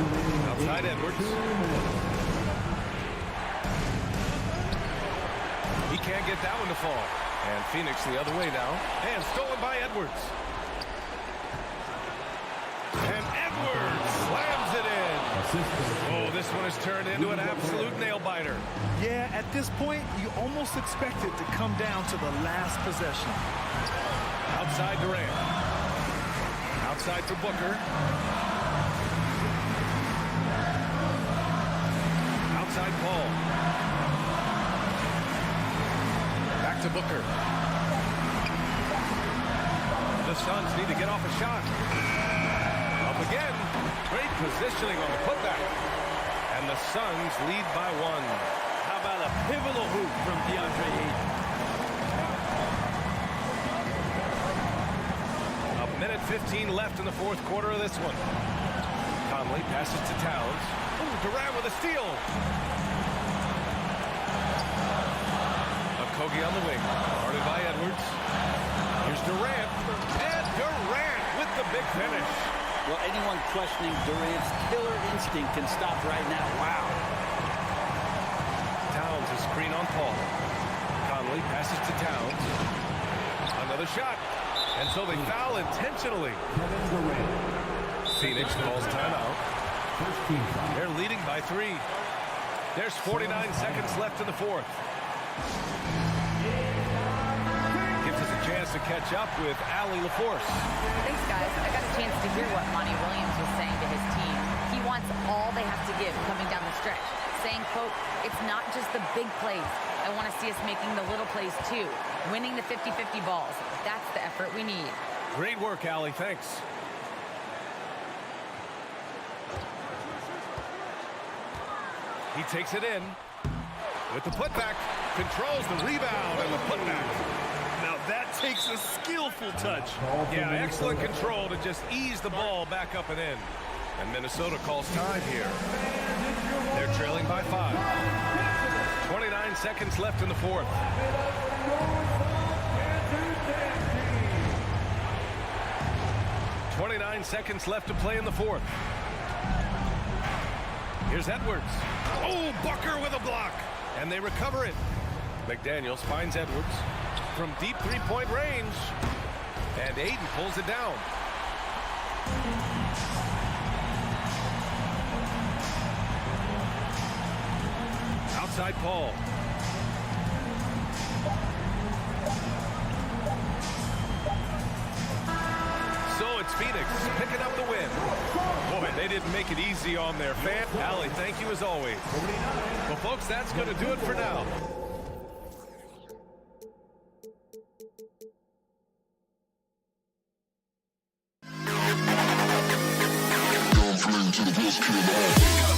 Outside Edwards. He can't get that one to fall. And Phoenix the other way now. And stolen by Edwards. And Edwards slams it in. Oh, this one has turned into an absolute nail-biter. Yeah, at this point, you almost expect it to come down to the last possession. Outside Durant. Outside for Booker. Outside Paul. Back to Booker. The Suns need to get off a shot. Up again. Great positioning on the putback. And the Suns lead by 1. How about a pivotal hoop from DeAndre Ayton? A minute 15 left in the fourth quarter of this one. Conley passes to Towns. Ooh, Durant with a steal. Okogie on the wing. Guarded by Edwards. Here's Durant. And Durant with the big finish. Well, anyone questioning Durant's killer instinct can stop right now. Wow. Towns is screen on Paul. Conley passes to Towns. Another shot. And so they foul intentionally. Phoenix calls timeout. They're leading by 3. There's 49 seconds left in the fourth. Gives us a chance to catch up with Allie LaForce. Thanks, guys. I got a chance to hear what Monty Williams was saying to his team. He wants all they have to give coming down the stretch. Saying, quote, it's not just the big plays. I want to see us making the little plays, too. Winning the 50-50 balls. That's the effort we need. Great work, Allie. Thanks. He takes it in with the putback. Controls the rebound and the putback. Now that takes a skillful touch. Yeah, excellent control to just ease the ball back up and in. And Minnesota calls time here. They're trailing by 5. 29 seconds left in the fourth. .29 seconds left to play in the fourth. Here's Edwards. Oh, Booker with a block. And they recover it. McDaniels finds Edwards from deep three-point range. And Ayton pulls it down. Outside Paul. So it's Phoenix picking up the win. Boy, they didn't make it easy on their fan. Allie, thank you as always. Well, folks, that's going to do it for now. To the best kid.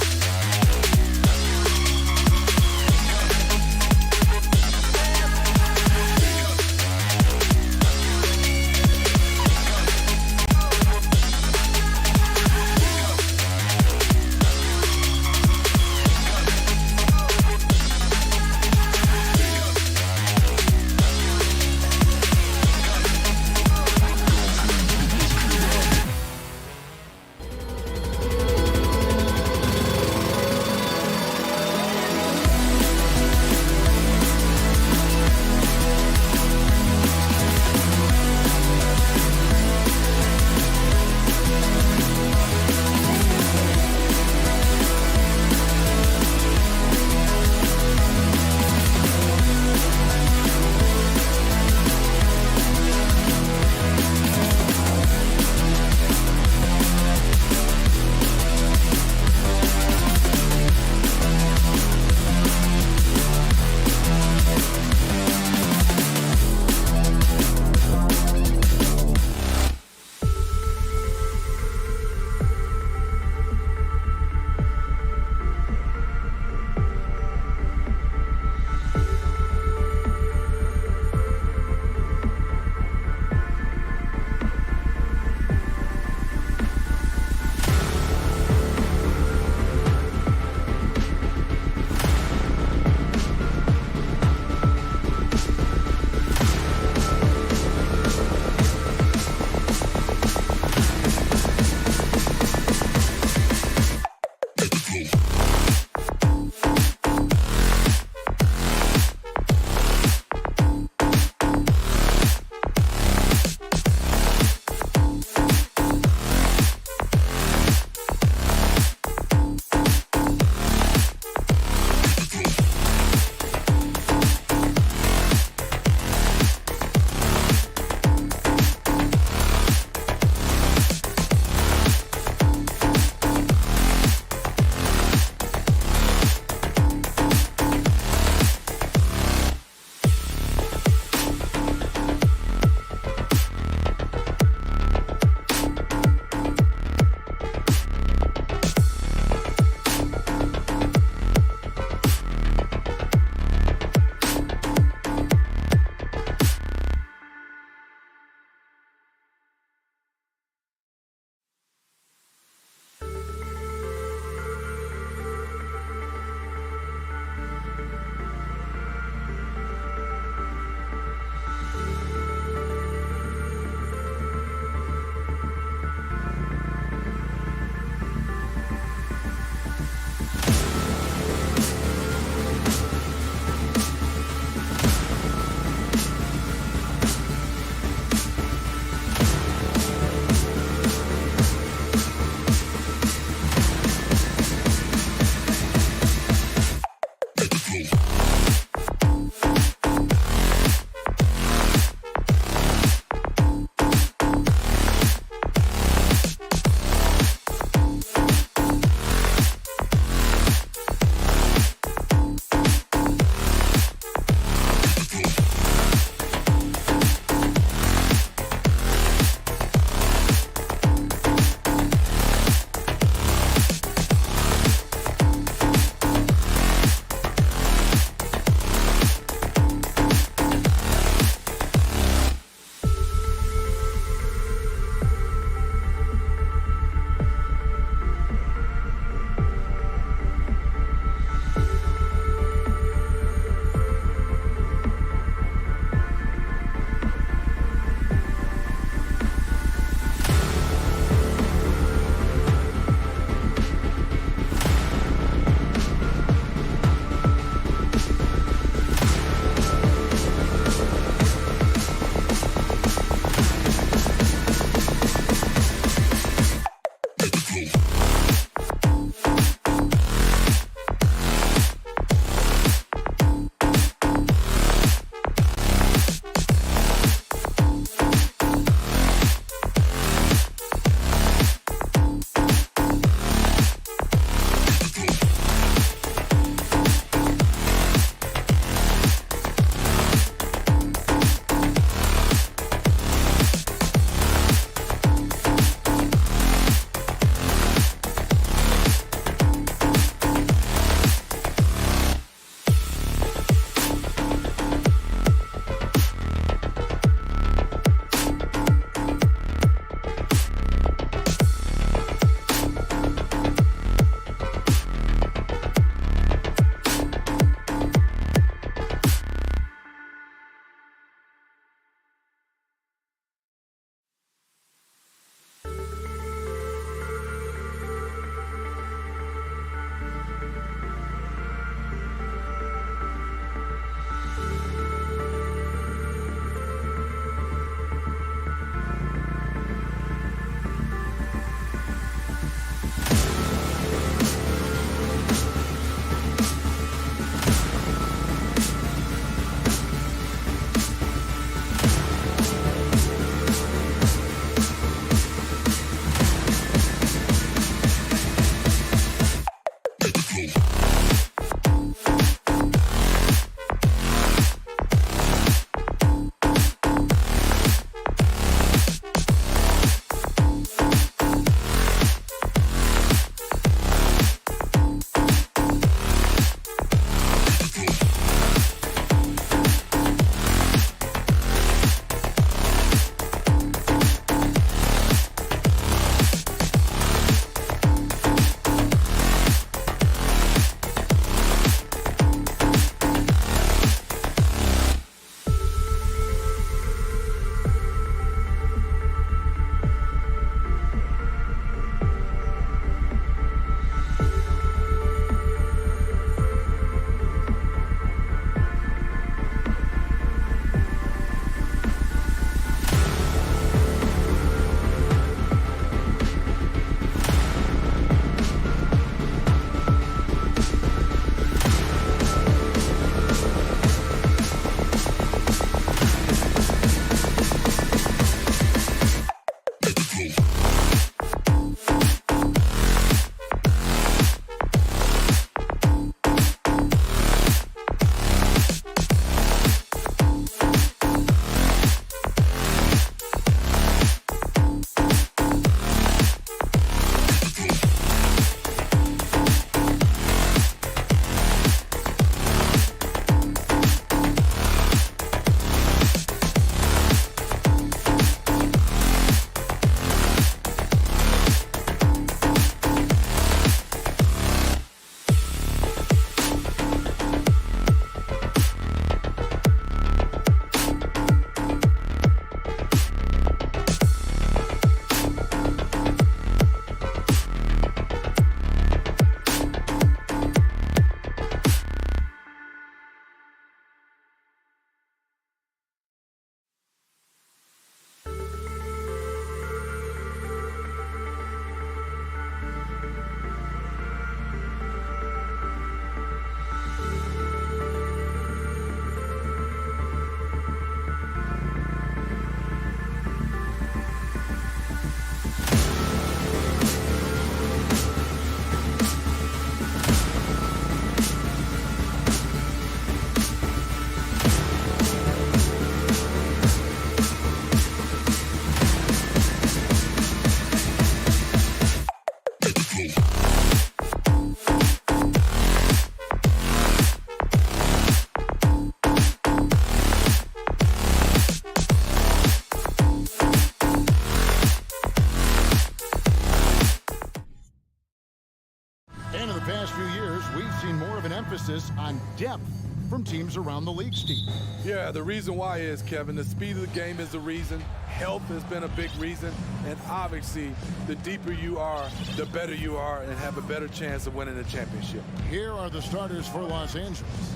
emphasis on depth from teams around the league, Steve. Yeah, the reason why is, Kevin, the speed of the game is the reason. Health has been a big reason. And obviously, the deeper you are, the better you are and have a better chance of winning the championship. Here are the starters for Los Angeles.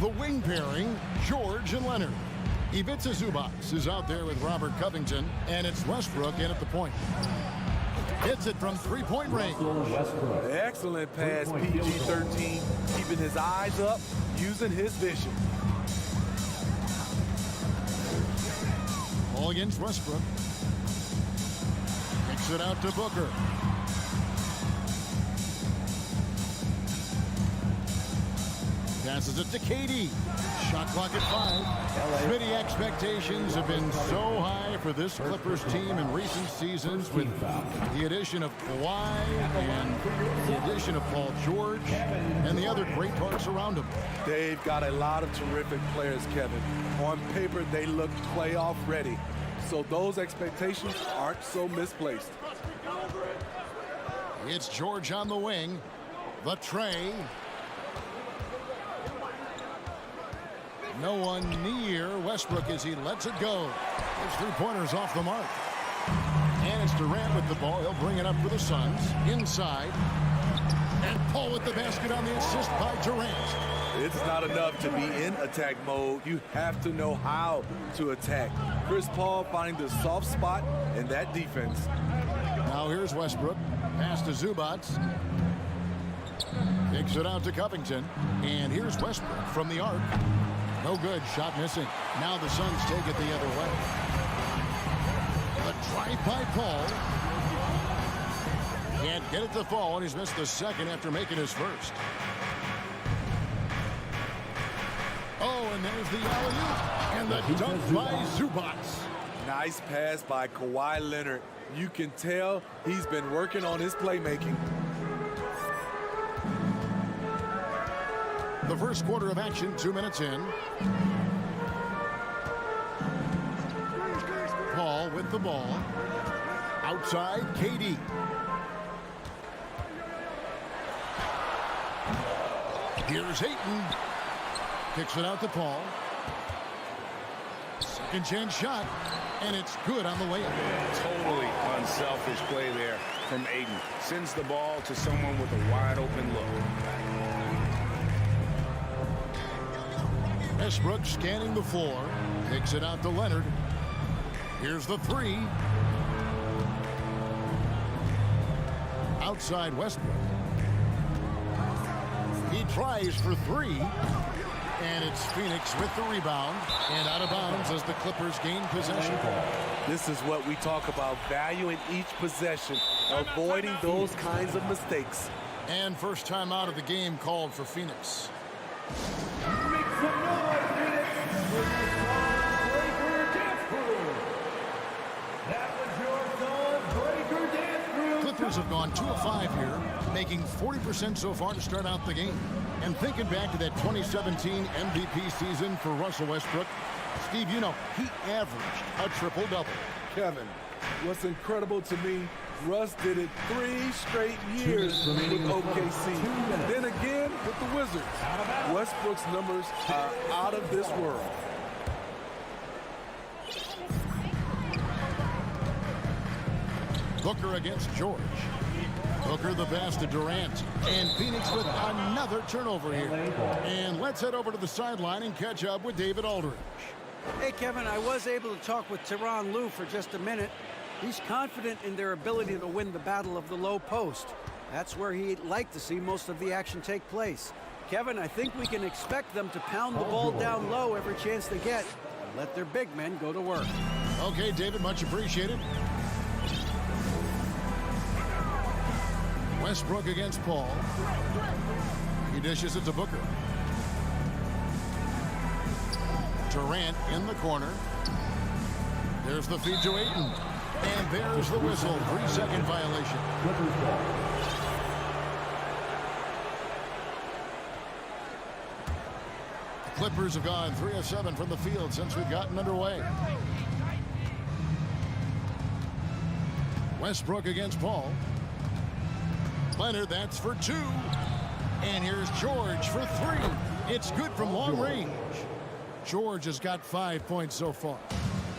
The wing pairing, George and Leonard. Ivica Zubac is out there with Robert Covington, and it's Westbrook in at the point. Hits it from three-point range. Excellent pass, PG-13, keeping his eyes up, using his vision. Ball against Westbrook. Kicks it out to Booker. Passes it to KD. Shot clock at 5. Many expectations have been so high for this Clippers team in recent seasons with the addition of Kawhi and the addition of Paul George and the other great parts around him. They've got a lot of terrific players, Kevin. On paper, they look playoff ready. So those expectations aren't so misplaced. It's George on the wing. The tray. No one near Westbrook as he lets it go. His three-pointers off the mark. And it's Durant with the ball. He'll bring it up for the Suns. Inside. And Paul with the basket on the assist by Durant. It's not enough to be in attack mode. You have to know how to attack. Chris Paul finding the soft spot in that defense. Now here's Westbrook. Pass to Zubac. Kicks it out to Covington. And here's Westbrook from the arc. No good. Shot missing. Now the Suns take it the other way. The drive by Paul. Can't get it to fall, and he's missed the second after making his first. Oh, and there's the alley-oop. And the dunk by Zubac. Nice pass by Kawhi Leonard. You can tell he's been working on his playmaking. The first quarter of action, 2 minutes in. Paul with the ball. Outside, KD. Here's Ayton. Kicks it out to Paul. Second chance shot. And it's good on the layup. Totally unselfish play there from Ayton. Sends the ball to someone with a wide open look. Westbrook scanning the floor. Kicks it out to Leonard. Here's the three. Outside Westbrook. He tries for three. And it's Phoenix with the rebound. And out of bounds as the Clippers gain possession. This is what we talk about, valuing each possession, avoiding those kinds of mistakes. And first time out of the game called for Phoenix. Clippers have gone 2 of 5 here, making 40% so far to start out the game. And thinking back to that 2017 MVP season for Russell Westbrook, Steve, you know, he averaged a triple-double. Kevin, what's incredible to me, Russ did it 3 straight years with OKC. Then again with the Wizards. Westbrook's numbers are out of this world. Booker against George. Booker the pass to Durant. And Phoenix with another turnover here. And let's head over to the sideline and catch up with David Aldridge. Hey, Kevin, I was able to talk with Tyronn Lue for just a minute. He's confident in their ability to win the battle of the low post. That's where he'd like to see most of the action take place. Kevin, I think we can expect them to pound the ball down low every chance they get and let their big men go to work. Okay, David, much appreciated. Westbrook against Paul. He dishes it to Booker. Durant in the corner. There's the feed to Ayton. And there's the whistle. 3-second violation. The Clippers have gone 3 of 7 from the field since we've gotten underway. Westbrook against Paul. Leonard, that's for 2. And here's George for three. It's good from long range. George has got 5 points so far.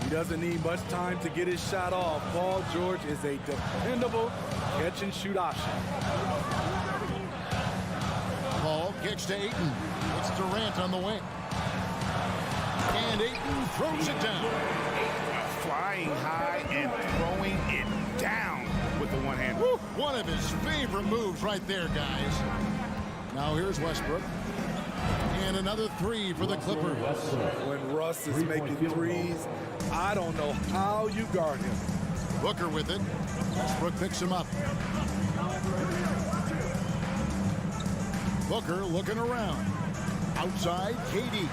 He doesn't need much time to get his shot off. Paul George is a dependable catch-and-shoot option. Paul kicks to Ayton. It's Durant on the wing. And Ayton throws it down. Flying high and throwing it down with the one hand. Woo, one of his favorite moves right there, guys. Now here's Westbrook. And another three for the Clippers. When Russ is making threes, I don't know how you guard him. Booker with it. Westbrook picks him up. Booker looking around. Outside, KD.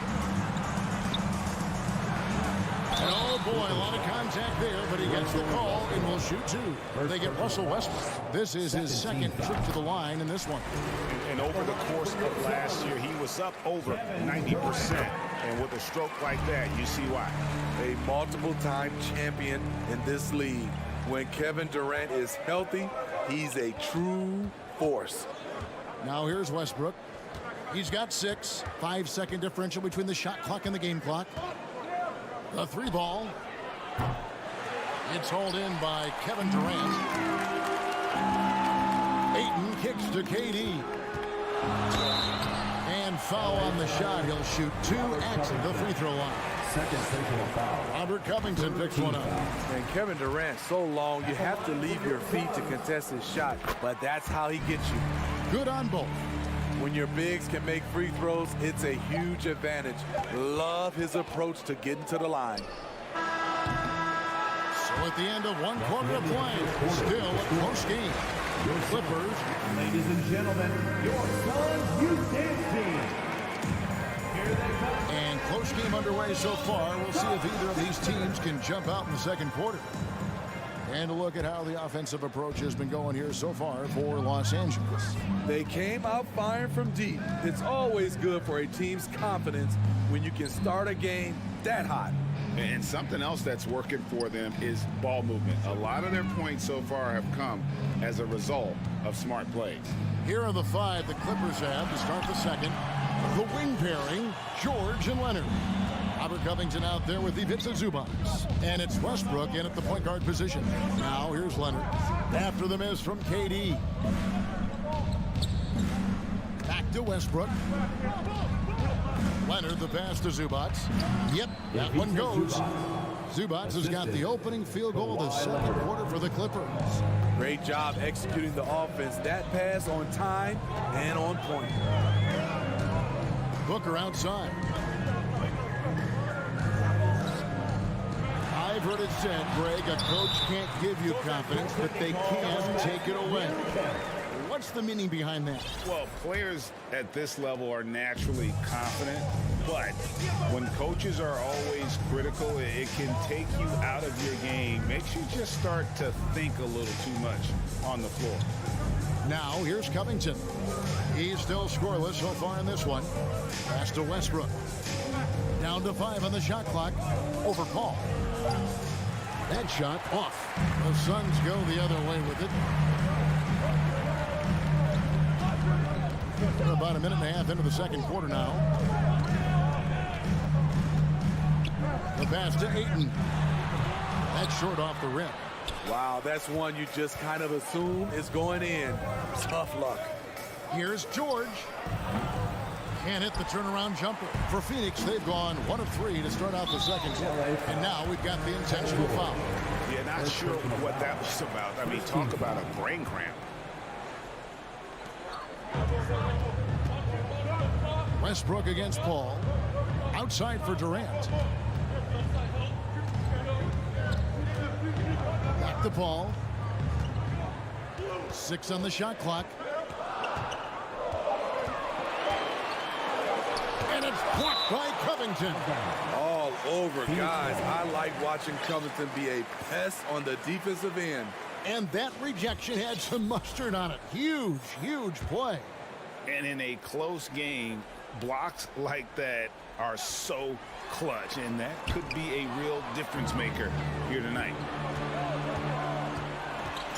And oh boy, a lot of contact there, but he gets the call and will shoot two. They get Russell Westbrook. This is his second trip to the line in this one. And over the course of last year, he was up over 90%. And with a stroke like that, you see why. A multiple-time champion in this league. When Kevin Durant is healthy, he's a true force. Now here's Westbrook. He's got 6. 5-second differential between the shot clock and the game clock. The three ball. It's hauled in by Kevin Durant. Ayton kicks to KD. And foul on the shot. He'll shoot 2 at the free throw line. Second personal foul. Robert Covington picks one up. And Kevin Durant, so long, you have to leave your feet to contest his shot, but that's how he gets you. Good on both. When your bigs can make free throws, it's a huge advantage. Love his approach to getting to the line. So at the end of one quarter of play, still a close game. Your Clippers. Ladies and gentlemen, your Suns Youth Dance Team. Here they come. And close game underway so far. We'll see if either of these teams can jump out in the second quarter. And a look at how the offensive approach has been going here so far for Los Angeles. They came out firing from deep. It's always good for a team's confidence when you can start a game that hot. And something else that's working for them is ball movement. A lot of their points so far have come as a result of smart plays. Here are the 5 the Clippers have to start the second. The wing pairing, George and Leonard. Robert Covington out there with Ivica Zubac. And it's Westbrook in at the point guard position. Now here's Leonard. After the miss from KD. Back to Westbrook. Leonard the pass to Zubac. Yep, that one goes. Zubac has got the opening field goal of the second quarter for the Clippers. Great job executing the offense. That pass on time and on point. Booker outside. I've heard it said, Greg, a coach can't give you confidence, but they can take it away. What's the meaning behind that? Well, players at this level are naturally confident, but when coaches are always critical, it can take you out of your game. Makes you just start to think a little too much on the floor. Now, here's Covington. He's still scoreless so far in this one. Pass to Westbrook. Down to 5 on the shot clock. Over Paul. That shot off. The Suns go the other way with it. We're about a minute and a half into the second quarter now. The pass to Ayton. That's short off the rim. Wow, that's one you just kind of assume is going in. Tough luck. Here's George. Can't hit the turnaround jumper. For Phoenix, they've gone 1 of 3 to start out the second quarter. And now we've got the intentional foul. Yeah, not sure what that was about. I mean, talk about a brain cramp. Westbrook against Paul. Outside for Durant. Back to Paul. 6 on the shot clock. And it's blocked by Covington. All over, guys. I like watching Covington be a pest on the defensive end. And that rejection had some mustard on it. Huge, huge play. And in a close game, blocks like that are so clutch, and that could be a real difference maker here tonight.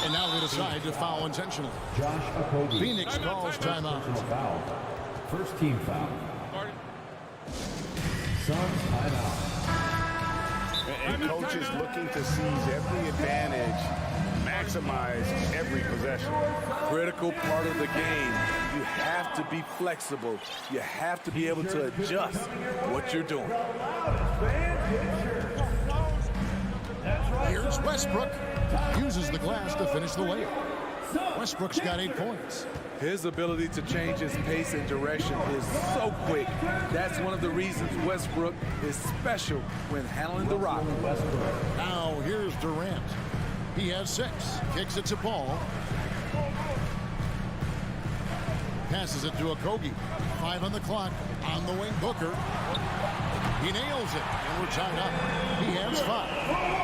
And now they decide to foul intentionally. Phoenix calls timeout. First team foul. Suns timeout. And coaches looking to seize every advantage, maximize every possession. Critical part of the game. You have to be flexible. You have to be able to adjust what you're doing. Here's Westbrook. Uses the glass to finish the layup. Westbrook's got 8 points. His ability to change his pace and direction is so quick. That's one of the reasons Westbrook is special when handling the rock. Now here's Durant. He has 6. Kicks it to Paul. Passes it to Okogie. 5 on the clock. On the wing, Booker. He nails it. And we're tied up. He has 5.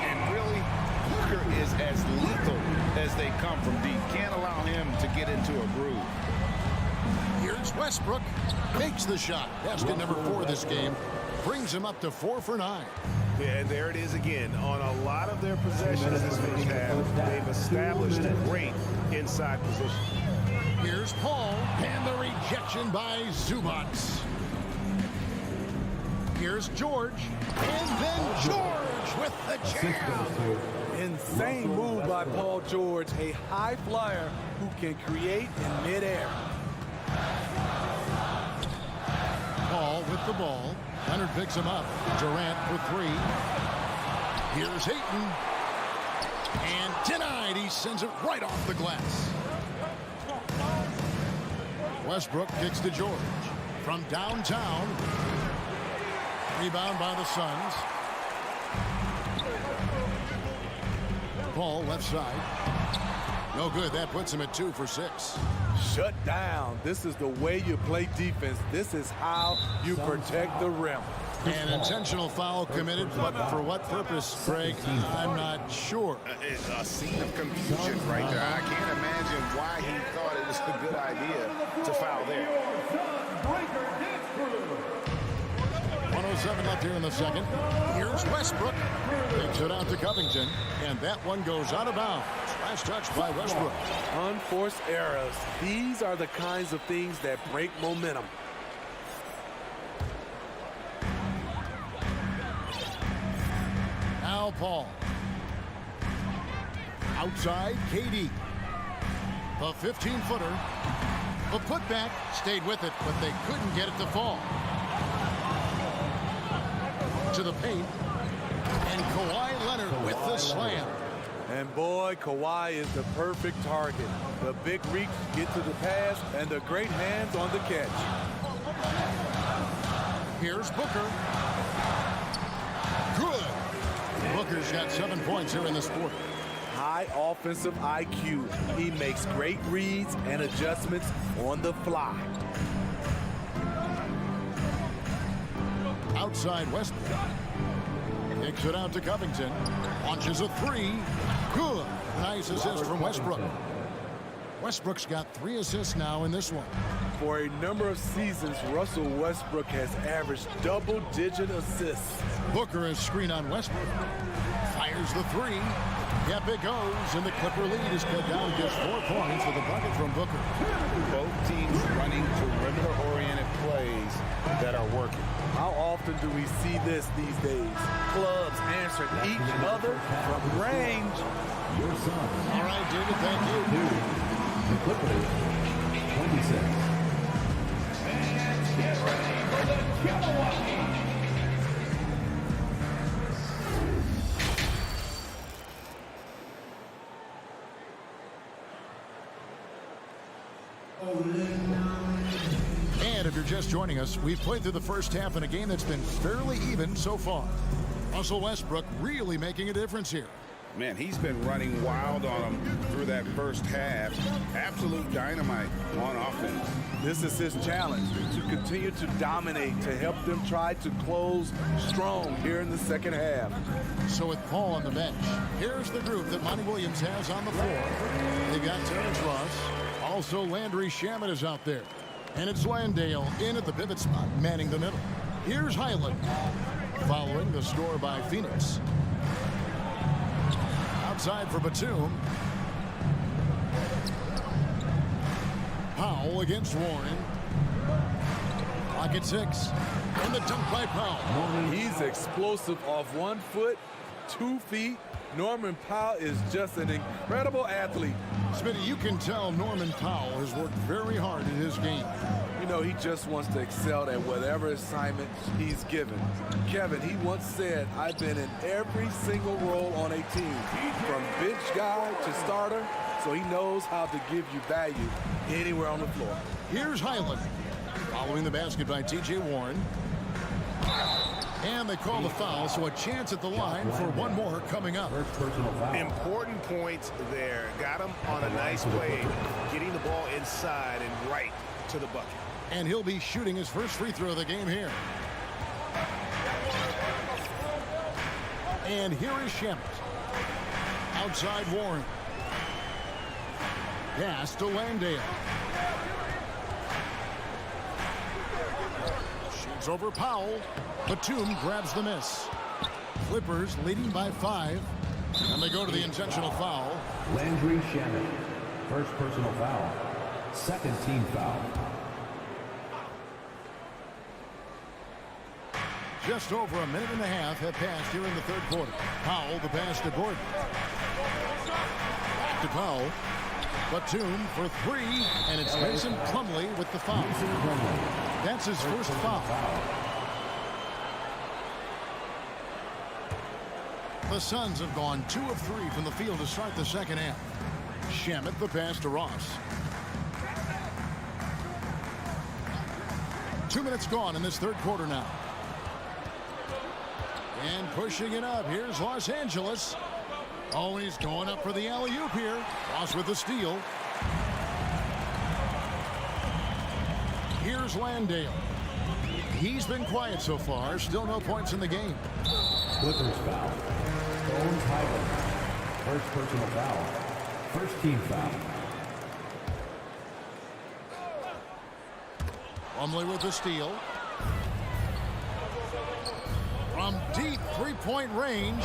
And really, Booker is as lethal as they come from deep. Can't allow him to get into a groove. Here's Westbrook. Makes the shot. Basket number 4 this game. Brings him up to 4 for 9. Yeah, and there it is again. On a lot of their possessions this first half, they've established great inside position. Here's Paul. And the rejection by Zubac. Here's George. And then George with the jam. Insane move by Paul George, a high flyer who can create in midair. Paul with the ball. Leonard picks him up. Durant for 3. Here's Ayton. And denied. He sends it right off the glass. Westbrook kicks to George. From downtown. Rebound by the Suns. Paul left side. No good. That puts him at 2 for 6. Shut down. This is the way you play defense. This is how you protect the rim. An intentional foul committed, but for what purpose, Craig? I'm not sure. It's a scene of confusion right there. I can't imagine why he thought it was a good idea to foul there. 1:07 left here in the second. Here's Westbrook. Takes it out to Covington, and that one goes out of bounds. Last touch by Westbrook. Unforced errors. These are the kinds of things that break momentum. Now Paul. Outside, KD. The 15-footer. The putback stayed with it, but they couldn't get it to fall. To the paint. And Kawhi Leonard with the slam. And boy, Kawhi is the perfect target. The big reach get to the pass and the great hands on the catch. Here's Booker. Good. Booker's got 7 points here in this quarter. High offensive IQ. He makes great reads and adjustments on the fly. Outside Westbrook. Kicks it out to Covington. Launches a 3. Good. Nice assist from Westbrook. Westbrook's got 3 assists now in this one. For a number of seasons, Russell Westbrook has averaged double-digit assists. Booker is screen on Westbrook. Fires the 3. Yep, it goes. And the Clipper lead is cut down to just 4 points with a bucket from Booker. Both teams running perimeter-oriented plays that are working. How often do we see this these days? Clubs answering each other from range. Your son. All right, David, thank you. The Clippers, 26. And get ready for the Jabberwocky. And if you're just joining us, we've played through the first half in a game that's been fairly even so far. Russell Westbrook really making a difference here. Man, he's been running wild on him through that first half. Absolute dynamite on offense. This is his challenge, to continue to dominate, to help them try to close strong here in the second half. So with Paul on the bench, here's the group that Monty Williams has on the floor. They've got Terrence Ross. Also, Landry Shamet is out there. And it's Landale in at the pivot spot, manning the middle. Here's Highland, following the score by Phoenix. Outside for Batum. Powell against Warren. Clock at 6. And the dunk by Powell. He's explosive off 1 foot, 2 feet. Norman Powell is just an incredible athlete. Smitty, you can tell Norman Powell has worked very hard in his game. You know, he just wants to excel at whatever assignment he's given. Kevin, he once said, I've been in every single role on a team, from bench guy to starter, so he knows how to give you value anywhere on the floor. Here's Highland. Following the basket by T.J. Warren. And they call the foul, so a chance at the line for one more coming up. Important points there. Got him on a nice play, getting the ball inside and right to the bucket. And he'll be shooting his first free throw of the game here. And here is Shamet. Outside Warren. Pass to Landale. Shoots over Powell. Batum grabs the miss. Clippers leading by 5. And they go to the intentional foul. Landry Shamet. First personal foul. Second team foul. Just over a minute and a half have passed here in the third quarter. Powell, the pass to Gordon. Back to Powell. Batum for 3, and it's Mason Plumlee with the foul. That's his first foul. The Suns have gone 2 of 3 from the field to start the second half. Shamet, the pass to Ross. 2 minutes gone in this third quarter now. And pushing it up, here's Los Angeles. Oh, he's going up for the alley-oop here. Ross with the steal. Here's Landale. He's been quiet so far. Still no points in the game. Clippers foul. Owens Highland. First personal foul. First team foul. Plumlee with the steal. From deep three-point range.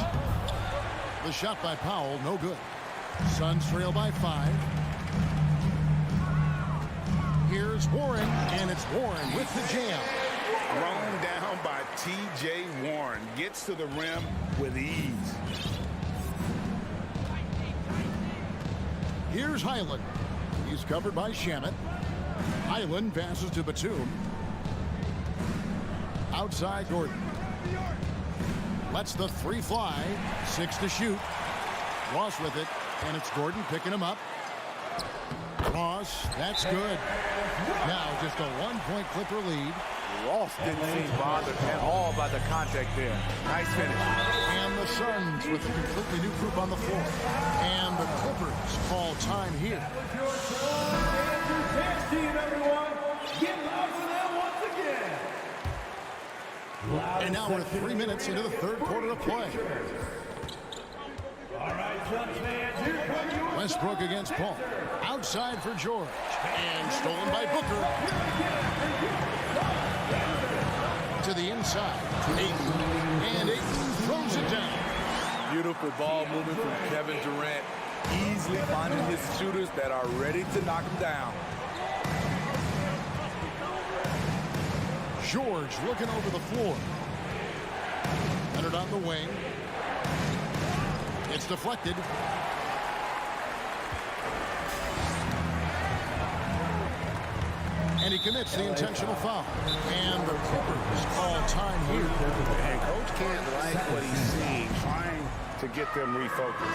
The shot by Powell, no good. Suns trail by 5. Here's Warren, and it's Warren with the jam. Thrown down by T.J. Warren. Gets to the rim with ease. Here's Highland. He's covered by Shamet. Highland passes to Batum. Outside Gordon. Lets the 3 fly. 6 to shoot. Ross with it, and it's Gordon picking him up. Ross, that's good. Now just a 1-point Clipper lead. Ross didn't seem bothered at all by the contact there. Nice finish. And the Suns with a completely new group on the floor. And the Clippers call time here. And now we're 3 minutes into the third quarter of play. Westbrook against Paul. Outside for George. And stolen by Booker. To the inside. Ayton. And Ayton throws it down. Beautiful ball movement from Kevin Durant. Easily finding his shooters that are ready to knock him down. George looking over the floor. Leonard on the wing. It's deflected. And he commits the intentional foul. And the Clippers call time here. And Coach can't like what he's seeing, trying to get them refocused.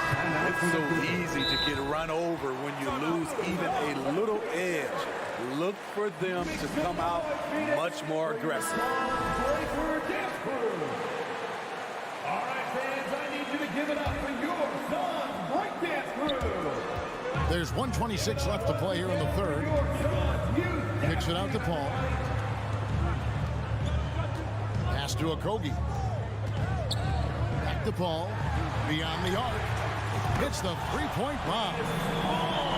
It's so easy to get run over when you lose even a little edge. Look for them to come out much more aggressive. All right, fans, I need you to give it up for your Suns breakdance crew. There's 1:26 left to play here in the third. Kicks it out to Paul. Pass to Okogie. Back to Paul. Beyond the arc. Hits the three-point bomb.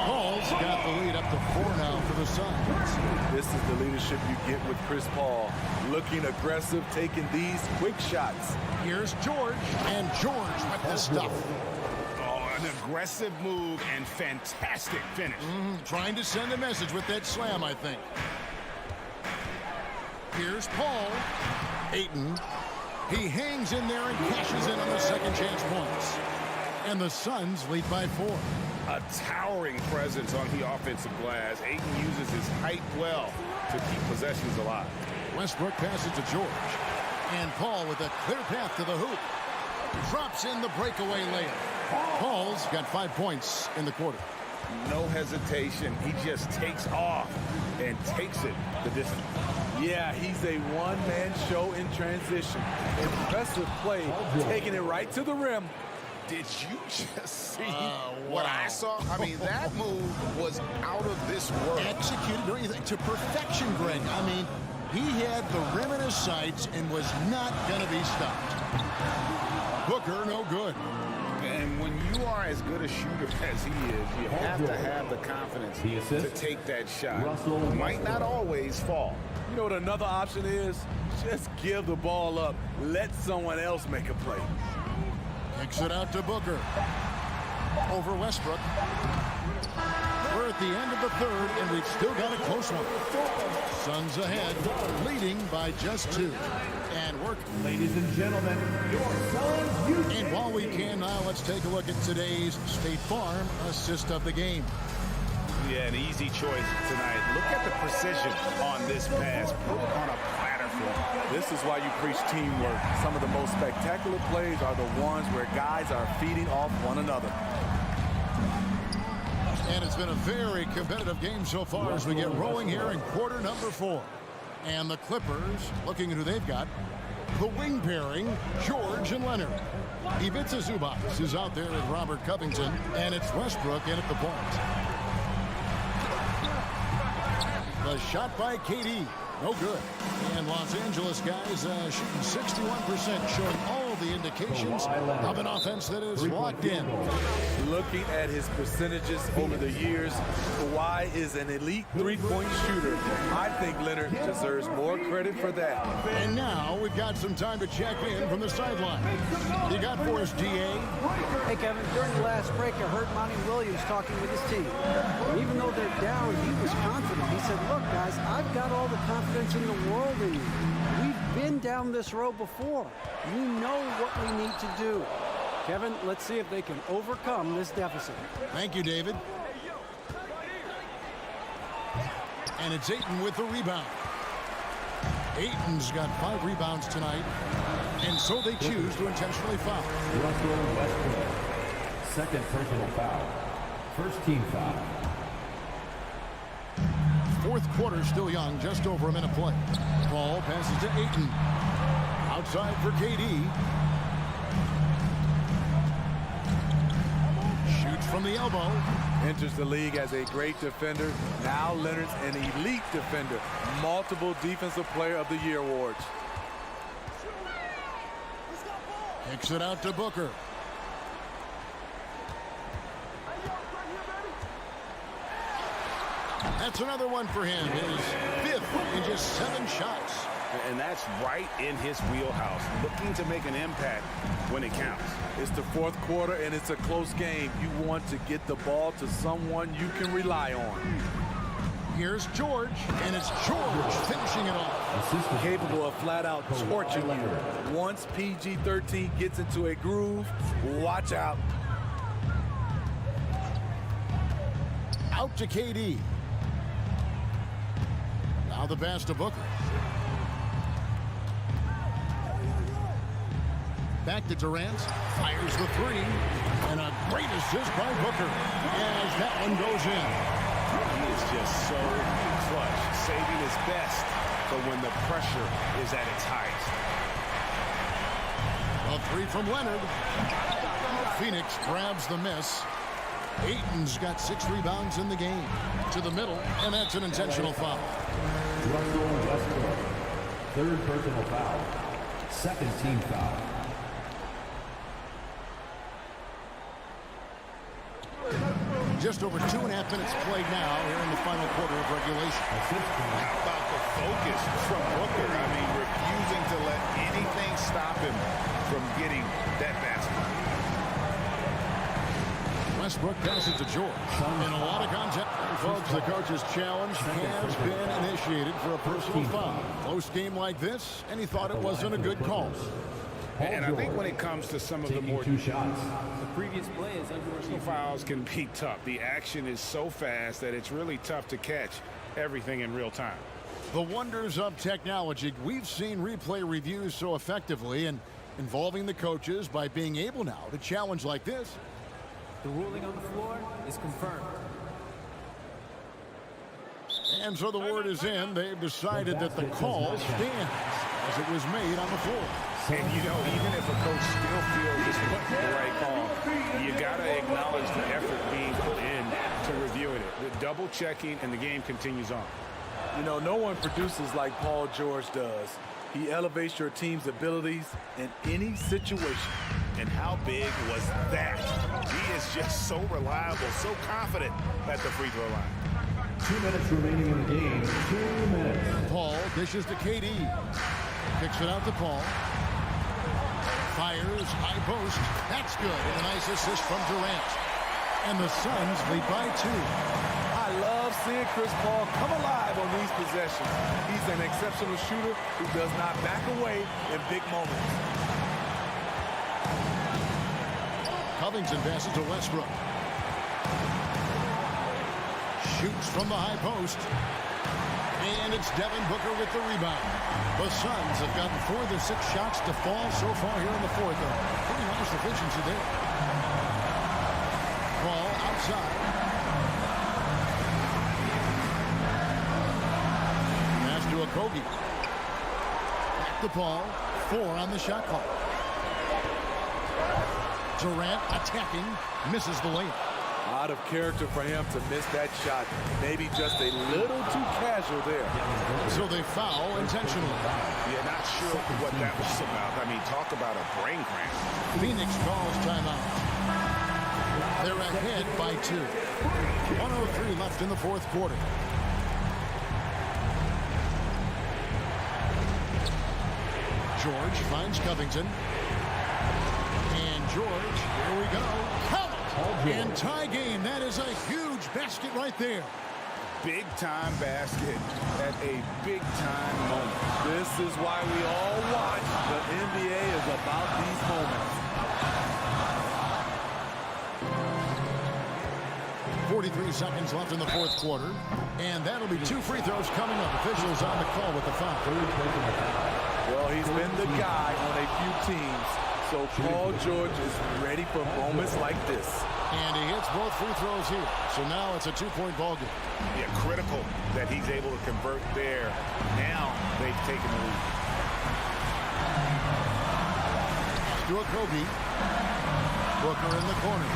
Paul's got the lead up to 4 now for the Suns. This is the leadership you get with Chris Paul. Looking aggressive, taking these quick shots. Here's George, and George with the stuff. An aggressive move and fantastic finish. Trying to send a message with that slam, I think. Here's Paul. Ayton. He hangs in there and cashes in on the second chance points. And the Suns lead by 4. A towering presence on the offensive glass. Ayton uses his height well to keep possessions alive. Westbrook passes to George. And Paul with a clear path to the hoop. Drops in the breakaway layup. Paul's got 5 points in the quarter. No hesitation. He just takes off and takes it the distance. Yeah, he's a one-man show in transition. Impressive play, taking it right to the rim. Did you just see what I saw? I mean, that move was out of this world. Executed, don't you think, to perfection, Greg. I mean, he had the rim in his sights and was not going to be stopped. Booker, no good. And when you are as good a shooter as he is, you have to have the confidence to take that shot. Might not always fall. You know what another option is? Just give the ball up. Let someone else make a play. Kicks it out to Booker. Over Westbrook. We're at the end of the third, and we've still got a close one. Suns ahead, leading by just 2. And work. Ladies and gentlemen, your Suns. And while we can now, let's take a look at today's State Farm assist of the game. Yeah, an easy choice tonight. Look at the precision on this pass. Put it on a platter for him. This is why you preach teamwork. Some of the most spectacular plays are the ones where guys are feeding off one another. And it's been a very competitive game so far as we get rolling here in quarter number 4. And the Clippers, looking at who they've got, the wing pairing, George and Leonard. Ivica Zubac is out there with Robert Covington, and it's Westbrook in at the point. The shot by KD, no good. And Los Angeles guys shooting 61%, showing all the indications of an offense that is locked in. Looking at his percentages over the years, Kawhi is an elite three-point shooter. I think Leonard deserves more credit for that. And now we've got some time to check in from the sideline. You got for us, DA? Hey, Kevin, during the last break, I heard Monty Williams talking with his team. And even though they're down, he was confident. He said, look, guys, I've got all the confidence in the world in you. We've been down this road before. We know what we need to do. Kevin, let's see if they can overcome this deficit. Thank you, David. And it's Ayton with the rebound. Ayton's got 5 rebounds tonight, and so they choose to intentionally foul. Russell Westbrook. Second personal foul. First team foul. Fourth quarter still young, just over a minute play. Ball passes to Ayton. Outside for KD. Shoots from the elbow. Enters the league as a great defender. Now Leonard's an elite defender. Multiple Defensive Player of the Year awards. Kicks it out to Booker. That's another one for him. His 5th in just 7 shots. And that's right in his wheelhouse. Looking to make an impact when it counts. It's the fourth quarter, and it's a close game. You want to get the ball to someone you can rely on. Here's George, and it's George finishing it off. Capable of flat-out torching you. Once PG-13 gets into a groove, watch out. Out to KD. Now the pass to Booker. Back to Durant. Fires the 3. And a great assist by Booker as that one goes in. He is just so clutch, saving his best for when the pressure is at its highest. A 3 from Leonard. Phoenix grabs the miss. Ayton's got 6 rebounds in the game. To the middle, and that's an intentional foul. Russell Westbrook. Third personal foul. Second team foul. Just over 2.5 minutes played now here in the final quarter of regulation. How about the focus from Booker? I mean, refusing to let anything stop him from getting that basket. Westbrook passes to George. In a lot of contact. Folks, the coach's challenge has been initiated for a personal foul. Close game like this, and he thought it wasn't a good call. And I think when it comes to some of the more shots. The previous play is personal fouls can be tough. The action is so fast that it's really tough to catch everything in real time. The wonders of technology. We've seen replay reviews so effectively and involving the coaches by being able now to challenge like this. The ruling on the floor is confirmed. And so the word is in. They've decided that the call stands as it was made on the floor. And, you know, even if a coach still feels this wasn't the right call, you got to acknowledge the effort being put in to reviewing it. The double checking, and the game continues on. You know, no one produces like Paul George does. He elevates your team's abilities in any situation. And how big was that? He is just so reliable, so confident at the free throw line. 2 minutes remaining in the game. 2 minutes. Paul dishes to KD. Kicks it out to Paul. Fires, high post. That's good. And a nice assist from Durant. And the Suns lead by 2. I love seeing Chris Paul come alive on these possessions. He's an exceptional shooter who does not back away in big moments. Covington passes to Westbrook. Shoots from the high post. And it's Devin Booker with the rebound. The Suns have gotten 4 of their 6 shots to fall so far here in the fourth. Pretty nice efficiency there. Ball outside. Pass to Okogie. Back to Paul. 4 on the shot clock. Durant attacking. Misses the layup. Out of character for him to miss that shot. Maybe just a little too casual there. So they foul intentionally. You're not sure what that was about. I mean, talk about a brain cramp. Phoenix calls timeout. They're ahead by 2. 1:03 left in the fourth quarter. George finds Covington. And George, here we go. And tie game. That is a huge basket right there. Big time basket at a big time moment. This is why we all watch. The NBA is about these moments. 43 seconds left in the fourth quarter. And that'll be 2 free throws coming up. Officials on the call with the foul. Well, he's been the guy on a few teams. So Paul George is ready for moments like this. And he hits both free throws here. So now it's a 2-point ball game. Yeah, critical that he's able to convert there. Now they've taken the lead. To Okogie. Booker in the corner.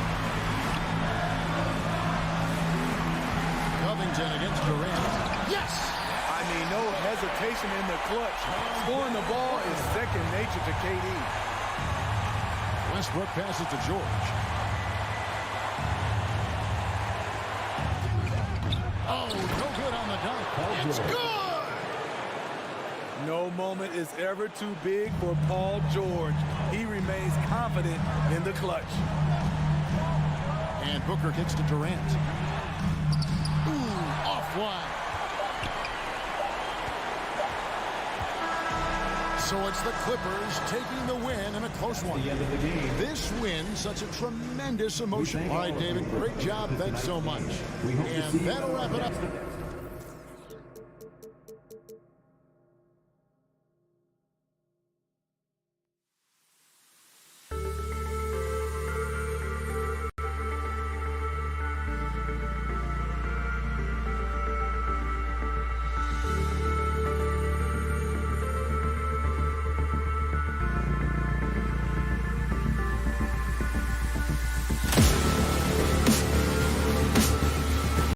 Covington against Durant. Yes! I mean, no hesitation in the clutch. Scoring the ball is second nature to KD. Westbrook passes to George. Oh, no good on the dunk. It's good! No moment is ever too big for Paul George. He remains confident in the clutch. And Booker kicks to Durant. Ooh, off wide. So it's the Clippers taking the win in a close one. The end of the game. This win, such a tremendous emotion. All right, David, great job. Thanks so much. And that'll wrap it up.